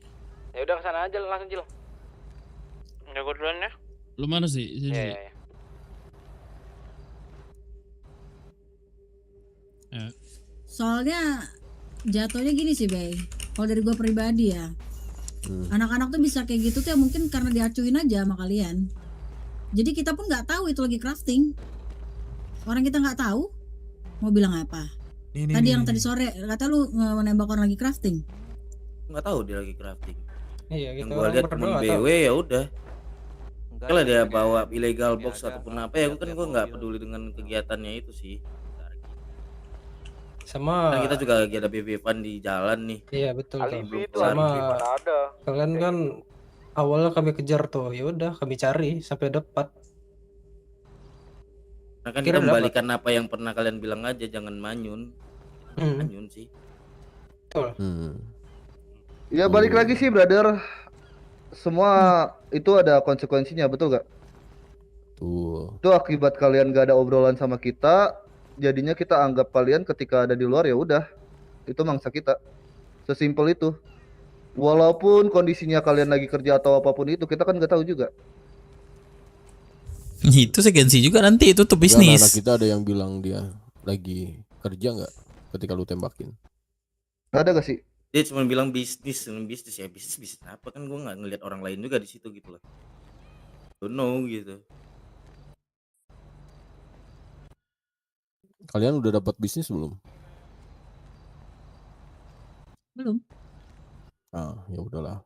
Ya udah kesana aja langsung Jil. Ya gue duluan ya. Lu mana sih? Iya. Soalnya jatuhnya gini sih, Bay. Kalau dari gue pribadi ya, anak-anak tuh bisa kayak gitu tuh ya mungkin karena diacuin aja sama kalian. Jadi kita pun nggak tahu itu lagi crafting. Orang kita nggak tahu mau bilang apa. Tadi sore kata lu nembak orang lagi crafting. Nggak tahu dia lagi crafting. Iya Yang gua lihat temen BW ya udah. Kalau dia bawa illegal box ataupun apa ya, gua nggak peduli dengan kegiatannya itu sih. Sama Nah, kita juga lagi ada BB-an di jalan nih. Iya betul. Sama kalian kan awalnya kami kejar tuh, ya udah kami cari sampai dapat. Nah kan kita kembalikan apa yang pernah kalian bilang aja, jangan manyun. Manyun sih. Betul. Ya balik lagi sih brother. Semua itu ada konsekuensinya, betul gak? Tuh. Itu akibat kalian gak ada obrolan sama kita, jadinya kita anggap kalian ketika ada di luar ya udah itu mangsa kita. Sesimpel itu. Walaupun kondisinya kalian lagi kerja atau apapun itu, kita kan nggak tahu juga. Itu segensi juga nanti itu tuh bisnis. Anak kita ada yang bilang dia lagi kerja nggak ketika lu tembakin? Ada gak sih? Dia cuma bilang bisnis ya, bisnis apa, kan gua nggak ngelihat orang lain juga di situ gitu loh. Don't know gitu. Kalian udah dapat bisnis belum? Belum. Ah, ya udahlah.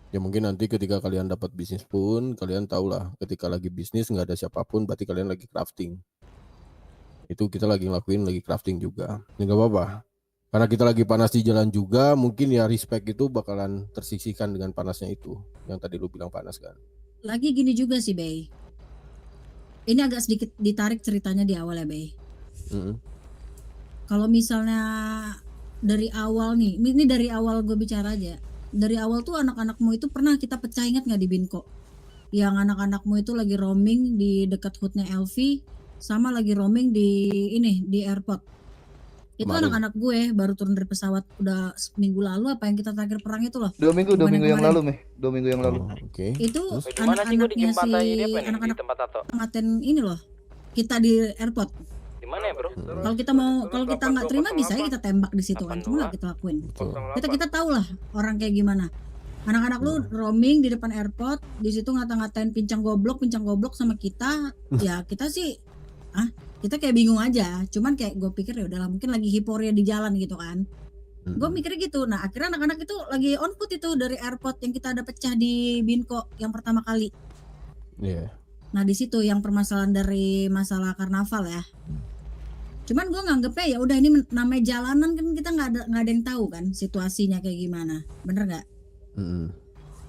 Ya mungkin nanti ketika kalian dapat bisnis pun kalian tahulah ketika lagi bisnis nggak ada siapapun berarti kalian lagi crafting. Itu kita lagi ngelakuin lagi crafting juga. Ya nggak apa-apa. Karena kita lagi panas di jalan juga, mungkin ya respect itu bakalan tersisihkan dengan panasnya itu. Yang tadi lu bilang panas kan. Lagi gini juga sih, Bay. Ini agak sedikit ditarik ceritanya di awal ya, Bay. Kalau misalnya dari awal nih, ini dari awal gue bicara aja. Dari awal tuh anak-anakmu itu pernah kita pecah, ingat nggak di Binko? Yang anak-anakmu itu lagi roaming di dekat hoodnya LV, sama lagi roaming di airport. Itu Kemarin. anak-anak gue baru turun dari pesawat udah seminggu lalu apa yang kita terakhir perang itu loh. 2 minggu yang kemarin. lalu, Meh. 2 minggu yang lalu. Oke. Itu anak-anaknya si anak-anak pengantin ini loh. Kita di airport. Di mana ya, Bro? Kalau kita nggak terima bisa aja kita tembak di situ kan. Cuma nggak kita lakuin. Kita tahu lah orang kayak gimana. Anak-anak lu roaming di depan airport, di situ ngata-ngatain pincang goblok sama kita. Ya kita sih kita kayak bingung aja. Cuman kayak gue pikir ya udahlah mungkin lagi hiporia di jalan gitu kan. Gue mikirnya gitu. Nah akhirnya anak-anak itu lagi on foot itu dari airport yang kita ada pecah di Binko yang pertama kali. Iya. Nah di situ yang permasalahan dari masalah karnaval ya. Cuman gue nganggepnya ya udah ini namanya jalanan kan, kita nggak ada yang tahu kan situasinya kayak gimana, bener nggak?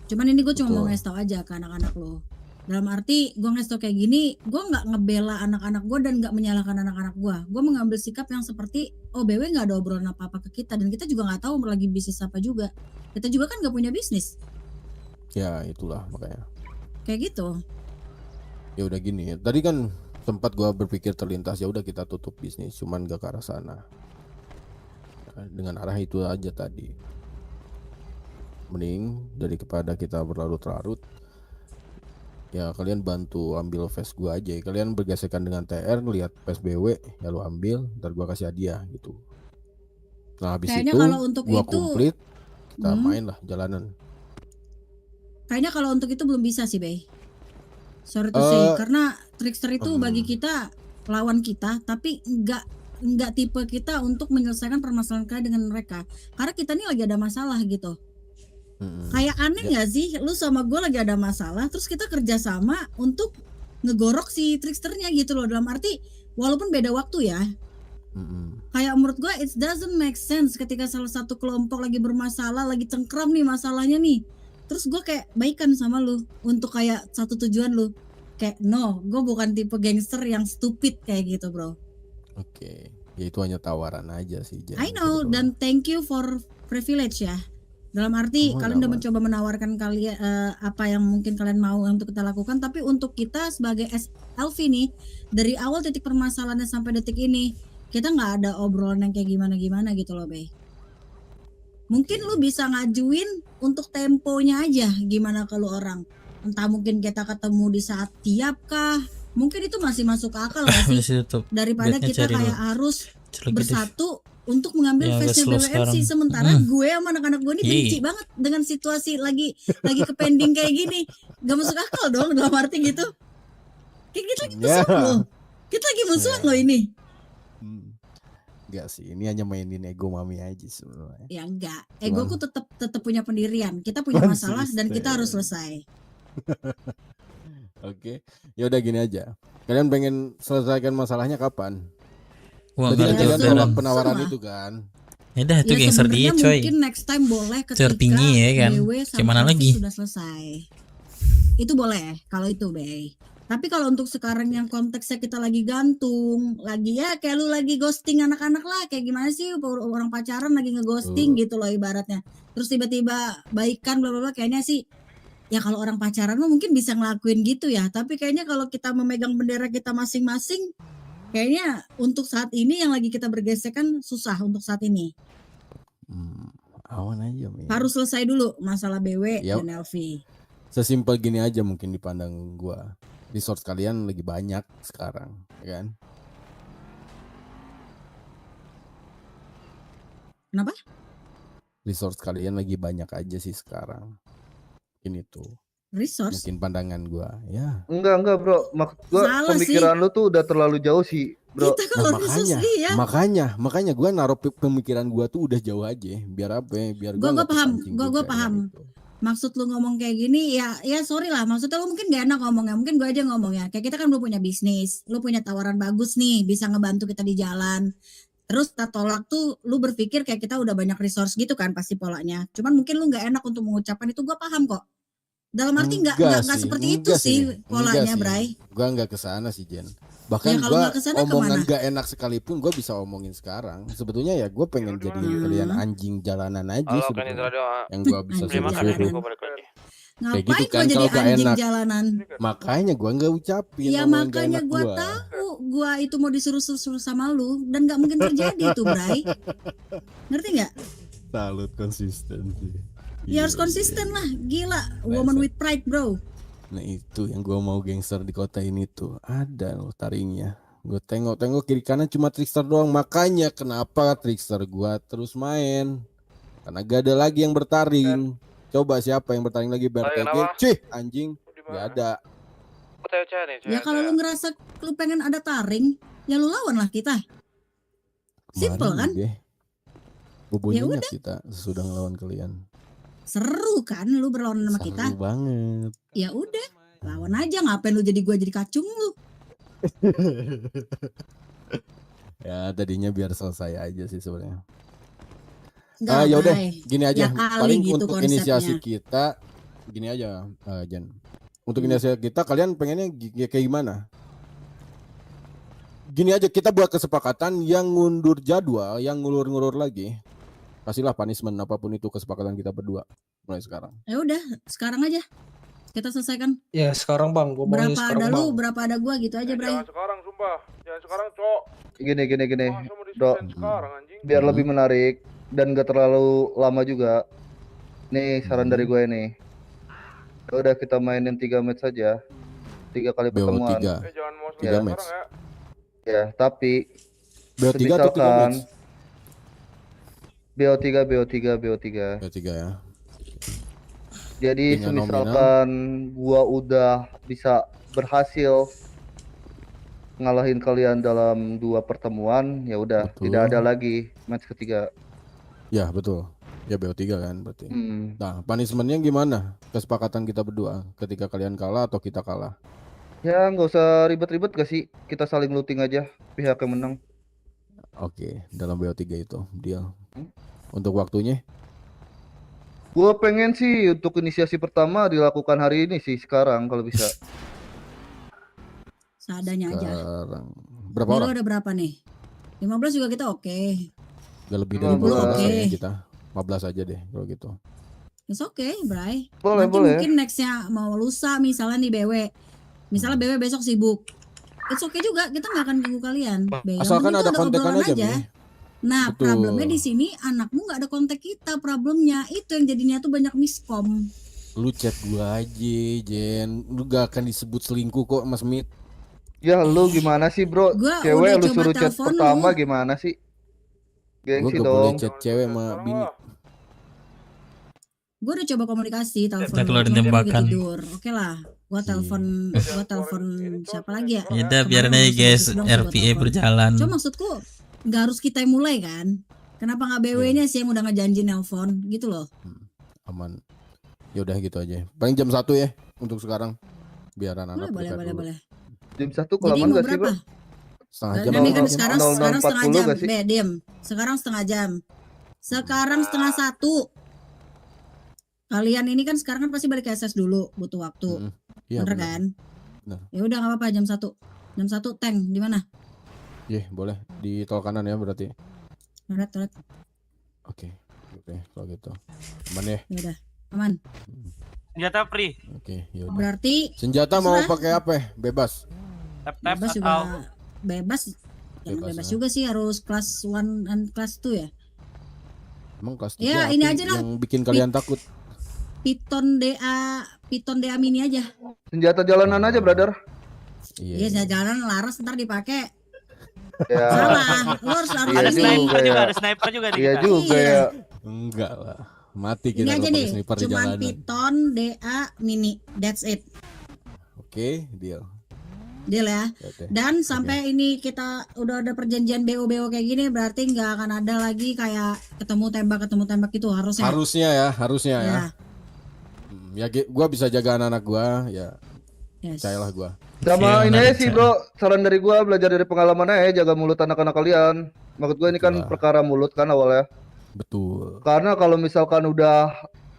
Cuman ini gue cuma mau ngasih tau aja ke anak-anak lo. Dalam arti gue ngasih tau kayak gini, gue nggak ngebela anak-anak gue dan nggak menyalahkan anak-anak gue. Gue mengambil sikap yang seperti, oh BW nggak ada obrolan apa-apa ke kita dan kita juga nggak tahu lagi bisnis apa juga. Kita juga kan nggak punya bisnis. Ya itulah makanya. Kayak gitu. Ya udah gini. Tadi kan sempat gua berpikir terlintas ya udah kita tutup bisnis, cuman gak ke arah sana. Dengan arah itu aja tadi. Mending daripada kita berlarut-larut, ya kalian bantu ambil face gua aja. Kalian bergesekan dengan TR, lihat face BW, ya lu ambil, ntar gua kasih hadiah gitu. Nah habis Kayaknya itu kalau untuk gua itu, komplit, kita main lah jalanan. Kayaknya kalau untuk itu belum bisa sih, Bay. Sorry to say, karena trickster itu bagi kita lawan kita, tapi nggak tipe kita untuk menyelesaikan permasalahan kalian dengan mereka. Karena kita nih lagi ada masalah gitu. Kayak aneh nggak sih, lu sama gue lagi ada masalah, terus kita kerjasama untuk ngegorok si tricksternya gitu loh. Dalam arti walaupun beda waktu ya. Kayak menurut gue it doesn't make sense ketika salah satu kelompok lagi bermasalah, lagi cengkram nih masalahnya nih. Terus gue kayak baikan sama lu untuk kayak satu tujuan lu. Kayak no, gue bukan tipe gangster yang stupid kayak gitu bro. Oke, ya itu hanya tawaran aja sih. I know, dan thank you for privilege ya. Dalam arti kalian udah mencoba menawarkan kalian apa yang mungkin kalian mau untuk kita lakukan. Tapi untuk kita sebagai SLV nih, dari awal titik permasalahannya sampai detik ini, kita nggak ada obrolan yang kayak gimana-gimana gitu loh Bey. Mungkin lu bisa ngajuin untuk temponya aja gimana kalau orang. Entah mungkin kita ketemu di saat tiap kah. Mungkin itu masih masuk akal gak sih? Daripada kita kayak harus bersatu untuk mengambil face-nya BWMC. Sementara gue sama anak-anak gue ini benci banget dengan situasi lagi ke pending kayak gini. Gak masuk akal dong dalam arti gitu. Kayak kita lagi musuhan loh. Kita lagi musuhan loh ini. Enggak sih, ini hanya mainin ego mami aja sebenarnya. Ya enggak, egoku tetap punya pendirian. Kita punya masalah dan kita harus selesai. Oke, ya udah gini aja. Kalian pengen selesaikan masalahnya kapan? Wah, tadi ada kalian nolak penawaran itu kan? Ya udah itu gangster dia coy. Mungkin next time boleh ketika tertinggi ya kan. Gimana lagi? Sudah selesai. Itu boleh kalau itu Bey. Tapi kalau untuk sekarang yang konteksnya kita lagi gantung, lagi ya kayak lu lagi ghosting anak-anak lah, kayak gimana sih orang pacaran lagi ngeghosting gitu loh ibaratnya. Terus tiba-tiba baikan bla bla bla, kayaknya sih ya kalau orang pacaran mah mungkin bisa ngelakuin gitu ya. Tapi kayaknya kalau kita memegang bendera kita masing-masing, kayaknya untuk saat ini yang lagi kita bergesekan susah untuk saat ini. Awan aja men. Harus selesai dulu masalah BW dan LV. Sesimpel gini aja mungkin dipandang gua. Resource kalian lagi banyak sekarang, ya kan? Kenapa? Resource kalian lagi banyak aja sih sekarang. Ini tuh. Resource? Mungkin pandangan gua, ya. Enggak bro, maksud gua pemikiran lu tuh udah terlalu jauh sih bro. Makanya gua naruh pemikiran gua tuh udah jauh aja. Biar apa ya? Biar gua paham. Maksud lu ngomong kayak gini ya sorry lah, maksudnya lu mungkin gak enak ngomongnya, mungkin gue aja ngomongnya kayak kita kan belum punya bisnis, lu punya tawaran bagus nih bisa ngebantu kita di jalan, Terus kita tolak tuh lu berpikir kayak kita udah banyak resource gitu kan pasti polanya. Cuman mungkin lu nggak enak untuk mengucapkan itu, gue paham kok. Dalam arti nggak seperti itu sih polanya, Bray. Gua nggak kesana sih, Jen. Bahkan Ya, kalau gua nggak kesana omongan kemana? gak enak sekalipun gua bisa omongin sekarang. Sebetulnya ya gue pengen jadi kalian anjing jalanan aja sebetulnya. Yang gua bisa suruh-suruh. Kayak gitu Ngapain kan gue jadi kalau gak anjing enak. jalanan? Makanya gua nggak ucapin Ya omongan gak makanya enak gue gua. tahu gue itu mau disuruh-suruh sama lu dan nggak mungkin terjadi itu, Bray. Ngerti nggak? Salut konsistensi. Ya harus konsisten lah, gila. Woman with pride, bro. Nah itu yang gua mau gangster di kota ini tuh. Ada loh taringnya. Gue tengok-tengok kiri kanan cuma trickster doang. Makanya kenapa trickster gua terus main. Karena gak ada lagi yang bertaring. Coba siapa yang bertaring lagi BRTG? Cih anjing. Gak ada. Ya kalau lu ngerasa lu pengen ada taring, ya lu lawan lah kita. Simple kan? Bobonya Ya udah. kita sesudah ngelawan kalian. Seru kan lu berlawan sama kita? Seru banget. Ya udah, lawan aja. Ngapain lu jadi gua jadi kacung lu? Ya tadinya biar selesai aja sih sebenarnya. Nggak, Ya udah, Bray. gini aja. Ya kali Paling gitu untuk konsepnya. inisiasi kita, gini aja, Jan. Untuk inisiasi kita, kalian pengennya kayak gimana? Gini aja, kita buat kesepakatan yang ngundur jadwal, yang ngulur-ngulur lagi. Kasihlah punishment apapun itu kesepakatan kita berdua mulai sekarang. Ya udah, sekarang aja kita selesaikan. Ya sekarang bang, gue maunya Berapa sekarang ada bang. lu, berapa ada gua gitu aja, Bray. Sekarang sumpah, jangan sekarang, Cok. Gini. Dok, biar lebih menarik dan gak terlalu lama juga. Nih saran dari gue nih. Ya udah kita mainin 3 match saja. 3 kali pertemuan. BO3. 3 match. Ya, tapi BO3 atau 3 match? BO3 BO3 ya. Jadi Dengan misalkan gua udah bisa berhasil ngalahin kalian dalam 2 pertemuan, ya udah tidak ada lagi match ketiga. Ya betul. Ya BO3 kan berarti. Nah, punishmentnya gimana? Kesepakatan kita berdua ketika kalian kalah atau kita kalah. Ya nggak usah ribet-ribet gak sih? Kita saling looting aja pihak yang menang. Oke, dalam BO3 itu deal. Untuk waktunya? Gua pengen sih untuk inisiasi pertama dilakukan hari ini sih sekarang kalau bisa. Seadanya aja. Sekarang. Berapa Nih, lu orang? ada berapa nih? 15 juga kita oke. Gak lebih dari 20 15 oke. ya kita. 15 aja deh kalau gitu. It's okay, Bray. Boleh, Nanti boleh. mungkin nextnya mau lusa misalnya nih BW. Misalnya BW besok sibuk. It's okay juga, kita nggak akan ganggu kalian. Yang Asalkan penting ada tuh kontekan obrolan aja, Mi. Nah, Betul. problemnya di sini anakmu nggak ada kontak kita. Problemnya itu yang jadinya tuh banyak miskom. Lu chat gua aja, Jen. Lu gak akan disebut selingkuh kok, Mas Mit. Ya lu gimana sih bro? Gua Cewek udah lu coba suruh chat telepon pertama lu. gimana sih? Gua Gengsi gak boleh dong. chat cewek sama bini. Gue udah coba komunikasi, telepon. Kita keluarin telepon lagi tembakan. tidur. Oke lah, gua telepon siapa lagi ya? Ya udah biarin aja guys, RPA berjalan. Cuma maksudku nggak harus kita yang mulai kan? Kenapa nggak BW-nya sih yang udah ngejanji nelpon gitu loh? Aman. Ya udah gitu aja. Paling jam 1 ya untuk sekarang. Biar anak-anak Boleh, prepare dulu. boleh. Jam 1 Jadi kelamaan mau gak sih bro? berapa? Setengah jam. Nah, ini kan aja. sekarang 00.40 setengah jam. gak sih? Diem. Sekarang setengah jam. Sekarang setengah 1. Kalian ini kan sekarang kan pasti balik ke SS dulu, butuh waktu. Iya, bener bener. kan? Bener. Ya udah nggak apa-apa jam 1. Jam 1 tank di mana? Boleh di tol kanan ya berarti. Toilet. Oke, kalau gitu. Aman ya? Ya udah, aman. Senjata free. Oke, ya udah. Berarti Senjata mau terserah. pakai apa? Bebas. Tap-tap bebas atau juga bebas. Jangan Bebas bebas ya. juga sih, harus kelas 1 dan kelas 2 ya. Emang kelas 3 Ya, apa ini aja dah. yang bikin kalian takut? Piton DA mini aja. Senjata jalanan aja brother. Iya, jalan laras ntar dipakai. Ya. Salah, lu harus Iya ada ini. sniper juga juga, ya. ada sniper juga di Iya kita. juga Iya. ya. Enggak lah. Mati Ini kita aja kalau nih, pakai sniper di cuman jalanan. Piton DA mini, that's it. Oke, deal. Deal ya. Oke. Dan sampai ini kita udah ada perjanjian BO kayak gini, berarti nggak akan ada lagi kayak ketemu tembak gitu harusnya. Harusnya ya. Ya gua bisa jaga anak-anak gua, ya. Yes. Percayalah gua. Sama ini aja sih bro, saran dari gua belajar dari pengalaman aja, jaga mulut anak-anak kalian. Maksud gue ini kan perkara mulut kan awalnya. Betul. Karena kalau misalkan udah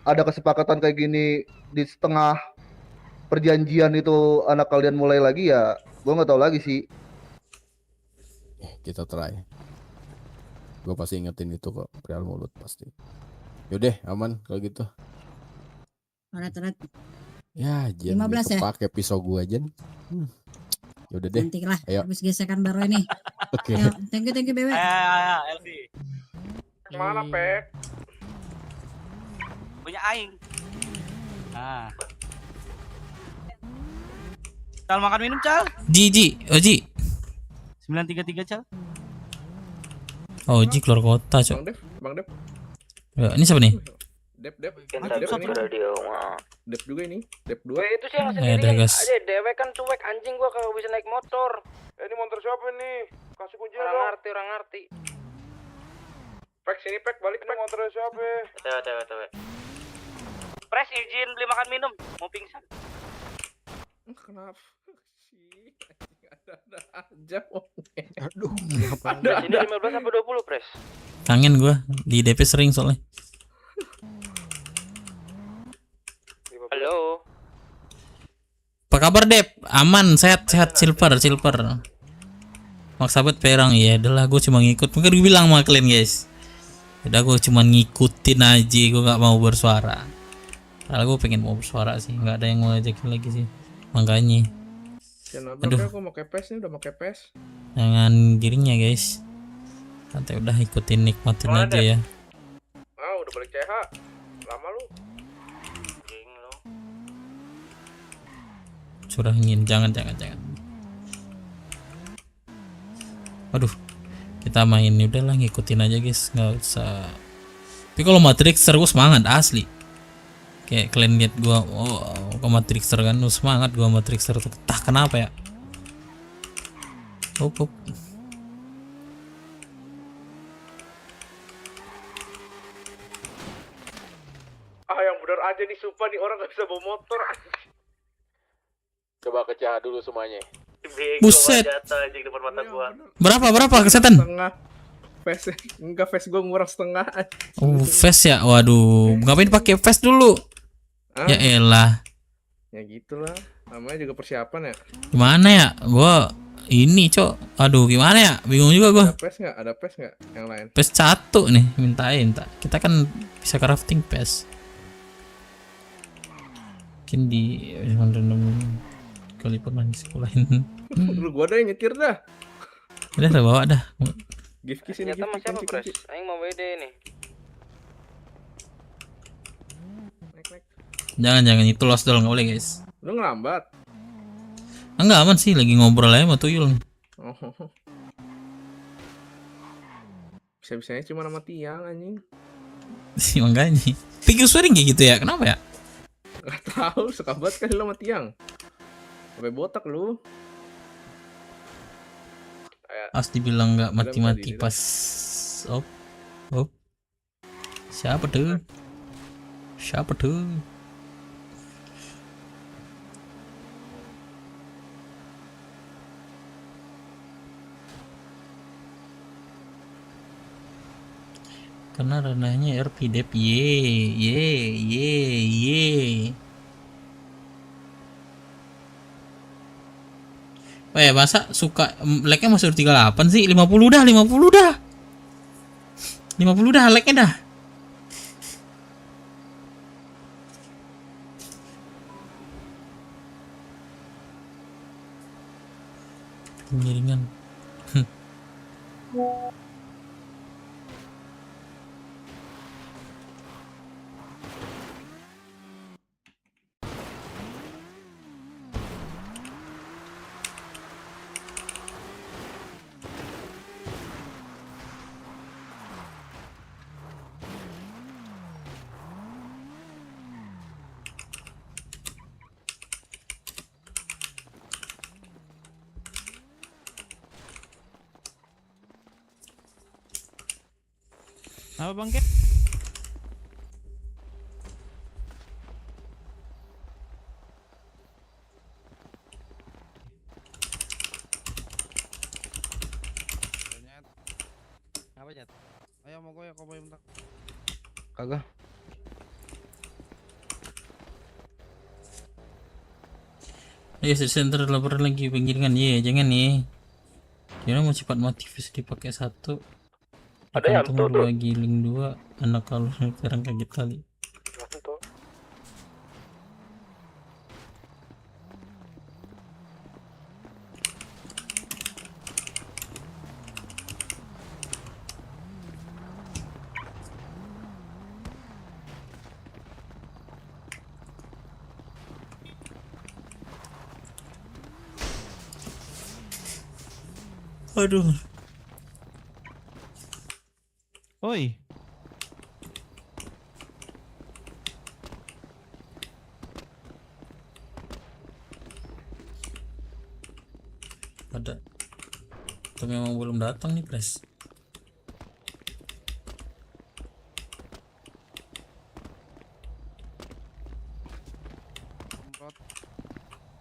ada kesepakatan kayak gini di setengah perjanjian itu anak kalian mulai lagi ya, gue nggak tahu lagi sih. Kita try. Gue pasti ingetin itu kok, perihal mulut pasti. Yaudah, aman kalau gitu. Alright. Ya, Jen, 15 ya? pakai pisau gua Jen. Yaudah deh. Nanti lah, Ayo. habis gesekan baru ini. Oke. Ayo, thank you Bebe. Elvi. Mana, Pek? Punya aing. Nah. Cal makan minum, Cal. Oji. 933, Cal. Oh, Oji keluar kota, Cok. Bang Dep. Ya, ini siapa nih? Dep. Dep Dep juga ini. Dep 2. Itu sih yang Ada, sendiri. guys. Aja dewek kan cuek anjing gua kalau bisa naik motor. Ini motor siapa nih? Kasih kunci dong. Orang ngerti. Pek sini Pek, balik Pek. Motornya siapa? Tewe. Pres izin beli makan minum, mau pingsan. Kenapa sih? Ada aja. Aduh, Pres ini 15 apa 20, Pres? Kangen gua di DP sering soalnya. Halo. Apa kabar, Dep? Aman, sehat, silver. Maksa banget perang, ya adalah gue cuma ngikut. Mungkin gue bilang sama kalian, guys. Udah gue cuma ngikutin aja, gue nggak mau bersuara. Kalau gue pengen mau bersuara sih, nggak ada yang mau ajakin lagi sih. Makanya. Aduh. Aku mau kepes nih, udah mau kepes. Jangan giringnya, guys. Santai, udah ikutin, nikmatin Mana, aja Dep? ya. Udah balik CH. Lama lu. Curangin, jangan. Aduh, kita main ini udahlah, ngikutin aja guys, nggak usah. Tapi kalau Matrixer gue semangat asli. Kayak kalian lihat gue, ke Matrixer kan, semangat gue Matrixer tuh. Entah kenapa ya. Up. Yang bener aja nih, sumpah nih orang gak bisa bawa motor. Coba ke CH dulu semuanya. Buset. Depan mata gua. Berapa kesehatan? Setengah. Enggak face gua ngurang setengah. Face ya, waduh. Ngapain pakai face dulu? Ya elah. Ya gitulah. Namanya juga persiapan ya. Gimana ya? Gua ini, Cok. Aduh, gimana ya? Bingung juga gua. Ada PES nggak yang lain? PES 1 nih, mintain. Kita kan bisa crafting PES. Mungkin di kali pernah sekolahin. Lu gua ada yang nyetir dah. Udah bawa dah. Gift sini Ternyata masih apa, Pres? Aing mau WD nih. Jangan itu lost doll, nggak boleh guys. Lu ngelambat. Enggak, aman sih, lagi ngobrol aja sama Tuyul. Oh. Bisa-bisanya cuma nama tiang anjing. Si makanya. Pikir swearing kayak gitu ya, kenapa ya? Gak tahu, suka banget kali lo sama tiang. Sampai botak lu. As dibilang nggak mati-mati pas op. Siapa tuh? Karena ranahnya RP Dep. Ye. Oh ya, masa suka like-nya masih 38 sih? 50 dah. 50 dah like-nya dah. Pengiringan. Apa bang Ke? ya kau mau minta. Kagak. Center developer lagi penggiringan. Jangan nih. Kira mau cepat motivasi dipakai 1. Ada yang tuh 2 giling 2. Anak kalau sekarang kaget kali. Aduh. Oi. Ada. Tapi memang belum datang nih, Pres.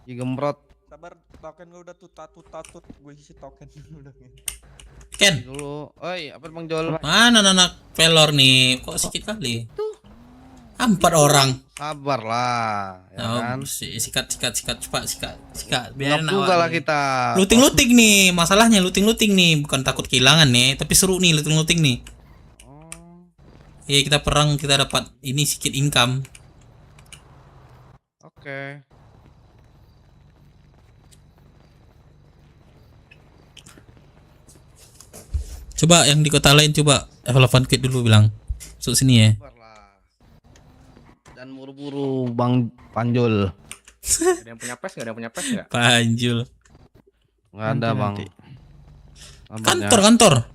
Gemprot. Sabar, token gue udah tutut, gue isi token dulu. Ken dulu. Oi, apa Bang Jol? Mana anak pelor nih? Kok sedikit kali? 4 orang. Sabarlah, ya kan? Sikat cepat sikat. Biarin juga lah kita. Looting nih, masalahnya looting nih, bukan takut kehilangan nih, tapi seru nih looting nih. Iya, kita perang, kita dapat ini sedikit income. Oke. Coba yang di kota lain coba Elephant Kid dulu bilang. Masuk sini ya. Dan buru-buru Bang Panjul. Ada yang punya pes nggak? Panjul. Nggak ada Bang. Kantor.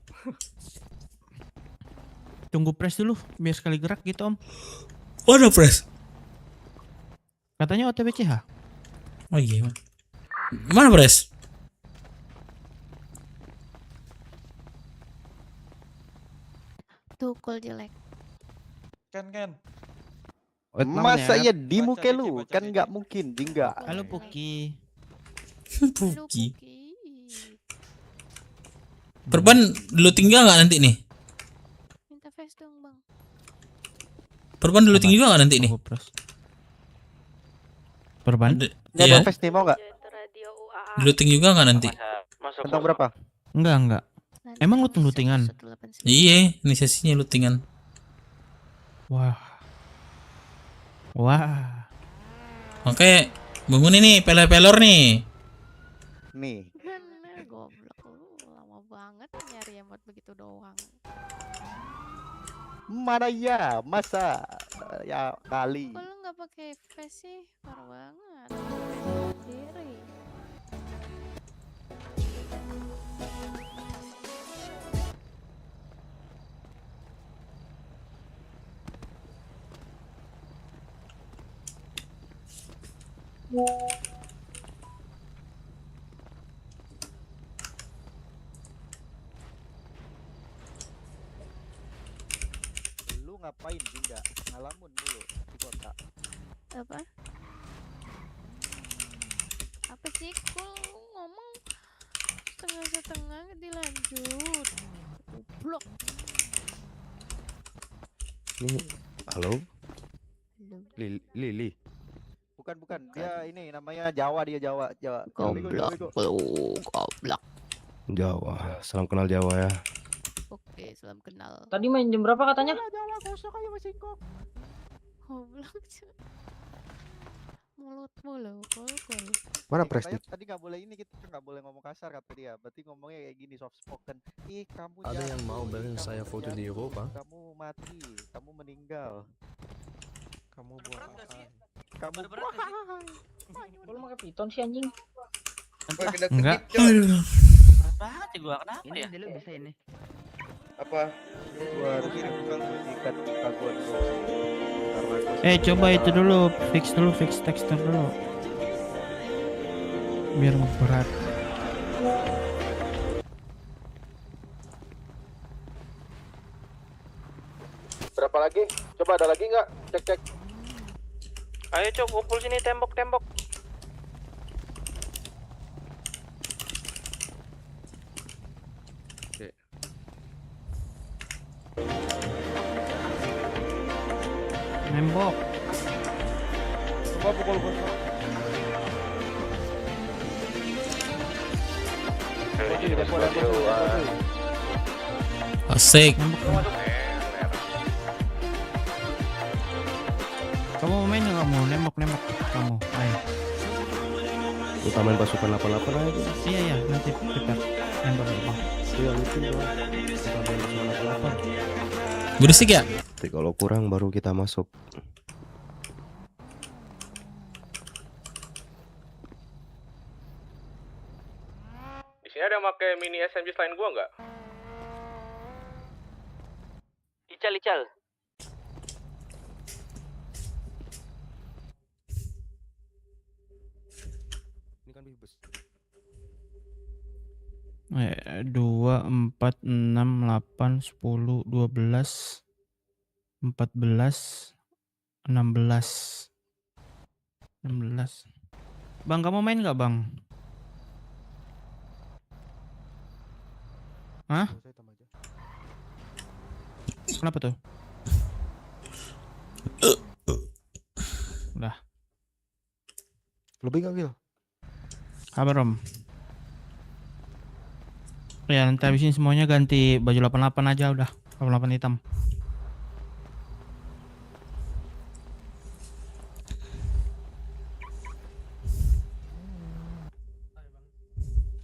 Tunggu Pres dulu biar sekali gerak gitu Om. Ada Pres. Katanya OTW CH. Oh iya. Mana Pres? Tukul jelek. Ken. Masa ya di muka lu? Kan nggak mungkin, jingga. Halo Puki. Puki. Perban dulu tinggal nggak nanti nih? Minta face dong Bang. Perban dulu tinggal nggak nanti nih? Perban? Ya ada face nih mau nggak? Looting juga nggak nanti? Tentang berapa? Enggak. Emang lootingan? Iya, ini sesinya lootingan. Wah. Oke, bangun ini pelor nih. Nih. Bener goblok lu, lama banget nyari emot begitu doang. Mana ya? Masa ya kali. Kok lu nggak pakai face sih? Parah banget. Diri. Lu ngapain juga? Ngalamun mulu di kota. Apa sih? Kok lu ngomong setengah dilanjut? Goblok. Ini halo? Lili. Bukan. Dia ini namanya Jawa, dia Jawa. Goblok. Jawa. Salam kenal Jawa ya. Oke, salam kenal. Tadi main jam berapa katanya? Jawa gosok aja masih kok. Goblok. Mulut mulu, kol. Mana Presnya? Tadi nggak boleh ini, kita nggak boleh ngomong kasar kata dia. Berarti ngomongnya kayak gini, soft spoken. Kamu ada yang mau bareng saya foto di Eropa? Kamu mati, kamu meninggal. Kamu buang apa? Kamu Kok lu pakai piton sih anjing? Enggak. Berat banget ya gua, kenapa Ini ya? dulu bisa ini. Apa? Gua harus ikat kaguan Coba itu dulu, fix tekstur dulu. Biar berat. Berapa lagi? Coba ada lagi nggak? Cek. Ayo Cok, kumpul sini tembok. Oke. Nembok. Coba pukul kosong. Asik. Kamu mau main nggak kamu? Nembok kamu. Ayo. Utamain pasukan 88 aja. Iya nanti kita nembok bang. Iya lucu doang. Utamain pasukan 88. Berisik ya? Tapi kalau kurang baru kita masuk. Di sini ada yang pakai mini SMG selain gua nggak? Ical. Ini kan bebas. 2, 4, 6, 8, 10, 12, 14, 16. Bang, kamu main nggak bang? Hah? Kenapa tuh? Udah. Lebih gak Gil? Kabar Om. Ya nanti habis ini semuanya ganti baju 88 aja udah. 88 hitam.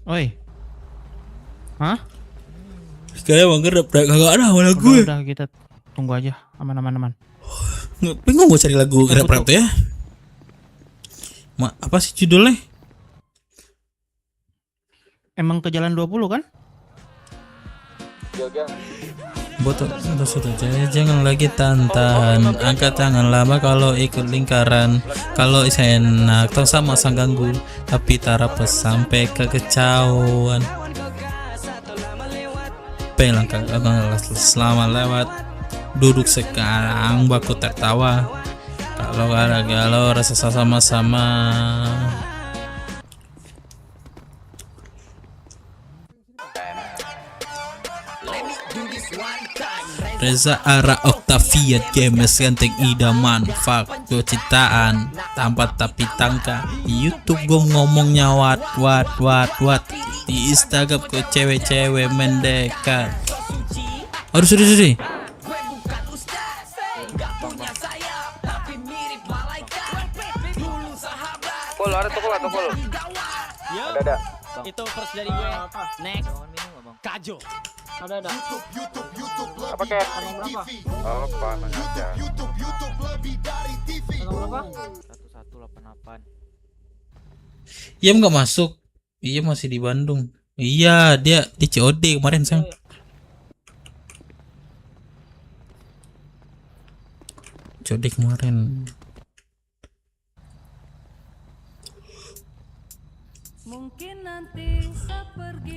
Oi. Hah? Kayak bang gerep, kagak ada mana gue. Udah kita tunggu aja, aman. Bingung gue cari lagu gerep tuh ya. Apa sih judulnya? Emang ke jalan 20 kan? Botol sudah jangan lagi tantan. Angkat tangan lama kalau ikut lingkaran. Kalau enak tau sama sang ganggu. Tapi tarap sampai kekecauan. Pelangkah selama lewat. Duduk sekarang baku tertawa. Kalau galau rasa sama-sama. Reza Ara Octavian Games ganteng idaman fuck cintaan tanpa tapi tangka YouTube gue ngomongnya wat di Instagram ke cewek-cewek mendekat. Aduh sorry Kol, ada tuh kol. Ada. Itu first dari gue. Next. Kajo. Ada. Apa kayak? Berapa? Oh, panang aja. Berapa? 1188. Iya nggak masuk. Iya masih di Bandung. Iya dia di COD kemarin sang. COD kemarin.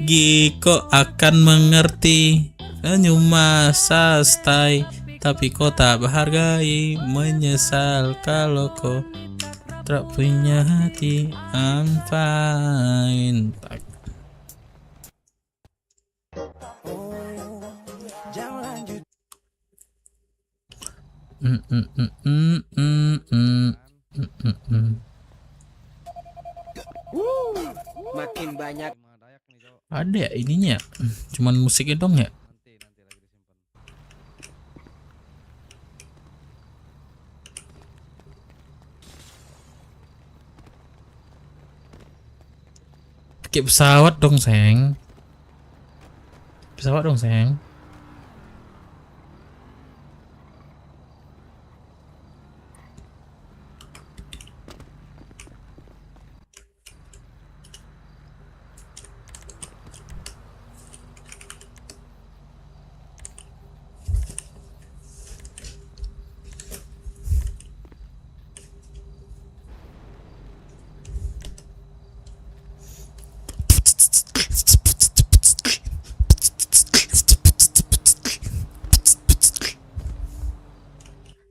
Giko akan mengerti cuma sastai tapi kau tak menghargai menyesal kalau kau tak punya hati. I'm fine. Makin banyak. Ada ya ininya, cuman musiknya dong ya. Pakai pesawat dong sayang. Pesawat dong sayang.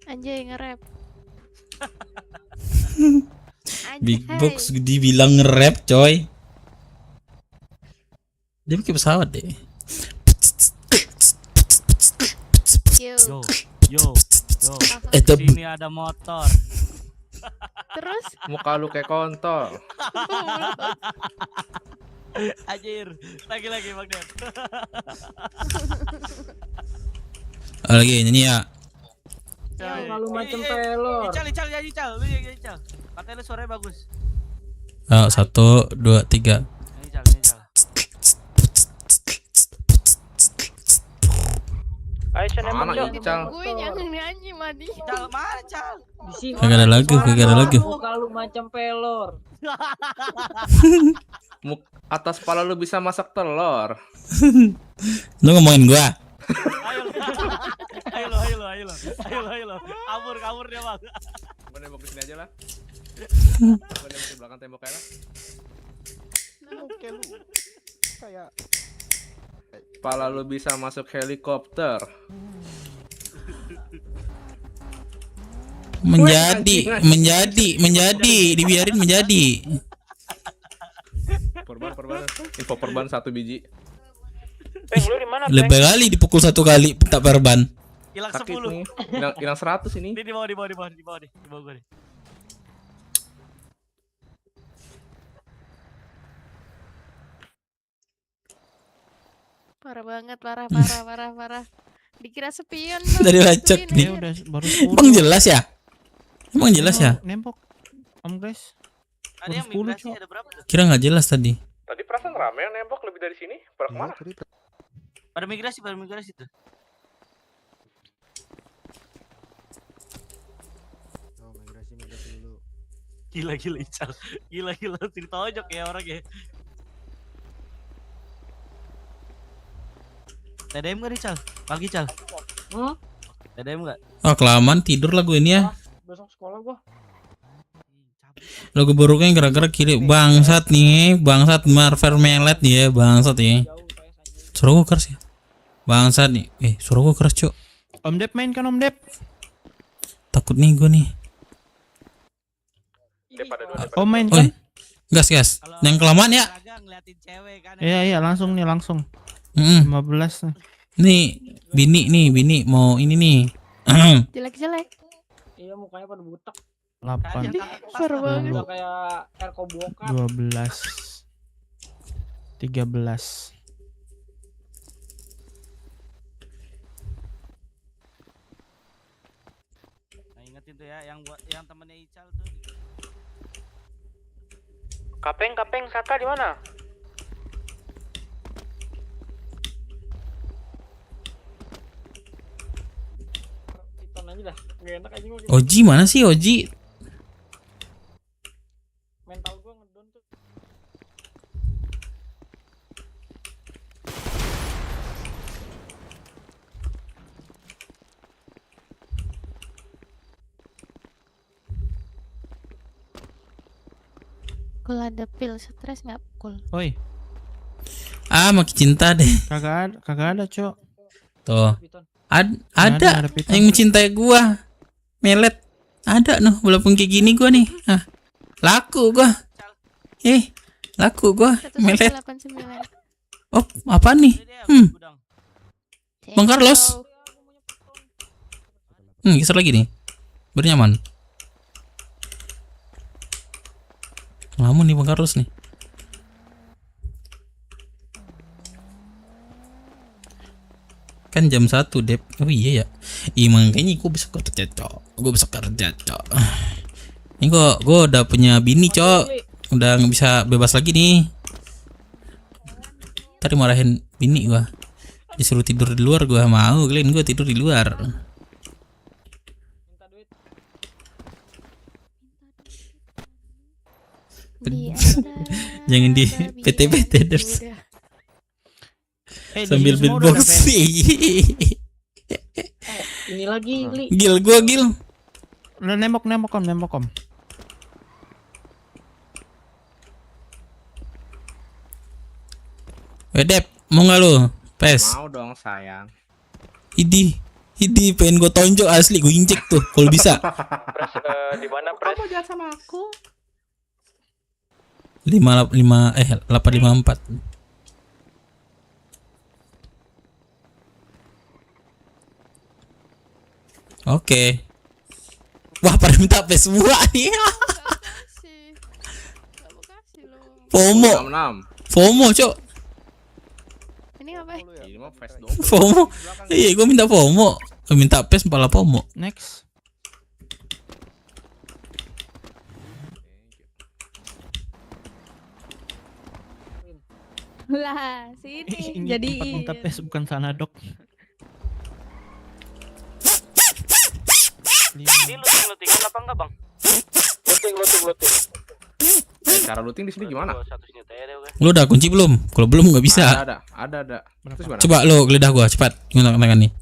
Anjay nge-rap. Big Box dibilang nge-rap coy. Dia pakai pesawat deh. Yo. Di sini ada motor. Terus? Muka lu kayak kontol. Anjir, lagi Bang Dep. Lagi nyanyi ya. Kalau macam pelor. Ical nyanyi Cal, lu nyanyi Cal. Katanya lu suaranya bagus. 1, 2, 3. Nyanyi Cal. Ayo nembak Cal. Gue jangan nyanyi Madi. Cal mana Cal? Di sini. Kagak ada lagu. Kalau macam pelor. Atas kepala lu bisa masak telur. Lu ngomongin gua. Ayo lo. Kabur dia Bang. Gua nembak di sini aja lah. Gua nembak di belakang tembok aja lah. Oke lu. Kayak Kepala lu bisa masuk helikopter. Menjadi, dibiarin menjadi. Perban. Info perban 1 biji. Peng, lu di mana, Peng? Lebih kali dipukul 1 kali tak perban. Hilang Sakit 10. nih. Hilang 100 ini. Di bawah gua nih. Parah banget, parah. Dikira spion Bang. Dari bacot Gituin nih. aja. Udah baru Emang jelas ya? Emang jelas ya? Nembok. Om guys. Ada yang Baru 10, migrasi Cok. ada berapa tuh? Kira nggak jelas tadi. Tadi perasaan rame yang nembok lebih dari sini. Pada kemana? Pada migrasi tuh. oh, migrasi dulu. Gila Ical. Gila cerita ojok ya orang ya. TDM gak nih Cal? Pagi Cal. TDM gak? Oh kelamaan tidur lagu ini ya. Besok sekolah gua. Lagu buruknya gara-gara kiri bangsat Marvel melet nih ya bangsat ya. Suara gua keras ya. Bangsat nih. Suara gua keras cok. Om Dep main kan Om Dep. Takut nih gua nih. Om main kan? Gas. Yang kelamaan ya. Iya langsung. 15 nih. Nih bini mau ini nih. Jelek. Iya mukanya pada butek. 8. Parah banget. Udah kayak Erko Bokap. 12. 13. Nah, ingetin tuh ya yang temennya Ical tuh. Kapeng, Saka di mana? Piton aja dah. Gak enak aja gua. Oji mana sih Oji? Mental gua ngedon tuh. Kalau ada pil stres nggak pukul? Oi. Makin cinta deh. Kagak ada, Cok. Tuh. Ada Ada yang mencintai gua. Melet. Ada noh, walaupun kayak gini gua nih. Laku gua. Laku gua. Melet. 1189. Oh, apa nih? Bang Carlos. Geser lagi nih. Bernyaman. Lama nih Bang Carlos nih. Kan jam 1 Dep. Oh iya ya. Makanya gue besok kerja cok. Ini gue udah punya bini cok. Udah nggak bisa bebas lagi nih. Tadi marahin bini gue. Disuruh tidur di luar gue mau. Kalian gue tidur di luar. Jangan di PT terus. Sambil beatbox. Ini lagi, Li. Gil. Udah nembok om. Wedep, mau nggak lu? Pes. Mau dong sayang. Idi pengen gue tonjok asli, gue injek tuh kalau bisa. Pres, di mana Pres? Kamu jahat sama aku. 854. Oke. Wah, pada minta PS semua nih. FOMO. 66. FOMO, Cok. Ini ngapain? Ini mah face dong. FOMO. Iya, gue minta FOMO. Gue minta PS malah FOMO. Next. Lah, sini Ini jadi tempat minta PS bukan sana, Dok. Ini looting-lootingan apa enggak, Bang? Looting. Cara looting di sini gimana? Lu udah kunci belum? Kalau belum nggak bisa. Ada. Terus gimana? Coba lu geledah gua cepat. Gimana tangan nih?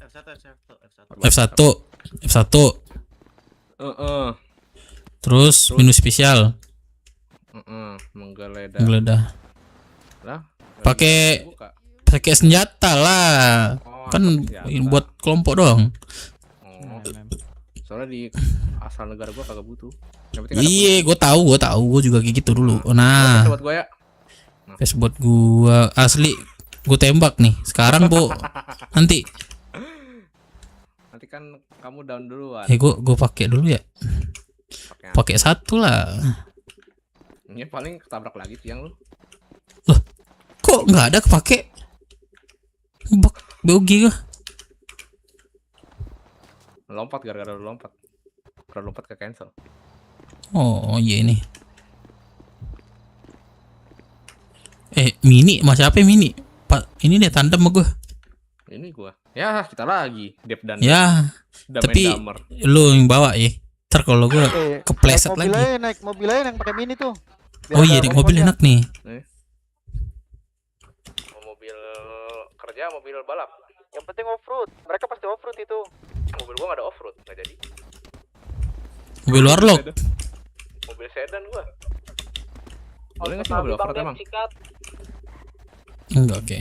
F1. Terus menu spesial. Menggeledah. Lah, pakai senjata lah. Kan buat kelompok doang. Soalnya di asal negara gua kagak butuh. Iya, gua tahu, gua juga kayak gitu dulu. Nah, Buat gua ya. buat gua asli, gua tembak nih. Sekarang Bu, nanti kan kamu down duluan. gua pakai dulu ya. Pakai satu lah. Ini paling ketabrak lagi tiang lu. Loh, kok nggak ada kepake? Bogi kah? Lompat gara-gara lu lompat. Kalau lompat ke cancel. Oh iya ini. Mini mas siapa mini? Pak ini deh tandem sama gue. Ini gua. Ya kita lagi. Dep dan Ya. Tapi lu yang bawa ya. Ntar kalau gue kepleset lagi. Naik mobil aja yang pakai mini tuh. Oh iya naik mobil enak nih. Mobil kerja, mobil balap. Yang penting off-road. Mereka pasti off-road itu. Mobil gua nggak ada off-road, nggak jadi. Mobil warlock. Mobil sedan gua. Boleh nggak sih mobil off-road emang? Enggak, oke.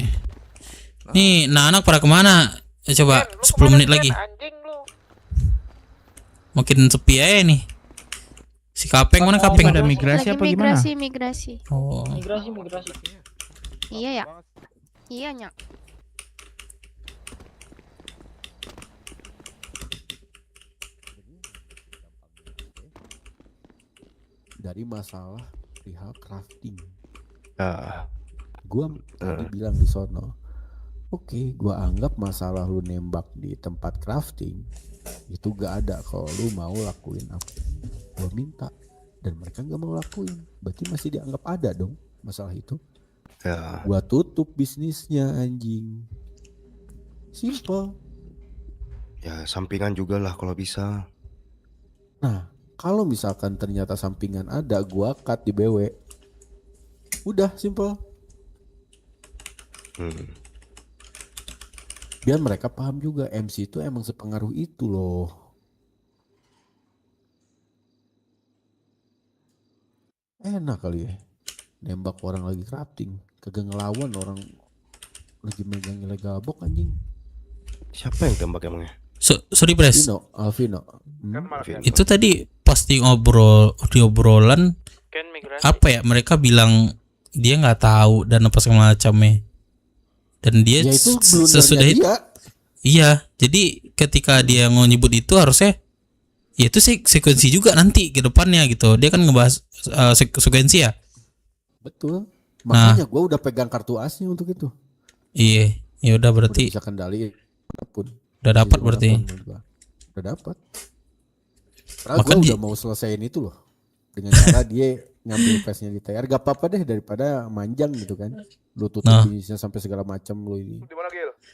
Nih, anak pada kemana? Coba 10 menit lagi. Makin sepi aja nih. Si Kapeng mana Kapeng? Ada migrasi apa gimana? Migrasi. Oh. Migrasi. Iya ya. Iya nyak. Dari masalah perihal crafting. Gua tadi bilang di sono. Oke, gua anggap masalah lu nembak di tempat crafting itu gak ada kalau lu mau lakuin apa gua minta dan mereka gak mau lakuin. Berarti masih dianggap ada dong masalah itu. Ya. Gua tutup bisnisnya anjing. Simple. Ya sampingan juga lah kalau bisa. Nah, kalau misalkan ternyata sampingan ada, gua cut di BW. Udah simple. Biar mereka paham juga MC itu emang sepengaruh itu loh. Enak kali ya nembak orang lagi crafting, kagak ngelawan orang lagi megang ilegal box anjing. Siapa yang tembak emangnya? Sorry Pres. Alvino. Itu tadi pasti di obrolan apa ya, mereka bilang dia nggak tahu dan apa segala macamnya. Dan dia Ya itu sesudah itu dia. iya, jadi ketika dia mau nyebut itu harusnya ya itu sekuensi juga nanti ke depannya gitu. Dia kan ngebahas sekuensi ya. Betul. Makanya gue udah pegang kartu asnya untuk itu. Iya, ya udah berarti. Udah bisa kendali apapun. Udah dapat berarti. Udah dapat. Karena gue udah mau selesaiin itu loh. Dengan cara dia ngambil face-nya di TR. Gak apa-apa deh daripada manjang gitu kan. Lu tutup bisnisnya sampai segala macam lu ini.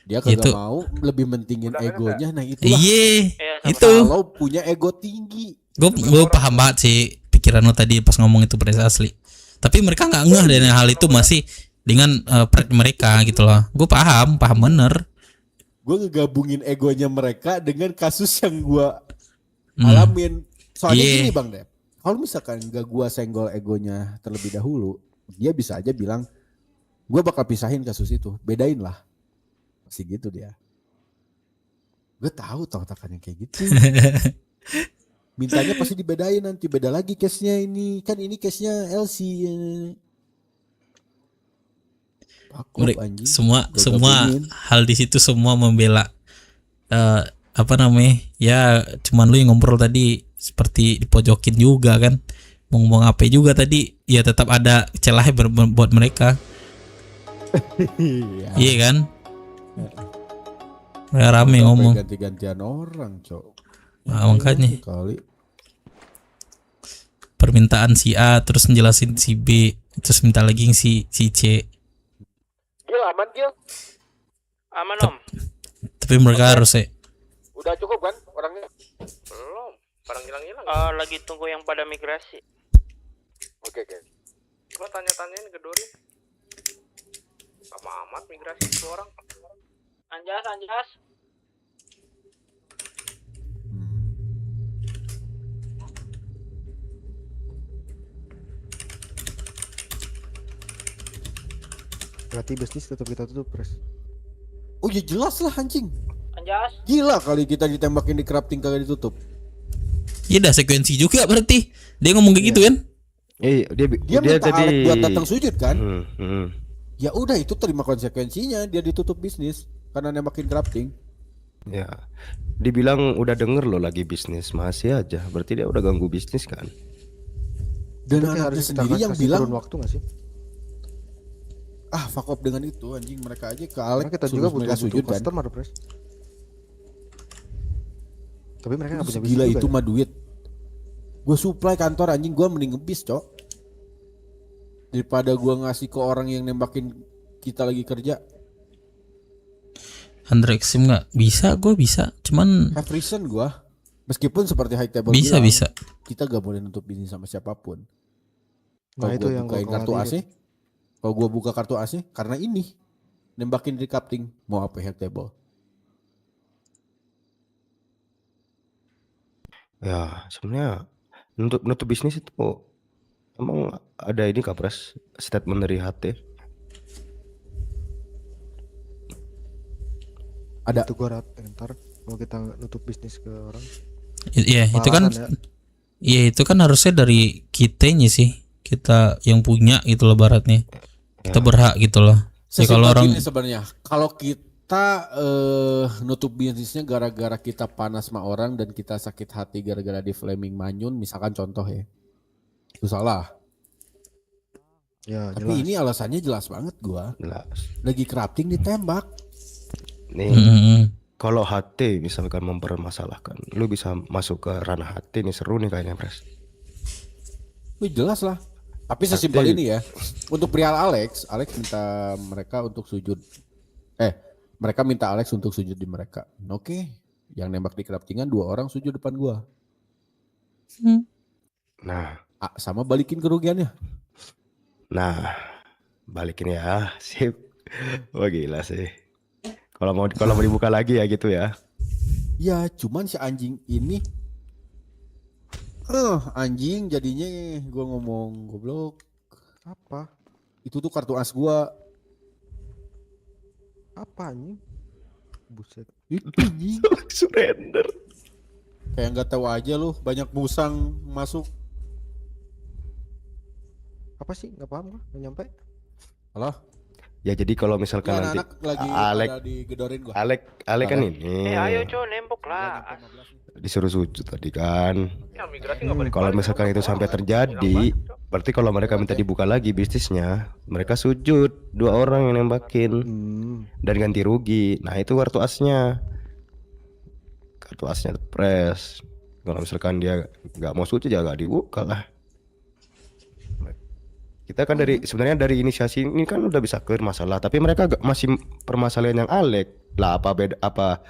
Dia kagak mau lebih mentingin egonya. Nah itulah. Iya, itu. Kalau punya ego tinggi. Gue paham banget sih pikiran lo tadi pas ngomong itu Pres asli. Tapi mereka nggak ngeh dengan hal itu masih dengan pride mereka gitu loh. Gue paham bener. Gue ngegabungin egonya mereka dengan kasus yang gue alamin. Soalnya gini Bang Dep, kalau misalkan gak gue senggol egonya terlebih dahulu, dia bisa aja bilang, gue bakal pisahin kasus itu, bedain lah. Masih gitu dia. Gue tahu otakannya kayak gitu. Mintanya pasti dibedain nanti, beda lagi case-nya ini. Kan ini case-nya LC. Semua hal di situ semua membela apa namanya? Ya cuman lu yang ngobrol tadi seperti dipojokin juga kan. Mau ngomong apa juga tadi, ya tetap ada celahnya buat mereka. Iya kan? Mereka rame Sampai ngomong. ganti-gantian orang, Cok. Nah, makanya Kali. permintaan si A terus ngejelasin si B, terus minta lagi yang si C. Gil, aman Gil? Aman Om. Tapi mereka harus Udah cukup kan orangnya? Belum. Barang hilang-hilang. Lagi tunggu yang pada migrasi. Oke. Gua tanya-tanyain ke Dori. Sama amat migrasi 2 orang. Anjas. Berarti bisnis tetap kita tutup, Pres. Oh ya jelas lah anjing. Anjas. Gila kali kita ditembakin di crafting kagak ditutup. Iya dah sekuensi juga berarti. Dia ngomong kayak gitu kan? Dia minta tadi Alek buat datang sujud kan? Ya udah itu terima konsekuensinya, dia ditutup bisnis karena nembakin crafting. Ya, dibilang udah denger lo lagi bisnis, masih aja. Berarti dia udah ganggu bisnis kan? Dan Berarti anaknya harus kita sendiri yang kasih bilang turun waktu gak sih? ah fuck off dengan itu anjing, mereka aja ke Alek Karena kita suruh juga mereka butuh sujud kan. customer, Pres. Tapi mereka gak punya bisnis Gila juga itu ya? mah duit. Gue supply kantor anjing, gue mending ngebis cok daripada gue ngasih ke orang yang nembakin kita lagi kerja. 100 sim nggak bisa, gue bisa, cuman Have reason gue, meskipun seperti high table Bisa, bilang, bisa. kita gak boleh nutup bisnis sama siapapun. Nah, Kalau itu gua yang bukain gua kartu AC, khawatirin. kalau gue buka kartu AC karena ini nembakin di crafting, mau apa high table? Ya, sebenarnya nutup bisnis itu emang ada ini Kapres, statement dari HT. Ada. Itu gua ntar mau kita nutup bisnis ke orang. Iya itu kan, Pengalaman ya. iya itu kan harusnya dari kitanya sih, kita yang punya gitu loh baratnya, kita berhak gitu loh. Ya kalau orang Gini sebenarnya, kalau kita nutup bisnisnya gara-gara kita panas sama orang dan kita sakit hati gara-gara di flaming manyun, misalkan contoh ya, itu salah. Ya, Tapi jelas. ini alasannya jelas banget gua. Jelas. Lagi crafting ditembak. Nih, kalau HT misalkan mempermasalahkan, lu bisa masuk ke ranah HT nih, seru nih kayaknya Pres. Wih jelas lah. Tapi sesimpel ini ya. Untuk pria Alex minta mereka untuk sujud. Mereka minta Alex untuk sujud di mereka. Oke. Yang nembak di craftingan 2 orang sujud depan gua. Nah, sama balikin kerugiannya. Nah, balikin ya, sip. Wah gila sih. Kalau mau dibuka lagi ya gitu ya. Ya cuman si anjing ini anjing jadinya gua ngomong goblok. Apa? Itu tuh kartu as gua. Apa anjing? Buset. Itu anjing. Surrender. Kayak nggak tahu aja lu, banyak musang masuk. Apa sih? Nggak paham gua, nggak nyampe. Halo? Ya jadi kalau misalkan Ya, nanti anak lagi Alek pada digedorin gua. Alek kan ini Ayo cow nembok lah. disuruh sujud tadi kan. Ya, migrasi nggak balik-balik. Kalau misalkan itu sampai terjadi, berarti kalau mereka minta dibuka lagi bisnisnya, mereka sujud 2 orang yang nembakin dan ganti rugi. Nah itu kartu asnya Pres. Kalau misalkan dia nggak mau sujud ya nggak dibuka lah. Kita kan sebenarnya dari inisiasi ini kan udah bisa clear masalah, tapi mereka masih permasalahan yang Alek lah. Apa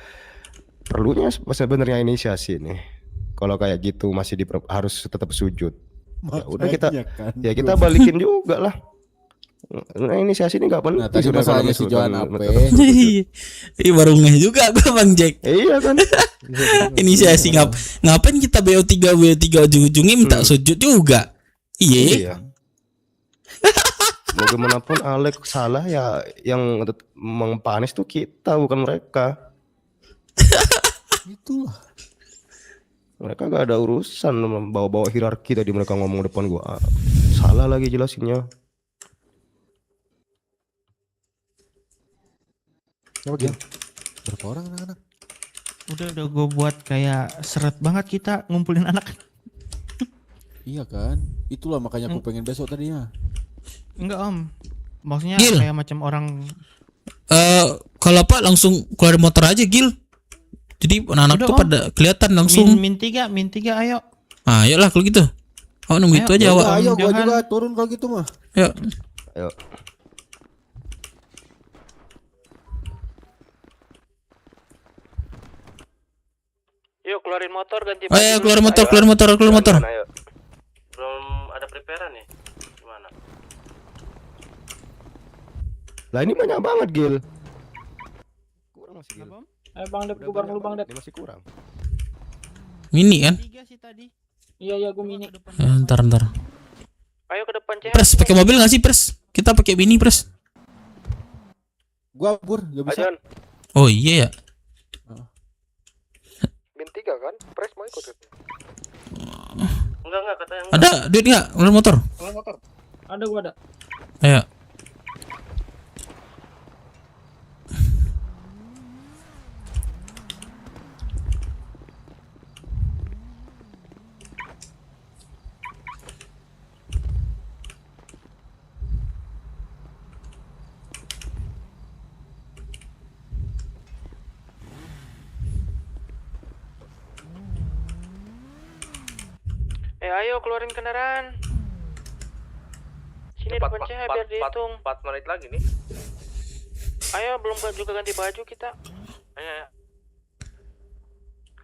perlunya sebenarnya inisiasi nih? Kalau kayak gitu masih harus tetap sujud. Ya udah kita balikin juga lah. Nah, inisiasi ini nggak penting. Nah, tadi masalahnya si Johan apa? Iya baru ngeh juga gua Bang Jack. Iya kan. Inisiasi ngapain kita BO3 ujung-ujungnya minta sujud juga. Iya. Bagaimanapun Alek salah ya, yang mengpanis tuh kita bukan mereka. Itulah. Mereka gak ada urusan bawa-bawa hierarki tadi mereka ngomong depan gua. Salah lagi jelasinnya. Berapa orang anak-anak? Udah gue buat kayak seret banget kita ngumpulin anak. Iya kan? Itulah makanya aku pengen besok tadinya. Enggak om, maksudnya Gil. kayak macam orang. Kalau Pak langsung keluar motor aja Gil. Jadi anak-anak Udah, tuh Om. pada kelihatan langsung. Min 3 ayo. Ah, ayolah kalau gitu. Awak nunggu itu aja Ya awak. udah, ayo gua Johan. juga turun kalau gitu mah. Yuk. Ayo. Yuk keluarin motor ganti Ayo keluar motor, keluar motor, keluar motor. Ayo. Belum ada preparean nih. Gimana? Lah ini banyak banget Gil. Kurang masih Gil. Ayo Bang Dep, gue bareng lu Bang Dep. Ini masih kurang. Mini kan? Iya gue mini. Ntar. Ayo ke depan cewek. Pres pakai mobil nggak sih Pres? Kita pakai mini Pres. Gua Bur, gak bisa. Oh iya ya. Min 3 kan? Pres mau ikut. Enggak katanya. Ada duit nggak? Keluar motor. Ada gua ada. Ayo. Ayo keluarin kendaraan. Sini depan cewek biar dihitung. 4 menit lagi nih. Ayo belum juga ganti baju kita. Ayo.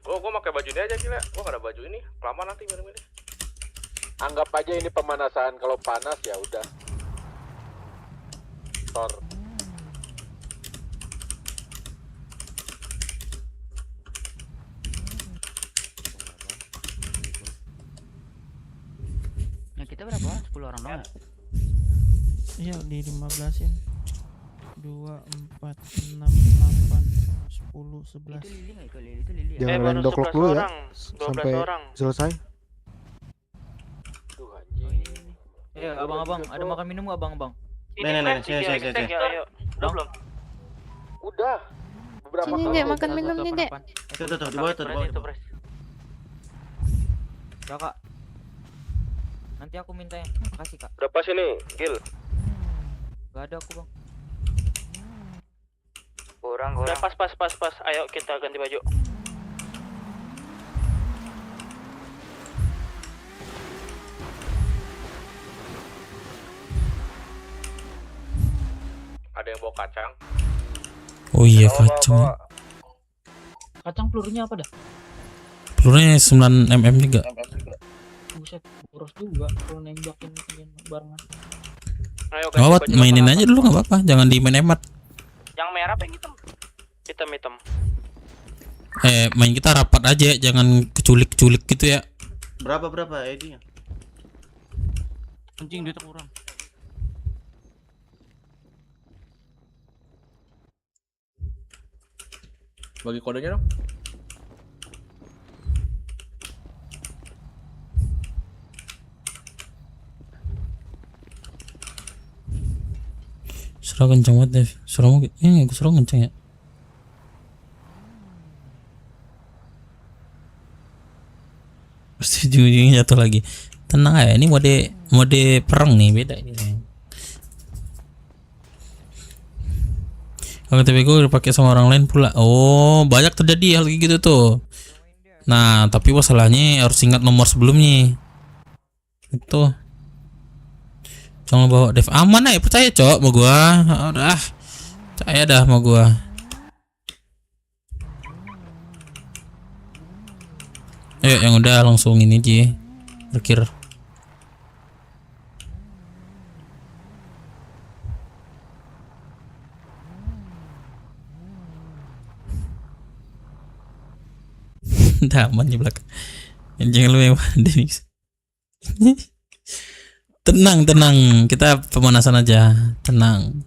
Gua pakai baju ini aja gila. Gua gak ada baju ini. Kelamaan nanti milih-milih. Anggap aja ini pemanasan, kalau panas ya udah. Tor. Nah kita berapa orang? 10 orang doang. Iya di 15-in. 2, 4, 6, 8, 10, 11. Itu Lili nggak ikut Lili? Itu Lili. Jangan main doklok dulu ya. Sampai selesai. Iya abang-abang, ada makan minum nggak abang-abang? Nih, sini. Ayo. Udah belum? Udah. Beberapa Sini kali. Dek, makan minumnya Dek. Tuh, di bawah itu, Pres. Ya kak. Nanti aku minta ya. Makasih kak. Udah pas ini, Gil. Gak ada aku bang. Kurang. Udah pas. Ayo kita ganti baju. Ada yang bawa kacang. Oh iya kacang. Kacang pelurunya apa dah? Pelurunya 9 mm juga. Buset, boros juga kalau nembakin barengan. Ayo Gak apa, mainin aja dulu nggak apa-apa. Jangan di main emat. Yang merah apa yang hitam? Hitam. Main kita rapat aja, jangan keculik-keculik gitu ya. Berapa ID-nya? Anjing duit kurang. Bagi kodenya dong. Suara kencang banget Dev. Suaramu ini suara kencang ya. Pasti ujung-ujungnya jatuh lagi. Tenang aja, ini mode perang nih, beda ini. Kalau TP gue dipakai sama orang lain pula. Oh, banyak terjadi hal gitu tuh. Nah, tapi masalahnya harus ingat nomor sebelumnya. Itu. Jangan bawa Dev, aman aja, percaya cok sama gua. Udah, percaya dah sama gua. Ayo yang udah langsung ini aja, parkir. Udah aman di belakang. Jangan lu yang Denix. Tenang, kita pemanasan aja, tenang.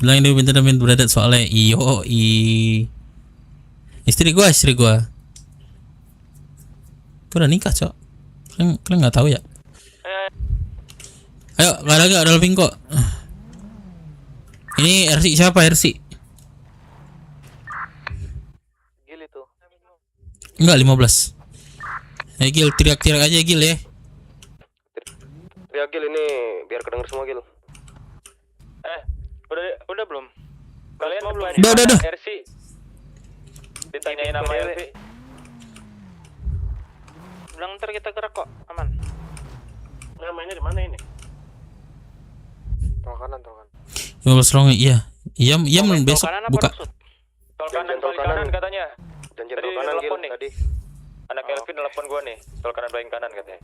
Bilang dulu bentar-bentar beradat soalnya istri gua. Gua udah nikah, Cok. Kalian nggak tahu ya? Ayo, nggak ada lebih kok. Ini RC siapa RC? Gil itu. Enggak 15. Gil, teriak-teriak aja Gil ya. Teriak Gil ini biar kedenger semua Gil. Udah belum? Kalian belum? Udah. RC. Ditanyain nama RC. Bilang ntar kita gerak kok, aman. Namanya di mana ini? Tol kanan. 15 long, iya. Iya besok buka. Tol kanan katanya. Janjian tol kanan Gil tadi. Anak Elvin telepon gua nih, tol kanan paling kanan katanya.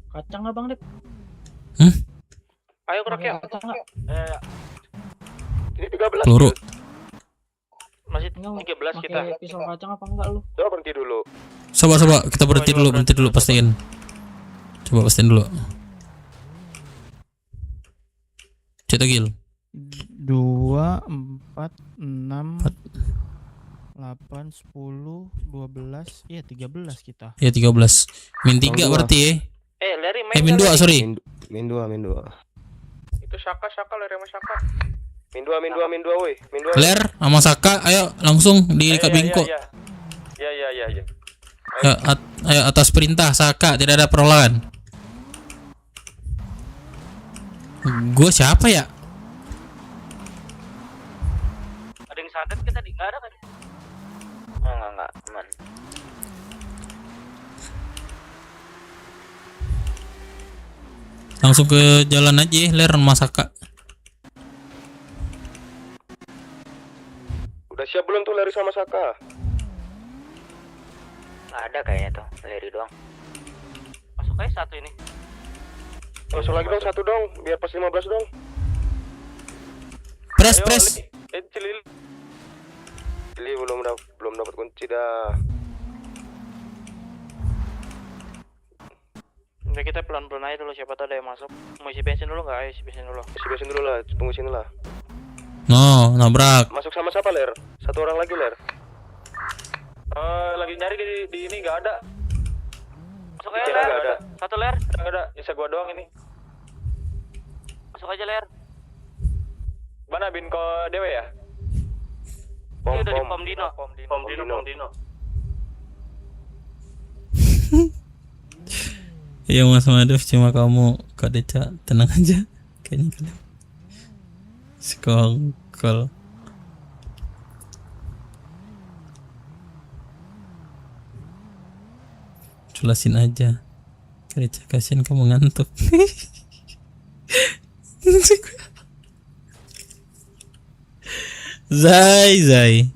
Kacang nggak Bang Dep? Ayo gerak ya. Kacang nggak? Ini 13. Peluru. Masih 13 kita. Pakai pisau kacang apa enggak lu? Coba berhenti dulu. Coba kita berhenti dulu pastiin. Coba pastiin dulu. Cetak Gil. 2, 4, 6, 8, 10, 12, iya 13 kita. Ya 13. Min 3 berarti ya. Larry main. Min 2 sorry. Min 2. Itu Saka Larry sama Saka. Min 2 woi. Min 2. Ler sama Saka, ayo langsung di Kabingko. Iya. Ayo atas perintah Saka, tidak ada perlawanan. Gue siapa ya? Ada yang santet kita di nggak ada kan? Enggak, aman. Langsung ke jalan aja, Ler sama Saka. Udah siap belum tuh Larry sama Saka? Nggak ada kayaknya tuh, Larry doang. Masuk aja satu ini. Masuk lagi dong satu dong, biar pas 15 dong. Press. Cili belum dapat kunci dah. Udah kita pelan-pelan aja dulu, siapa tahu ada yang masuk. Mau isi bensin dulu nggak? Ayo isi bensin dulu. Isi bensin dulu lah, tunggu sini lah. No, nabrak. Masuk sama siapa Ler? Satu orang lagi Ler. Lagi nyari di ini nggak ada. Masuk aja Ler. Nggak ada. Satu Ler. Nggak ada, bisa gua doang ini. Masuk aja Ler. Mana Binko Dewe ya? Ini udah di Pom Dino. Pom Dino. Iya Mas Maduf, cuma kamu Kak Deca, tenang aja. Kayaknya kalian sekongkol. Jelasin aja. Kak Deca, kasihan kamu ngantuk. Zai.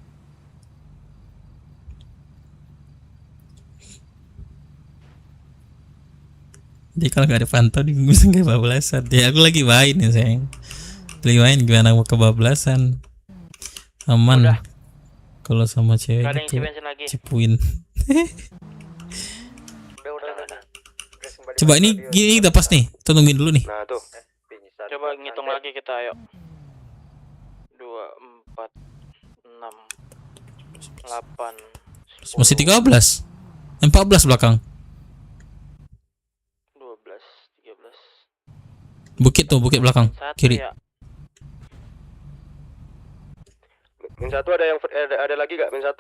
Jadi kalau nggak ada pantau di bisa kebablasan. Ya aku lagi main ya sayang. Lagi main gimana mau kebablasan? Aman. Kalau sama cewek gitu cipuin. Udah. Coba ini gini udah pas nih. Tungguin dulu nih. Nah tuh. Coba ngitung lagi kita, ayo. 2, 4, 6, 8, 10. Masih 13. 14 belakang. 12, 13. Bukit belakang kiri. Ya. Min 1 ada yang ada lagi gak? Min 1.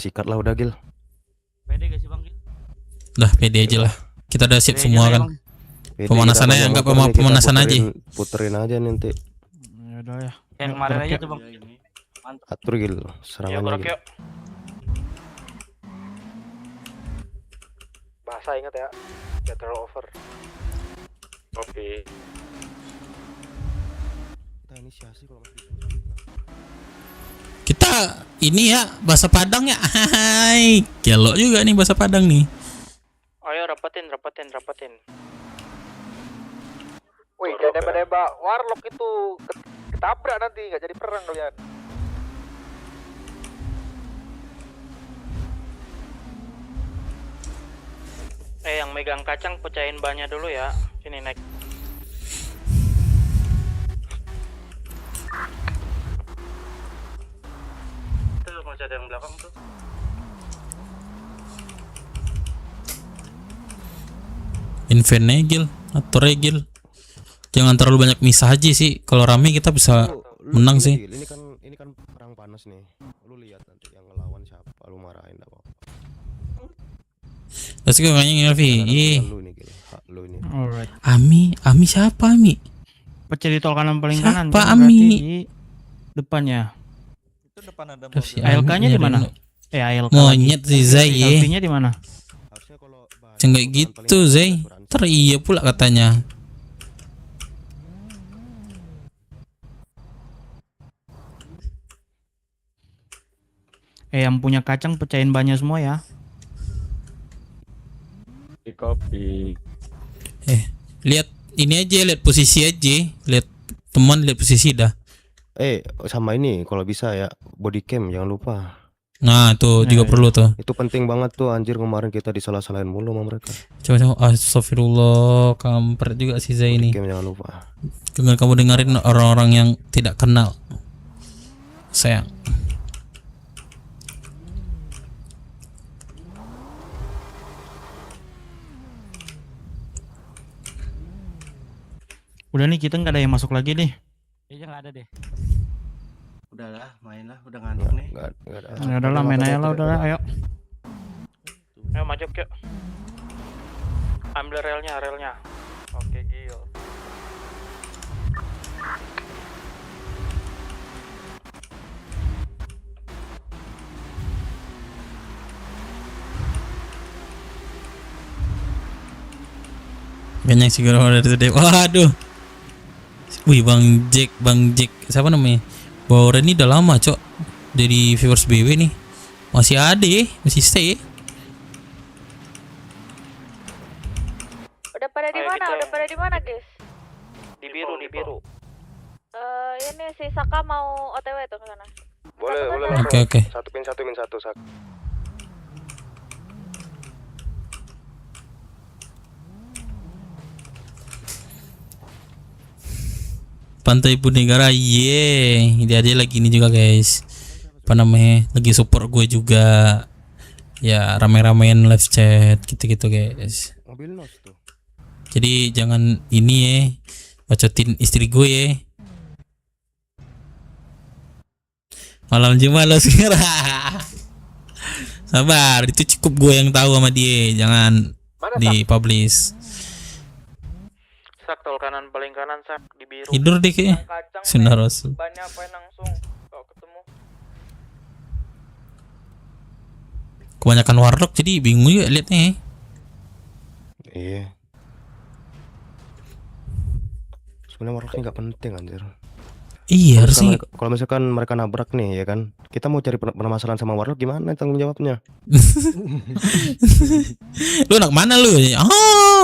Sikatlah udah Gil. Pede gak sih Bang Gil? Udah pede aja lah. Kita udah siap semua kan. Pemanasannya anggap pemanasan aja. Puterin aja nanti. Ya udah ya. Yang kemarin aja tuh Bang. Mantap. Atur Gil serangannya Gil. Bahasa ingat ya. Gak terlalu over. Oke. Kita inisiasi kalau masih Kita ini ya bahasa Padang ya. Hai, gelo juga nih bahasa Padang nih. Ayo rapatin. Wih, jangan nembak-nembak warlock itu Tabrak nanti, nggak jadi perang kalian. Yang megang kacang pecahin bannya dulu ya. Sini naik. Tuh masih ada yang belakang tuh. Invenegil atau regil. Jangan terlalu banyak misah aja sih. Kalau rame kita bisa menang sih. Ini kan perang panas nih. Lu lihat nanti yang ngelawan siapa, lu marahin enggak apa-apa. Let's go kayaknya Elvi. Lu ini. Alright. Ami siapa Ami? Pecah di tol kanan paling kanan. Siapa kan, berarti Ami? di depannya. Itu depan ada Terus si ALK-nya Ami di mana? ada ALK. monyet si Zai ya. Selfie-nya di mana? Enggak gitu Zai. Ntar iya pula katanya. Yang punya kacang pecahin bannya semua ya. Di kopi. Lihat ini aja, lihat posisi aja. Lihat teman, lihat posisi dah. Sama ini kalau bisa ya body cam jangan lupa. Nah, itu juga perlu tuh. Itu penting banget tuh anjir, kemarin kita disalah-salahin mulu sama mereka. Coba astagfirullah, kampret juga si Zai ini. Jangan lupa. Jangan kamu dengerin orang-orang yang tidak kenal. Sayang. Udah nih kita nggak ada yang masuk lagi nih. Kayaknya nggak ada deh. Udahlah, mainlah, udah ngantuk nih. Enggak ada. Ya udahlah, main aja lah, udahlah, ayo. Ayo maju yuk. Ambil relnya. Oke, Gil. Banyak sih orang dari tadi. Waduh. Wih, Bang Jack. Siapa namanya? Bauran ini udah lama, Cok. Dari viewers BW nih. Masih ada, masih stay. Udah pada di mana? Udah pada di mana, guys? Di biru. Ini si Saka mau OTW tuh ke sana. Boleh. Oke. Satu pin satu sak. Pantai Punegara, dia aja lagi ini juga guys. Apa namanya? Lagi support gue juga. Ya rame-ramein live chat gitu-gitu guys. Mobil nos tuh. Jadi jangan ini ya, bacotin istri gue ya. Malam Jumat lo sekarang. Sabar, itu cukup gue yang tahu sama dia. Jangan dipublish. Sak tol kanan paling kanan sak di biru. Tidur deh kayaknya. Sunnah Rasul. Banyak apa langsung kalau ketemu. Kebanyakan warlock jadi bingung juga liatnya. Iya. Sebenarnya warlock nggak penting anjir. Iya sih. Kalau misalkan mereka nabrak nih ya kan, kita mau cari permasalahan sama warlock gimana tanggung jawabnya? Lu anak mana lu?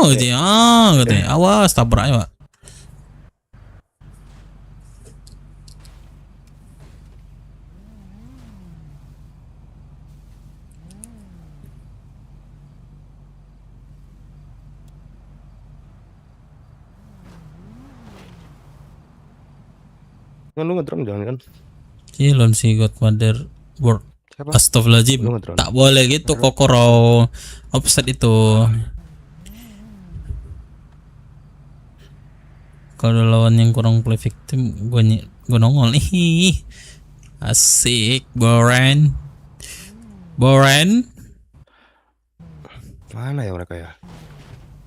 Katanya. Awas tabraknya, Pak. Kan lu ngedrone jangan kan? Cilon si Godmother World. Astagfirullahaladzim. Tak boleh gitu kokoro. Offset itu. Kalau lawan yang kurang play victim, gue nongol nih. Asik, Boren. Mana ya mereka ya?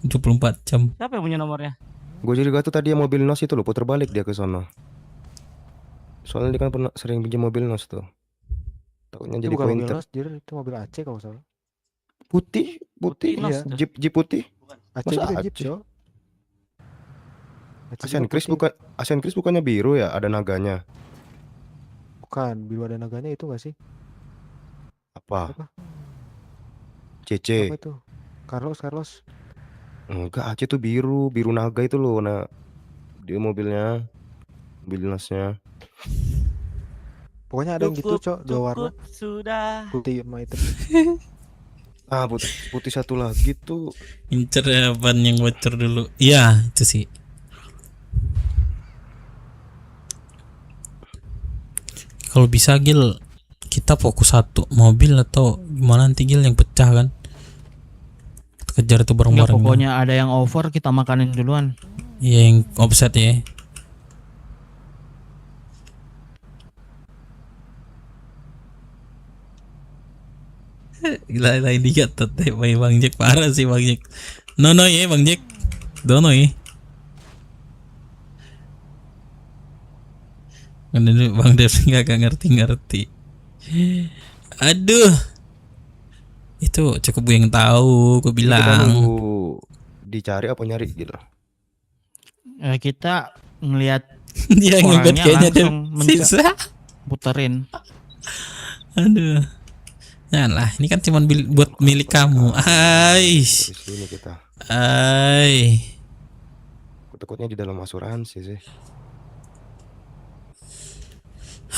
24 jam. Siapa yang punya nomornya? Gue jadi tuh tadi yang mobil nos itu lo putar balik dia ke sono. Soalnya dia kan pernah sering pinjam mobil nos tuh. Takutnya jadi bukan mobil pointer. nos, itu mobil Aceh kalau salah. Putih, Iya. Jeep putih. Aceh Masa juga Jeep, Aceh? yo. Asian Chris bukannya biru ya, ada naganya. Bukan, biru ada naganya itu gak sih? Apa? CC. Apa itu? Carlos. Enggak, Aceh tuh biru naga itu loh. Nah, dia mobilnya. Bilnasnya. Pokoknya ada yang gitu, Cok, 2 warna. Sudah. Putih sama hitam. Ah, putih satu lagi tuh. Incer ban yang bocor dulu. Iya, itu sih. Kalau bisa Gil, kita fokus satu mobil atau gimana nanti Gil yang pecah kan? Kita kejar itu Ya, bareng-bareng. pokoknya ada yang over kita makanin duluan. Iya, yang offset ya. Gila lain dikit teteh Bang Jack parah sih Bang Jack. No ya Bang Jack. Dono ya. Bang Dev nggak ngerti. Aduh. Itu cukup gue yang tahu, gue Kita bilang. nunggu dicari apa nyari gitu. Kita ngelihat Dia ngebet orangnya kayaknya dia langsung sisa. puterin. Aduh. Janganlah, ini kan cuma buat milik kamu. Di sini kita. Takutnya di dalam asuransi sih.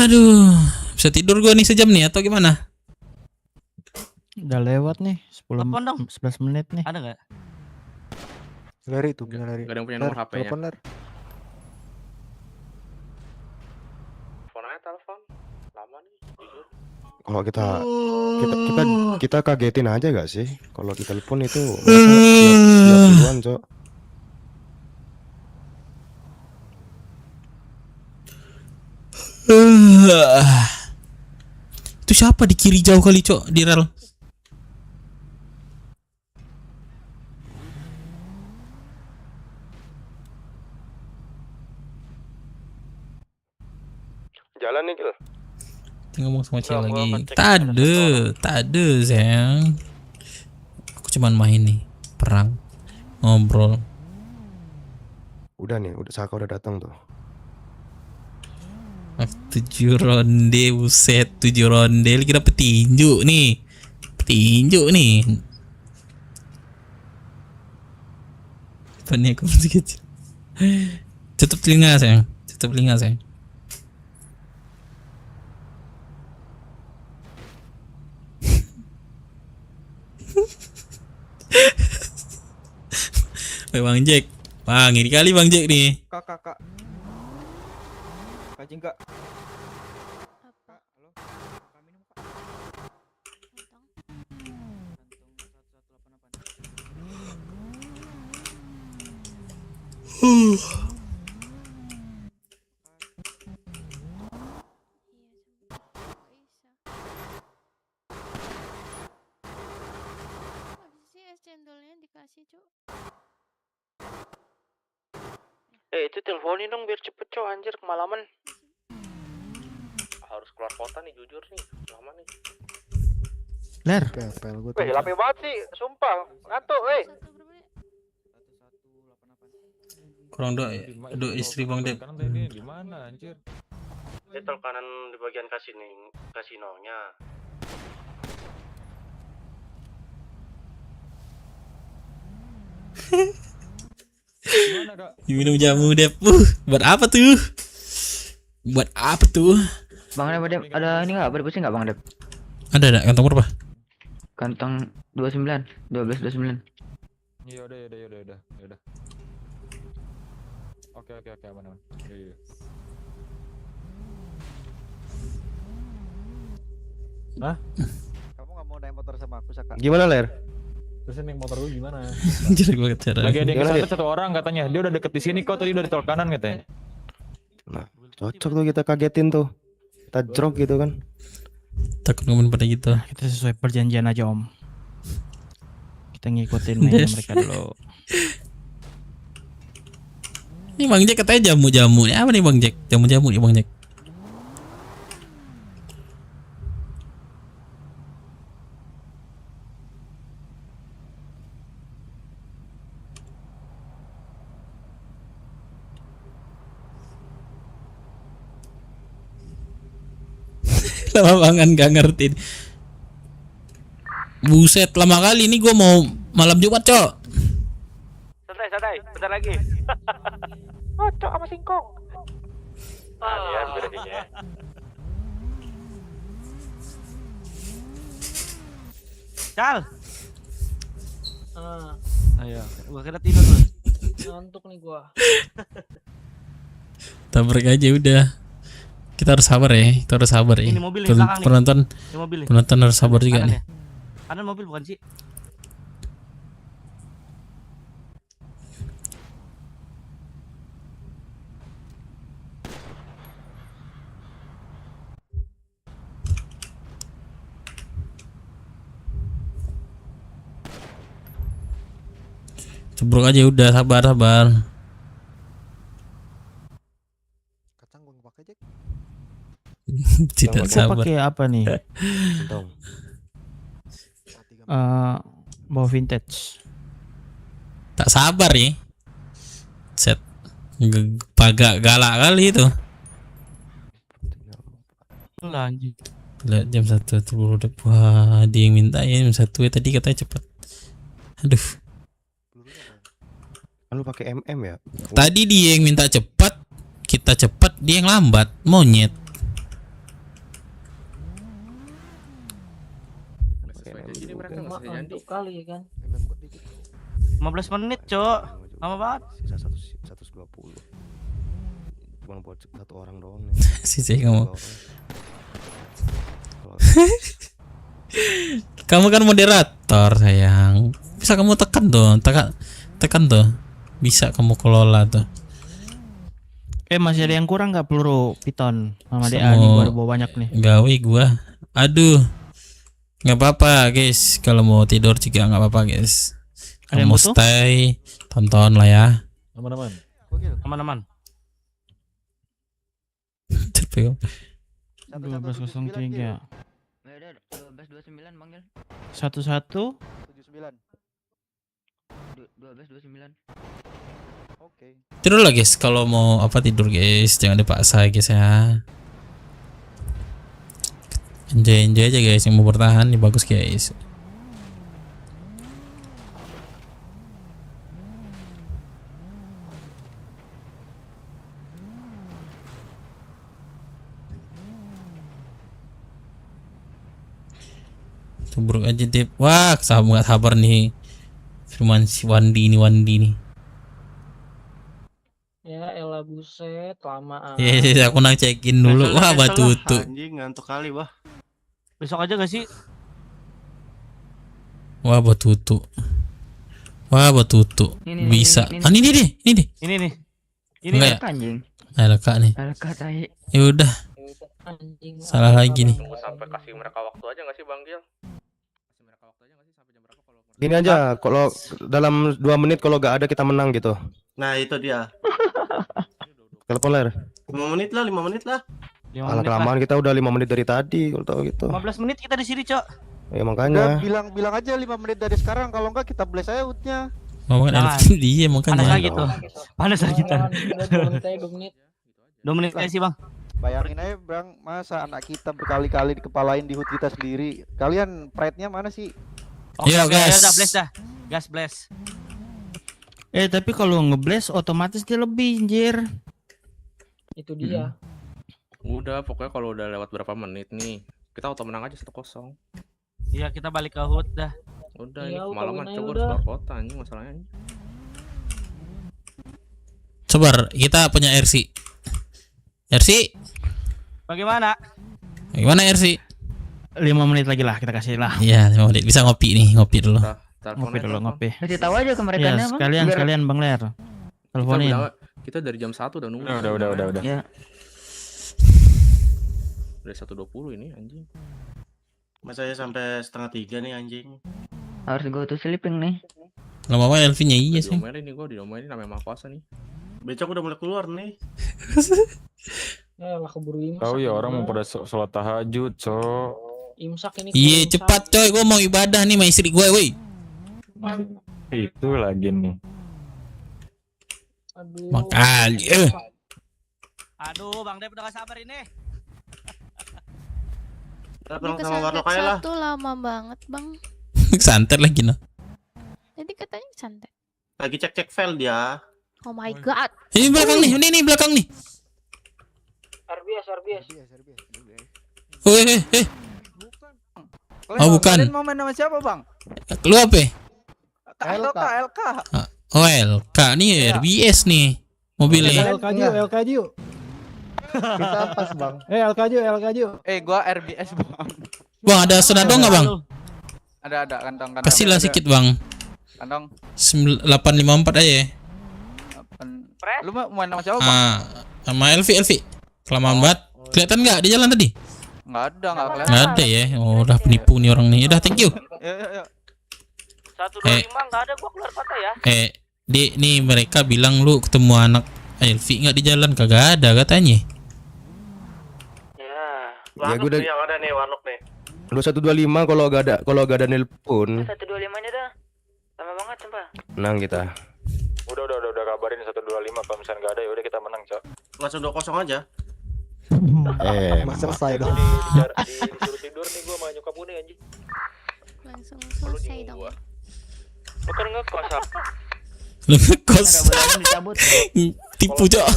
Aduh, bisa tidur gua nih sejam nih atau gimana? Udah lewat nih 10 Telepon dong. 11 menit nih. Ada nggak? Lari tuh, lari. Gak ada yang punya nomor HP-nya. Telepon, Lar. Telepon aja telepon. Lama nih, jujur. Kalau kita kagetin aja gak sih? Kalau kita telepon itu siap duluan, Cok. Itu siapa di kiri jauh kali Cok di rel? Jalan nih, Gil. Ngomong sama cewek lagi. Tade sayang. Aku cuman main nih, perang, ngobrol. Udah nih, Saka udah datang tuh. 7 ronde, buset 7 ronde. Kita petinju nih. Apa nih aku masih kecil. Tutup telinga sayang. Bang Jack. Bang, ini kali Bang Jack nih. Kak. Kak Jingga. Cendolnya dikasih Cuk. Itu teleponin dong biar cepet Cok, anjir kemalaman. Harus keluar kota nih jujur nih, lama nih. Ler. Lape banget sih, sumpah. Ngantuk, Kurang doa istri Bang Dep. Gimana anjir? Itu kanan di bagian kasinonya. Minum jamu Dep. Buat apa tuh? Bang Dep, ada ini nggak? Bersih nggak Bang Dep? Ada kantong berapa? Kantong 29, 1229. Iya udah. Oke aman. Iya. Hah? Kamu nggak mau naik motor sama aku, Saka? Gimana, Ler? Terus naik motor gue gimana? Anjir gue cara. Lagi ada yang kesana satu orang katanya. Dia udah deket di sini kok, tadi udah di tol kanan katanya. Nah, cocok tuh kita kagetin tuh. Kita jrok gitu kan. Takut ngomong pada gitu. Kita sesuai perjanjian aja Om. Kita ngikutin mereka dulu. Ini Bang Jack katanya jamu-jamu. Apa nih Bang Jack? Jamu-jamu nih Bang Jack. Lama banget gak ngerti. Buset, lama kali ini gua mau malam Jumat, Cok. Santai, bentar lagi. Oh, Cok sama singkong. Cal. Ayo. Gua kira tidur lu. Ngantuk nih gua. Tabrak aja udah. Kita harus sabar ya. Kita harus sabar ya. Ini mobil nih, belakang nih. Penonton, Ini mobil nih. penonton harus sabar juga Kanan nih. ya? Kanan mobil bukan sih? Cebrok aja udah, sabar sabar. Tidak Kau sabar. pakai apa nih? Untung. Bawa vintage. Tak sabar ya. Set. Pagak galak kali itu. Lanjut. Lihat jam 1 tuh udah. Wah, dia yang minta ya jam 1 ya, tadi katanya cepat. Aduh. Kan lu pakai MM ya? Tadi dia yang minta cepat, kita cepat, dia yang lambat. Monyet. Ngantuk kali kan. 15 menit, Cok. Lama banget. Sisa 120. Cuma buat satu orang doang nih. Sisi kamu. Kamu kan moderator sayang. Bisa kamu tekan tuh, tekan tuh. Bisa kamu kelola tuh. Masih ada yang kurang nggak peluru piton sama DA nih, gua ada bawa banyak nih. Gawe gua. Aduh. Nggak apa-apa guys, kalau mau tidur juga nggak apa-apa guys. Ada yang Mau butuh? stay, tonton lah ya. Aman-aman. Aman-aman. Terpegang. 1203 1229 manggil. 11 1229. Oke. Tidur lah guys, kalau mau apa tidur guys, jangan dipaksa guys ya. Enjoy aja guys, yang mau bertahan ya bagus guys. Tubruk aja deh. Wah, nggak sabar nih. Cuman si Wandi nih. Ya elah buset, lama Aku nang check-in dulu. Wah, batu tuh. Anjing ngantuk kali, wah. Besok aja gak sih? Wah, batu tuh. Ini, Bisa. ini. Ini deh. Ini nih. Ini Enggak nih. ya? Anjing. Ada kak nih. Alka tai. Ya udah. anjing. Salah lagi nih. Sampai kasih mereka waktu aja nggak sih Bang Gil? Gini aja, kalau dalam 2 menit kalau gak ada kita menang gitu. Nah itu dia. Telepon ler. 5 menit lah, 5 menit lah. Alah kelamaan kita udah 5 menit dari tadi kalau tahu gitu. 15 menit kita di sini, Cok. Ya makanya. Bilang aja 5 menit dari sekarang, kalau enggak kita blast aja outnya. Ngomongin dia makanya. Panas lagi tuh. Panas lagi kita. 2 menit. 2 menit aja sih, Bang. Bayangin aja, Bang, masa anak kita berkali-kali dikepalain di HUT kita sendiri. Kalian pride-nya mana sih? Iya, guys. Gas blast dah. Gas blast. Tapi kalau ngeblast otomatis dia lebih anjir. Itu dia. Udah, pokoknya kalau udah lewat berapa menit nih, kita auto menang aja 1-0. Iya, kita balik ke HUT dah. Udah, Iya, ini auto kemalaman win aja coba udah. harus keluar kota anjing masalahnya. Coba kita punya RC. RC, Bagaimana? gimana RC? 5 menit lagi lah kita kasih lah. Iya, 5 menit. Bisa ngopi nih, ngopi dulu. Ngopi. Kasih tahu aja ke mereka Iya, sekalian Bang Ler. Teleponin. Kita dari jam 1 udah nunggu. Udah. Ya. Udah 1:20 ini anjing. Masa ya sampai 2:30 nih anjing. Harus go to sleeping nih. Lama-lama Elvin-nya iya sih. Diomelin nih gua, diomelin namanya maha kuasa nih. Becak udah mulai keluar nih. Ya lah keburu imsak. Tahu ya juga. orang mau pada sholat tahajud, Cok. Imsak ini. Iya, imsak. cepat coy, gua mau ibadah nih sama istri gue, woi. Itu lagi nih. Aduh. Makali. Aduh, Bang Dep udah gak sabar ini. Ini kesantet satu lama banget, Bang. Santet lagi no. Jadi katanya santet. Lagi cek file dia. Oh my god. Ini belakang nih, ini belakang nih. RBS. Oh bukan. Kalian mau main sama siapa bang? Lu apa? LK. Oh LK nih RBS nih mobilnya. LKJ. Kita pas bang. LKJ. Gua RBS bang. Bang ada senado nggak bang? Ada kantong. Kasihlah sedikit bang. Kantong. 854 aja ya. Lu mau main sama siapa bang? Sama Elvi. Kelamaan banget. Kelihatan nggak di jalan tadi? Nggak kelihatan. Nggak ada ya. Oh udah penipu nih orang nih. Udah thank you. Yuk. 125 nggak ada, gua keluar kota ya. Nih mereka bilang lu ketemu anak Elvi nggak di jalan, kagak ada katanya. Ya gue udah yang ada nih warlock nih. lu 125 kalau gak ada nelpon. 125-nya dah. Lama banget sumpah. Menang kita. Udah kabarin 125 kalau misalnya nggak ada ya udah kita menang, Cok. Langsung 2-0 aja. Selesai dong. Disuruh tidur nih gua sama nyokap gue nih anjing. Langsung selesai dong. Bukan ngekos. Lu ngekos. Dicabut. Tipu, Cok.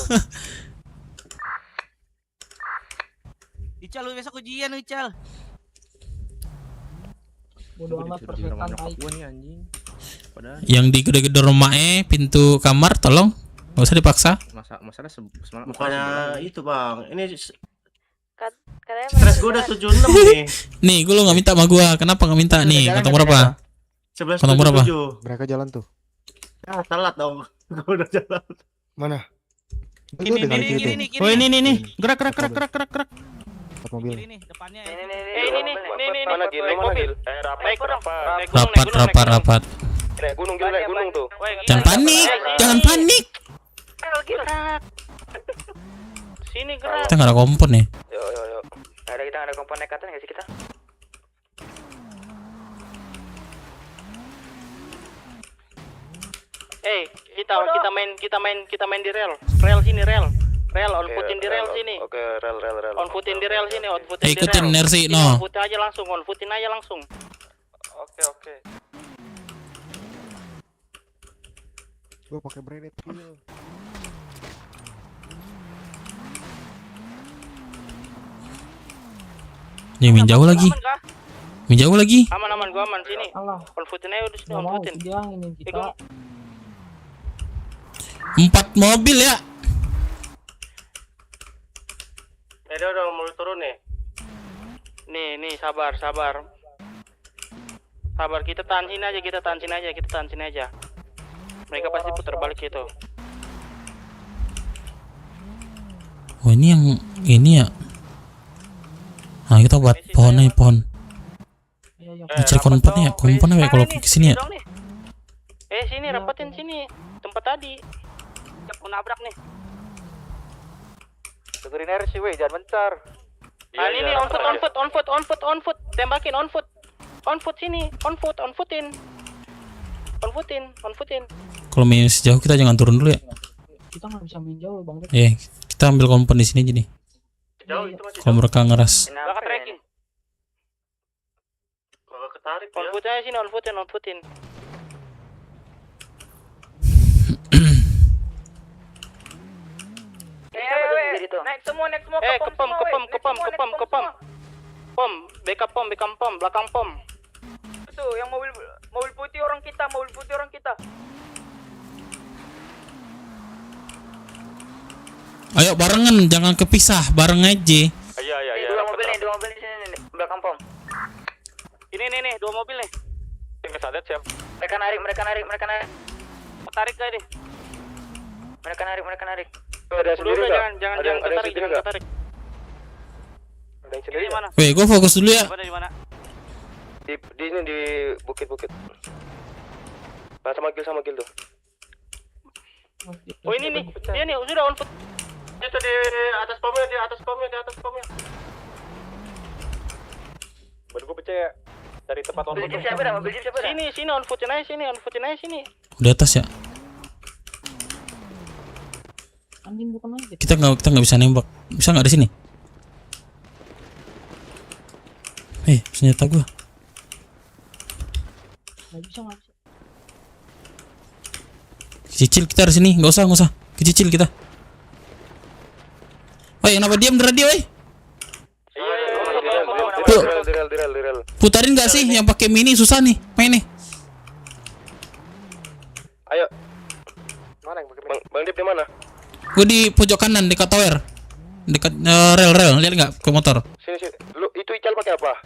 Ical lu besok ujian Ical. Bodoh amat persetan tai. Yang di gede-gede rumahnya pintu kamar tolong nggak usah dipaksa. Masalah Bukannya itu bang, ini Katanya stres gue udah 76 nih. Nih gue lo nggak minta sama gua, kenapa nggak minta nih? Kantong berapa? 11 Kantong berapa? Mereka jalan tuh. Telat dong. Gue udah jalan. Mana? Ini. Oh ini. Gerak. Mobil. Ini depannya. ini. Mana Gil? Rapat. Naik gunung tuh. Jangan panik. Gerak. Sini gerak. Kita nggak ada kompon nih. Yuk. Kita ada kompon nekatan nggak sih kita? kita main di rel sini rel on footin di rel sini. Oke, rel. On footin di rel sini, Ikutin inersi no. On footin aja langsung. Oke. Gua pakai branet kill. Nih min jauh lagi. Aman, gua aman sini. On footin aja udah sini, on footin. Kita 4 mobil ya. Dia udah mau turun nih. Nih, sabar. Sabar, kita tahan sini aja. Mereka pasti putar balik gitu. Oh ini ya. Nah kita buat pohon. Cari komponnya ya kalau ke sini ya. Sini rapetin sini. Tempat tadi. Mau nabrak nih. Dengerin RC weh, jangan mencar. Ini on foot. Tembakin on foot sini. On footin. Kalau main sejauh kita jangan turun dulu ya. kita nggak bisa main jauh bang. Kita ambil kompon di sini aja nih. Jauh itu masih. Kalau mereka ngeras. Bakal tracking. Kalau ketarik ya. On foot aja sini, on footin. Naik semua. Kepom. Backup pom, belakang pom. Itu yang mobil putih orang kita. Ayo barengan, jangan kepisah, bareng aja. Iya. Dua mobil nih sini, belakang pom. Ini, dua mobil nih. Kesadet siap. Mereka narik. Tarik aja deh. Mereka narik. Ada sendiri enggak? Jangan ketarik. Ada yang sendiri mana? Weh, gua fokus dulu ya. Di mana? Di ini di bukit-bukit. Sama Gil tuh. Oh ini nih. Dia nih sudah on foot. Itu di atas pomnya. Baru gua percaya dari tempat on foot. Sini on footin aja sini. Di atas ya. Anjing bukan aja. Kita nggak bisa nembak. Bisa nggak di sini? Senjata gua. Nggak bisa. Kecil kita di sini, nggak usah. Kecil kita. Woi, kenapa diam di radio, woi? Direl. Putarin nggak sih yang pakai mini susah nih main nih. Ayo. Mana yang pakai Bang Dip di mana? Gue di pojok kanan dekat tower. Dekat rel, lihat nggak ke motor? Sini. Lu itu Ical pakai apa?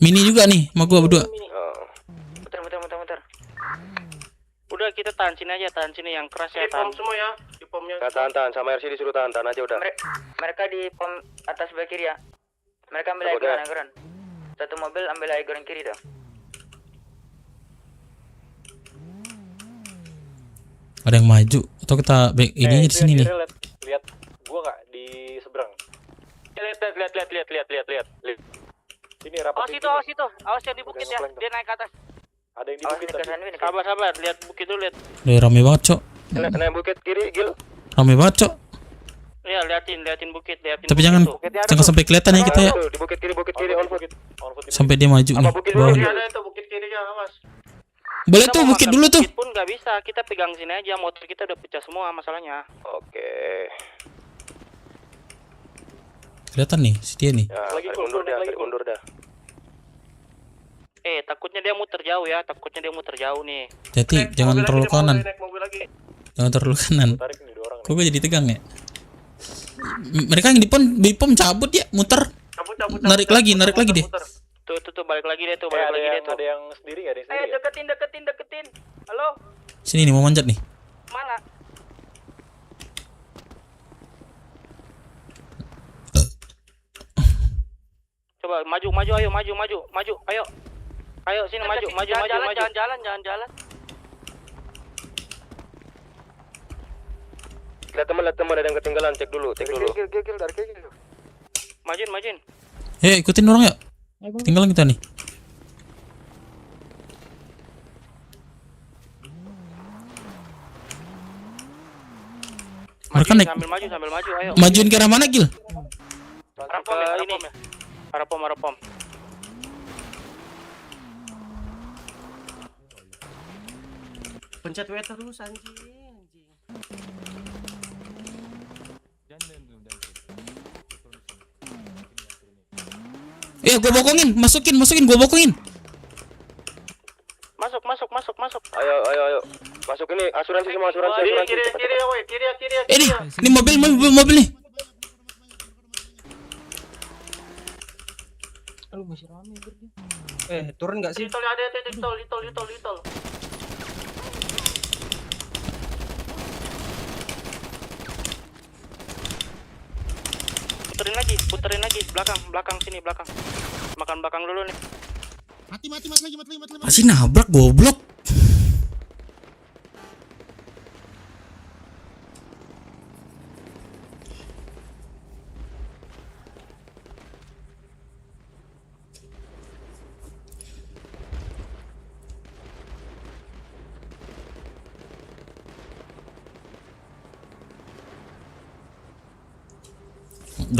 Mini juga nih, sama gua berdua. Muter. Udah kita tahan sini aja, tahan sini yang keras ya. Tahan semua ya, di pomnya. Tahan sama RC disuruh tahan aja udah. Mereka di pom atas sebelah kiri ya. Mereka ambil air satu mobil ambil air kiri dah. Ada yang maju atau kita back ini di sini nih? Lihat gua nggak di seberang. Lihat. Ini rapat. Awas itu. Awas yang di bukit ya. Dia naik ke atas. Ada yang di bukit tadi. Sabar. Lihat bukit dulu, lihat. Rame banget, Cok. Naik bukit kiri, Gil. Rame banget, Cok. Iya, liatin bukit, Tapi jangan sampai kelihatan ya kita ya. Di bukit kiri on foot. Sampai dia maju nih. Bawah. Ada itu bukit kirinya, awas. Boleh tuh bukit dulu tuh. Bukit pun nggak bisa, kita pegang sini aja. Motor kita udah pecah semua masalahnya. Oke. Kelihatan nih, si dia nih. Ya, mundur dah. Takutnya dia muter jauh ya, nih. Jadi jangan terlalu kanan. Jangan terlalu kanan. Kok gue jadi tegang ya? Mereka yang di pom cabut ya, muter. Narik lagi deh. Tuh balik lagi deh tuh. Ada yang sendiri nggak? Ayo deketin. Halo? Sini nih mau manjat nih. Mana? Coba maju, ayo. Ayo sini maju. Jangan jalan. Lihat teman ada yang ketinggalan, cek dulu. Gil, dari kiri. Majuin. Ikutin orang ya. Tinggalan kita nih. Mereka naik. Sambil maju, ayo. Majuin ke arah mana, Gil? Arah pom. Pencet W terus anjing. Gua bokongin, masukin, gua bokongin. Masuk. Ayo. Masuk ini asuransi semua asuransi. Kiri. Ini mobil nih. Aduh masih rame berarti. Turun nggak sih? Tol ada titik tol. Puterin lagi belakang sini. Makan belakang dulu nih. Mati lagi. Masih nabrak goblok.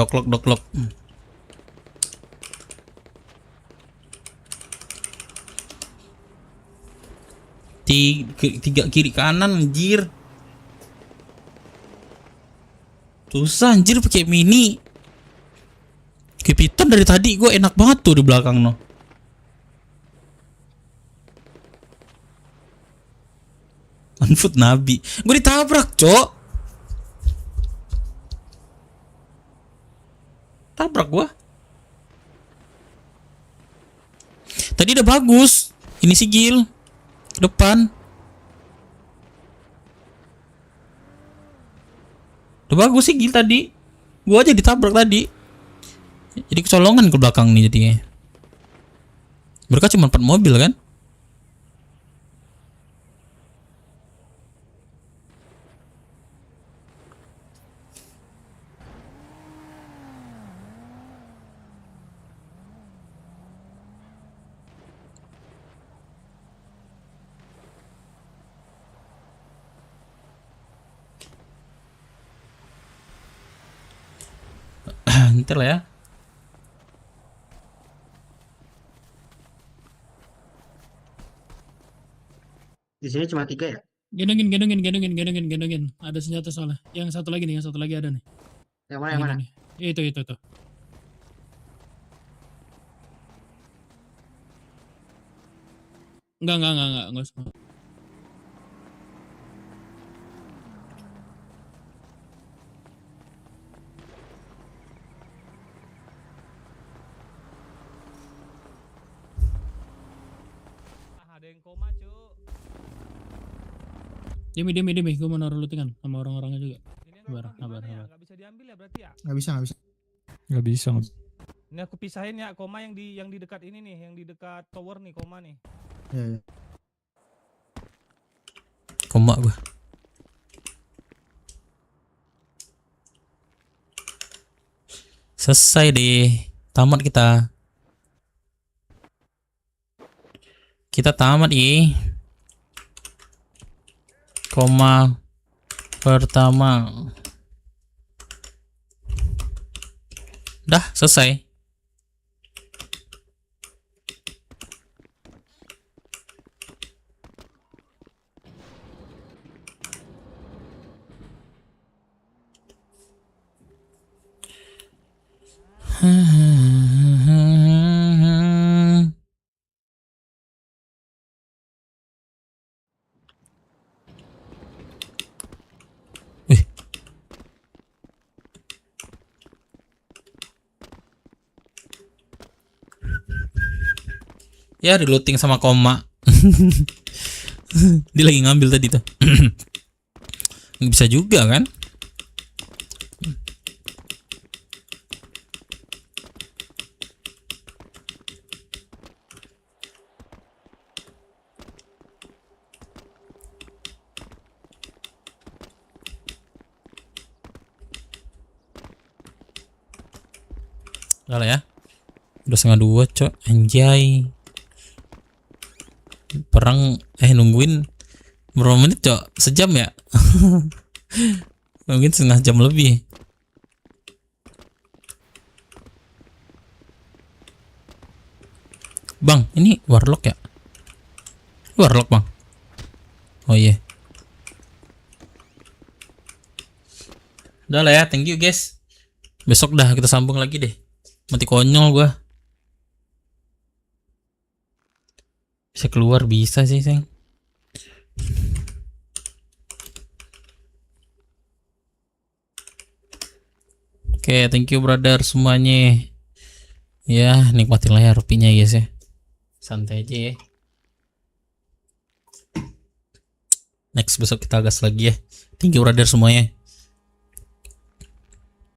Doklok. Tiga kiri kanan anjir. Susah anjir pakai mini. Kepiton dari tadi gue enak banget tuh di belakang no. Unfoot Nabi. Gue ditabrak, Cok. Tabrak gua. Tadi udah bagus. Ini si Gil depan. Udah bagus sih Gil tadi. Gua aja ditabrak tadi. Jadi kecolongan ke belakang nih jadinya. Mereka cuma 4 mobil kan? Ntar lah ya. Di sini cuma 3 ya? Gendongin. Ada senjata soalnya. Yang satu lagi ada nih. Yang mana yang mana? Itu. Enggak usah. Ada yang koma, Cuk. Demi, gue mau naruh lootingan sama orang-orangnya juga. Sabar. Nggak bisa diambil ya berarti ya? Nggak bisa. Ini aku pisahin ya koma yang di dekat ini nih, yang di dekat tower nih koma nih. Iya. Koma gua. Selesai deh. Tamat kita. Kita tamat koma pertama. Dah selesai. Ya di looting sama koma. Dia lagi ngambil tadi tuh. Bisa juga kan? Udah lah ya. Udah 1:30 cok. Anjay. Perang nungguin berapa menit cok? Sejam ya? Mungkin setengah jam lebih. Bang, ini warlock ya? Warlock bang. Oh iya. Udah lah ya, thank you guys. Besok dah kita sambung lagi deh. Mati konyol gua. Bisa keluar bisa sih, Seng. Oke, thank you brother semuanya. Ya, nikmatin lah ya rupiahnya guys ya. Santai aja ya. Next besok kita gas lagi ya. Thank you brother semuanya.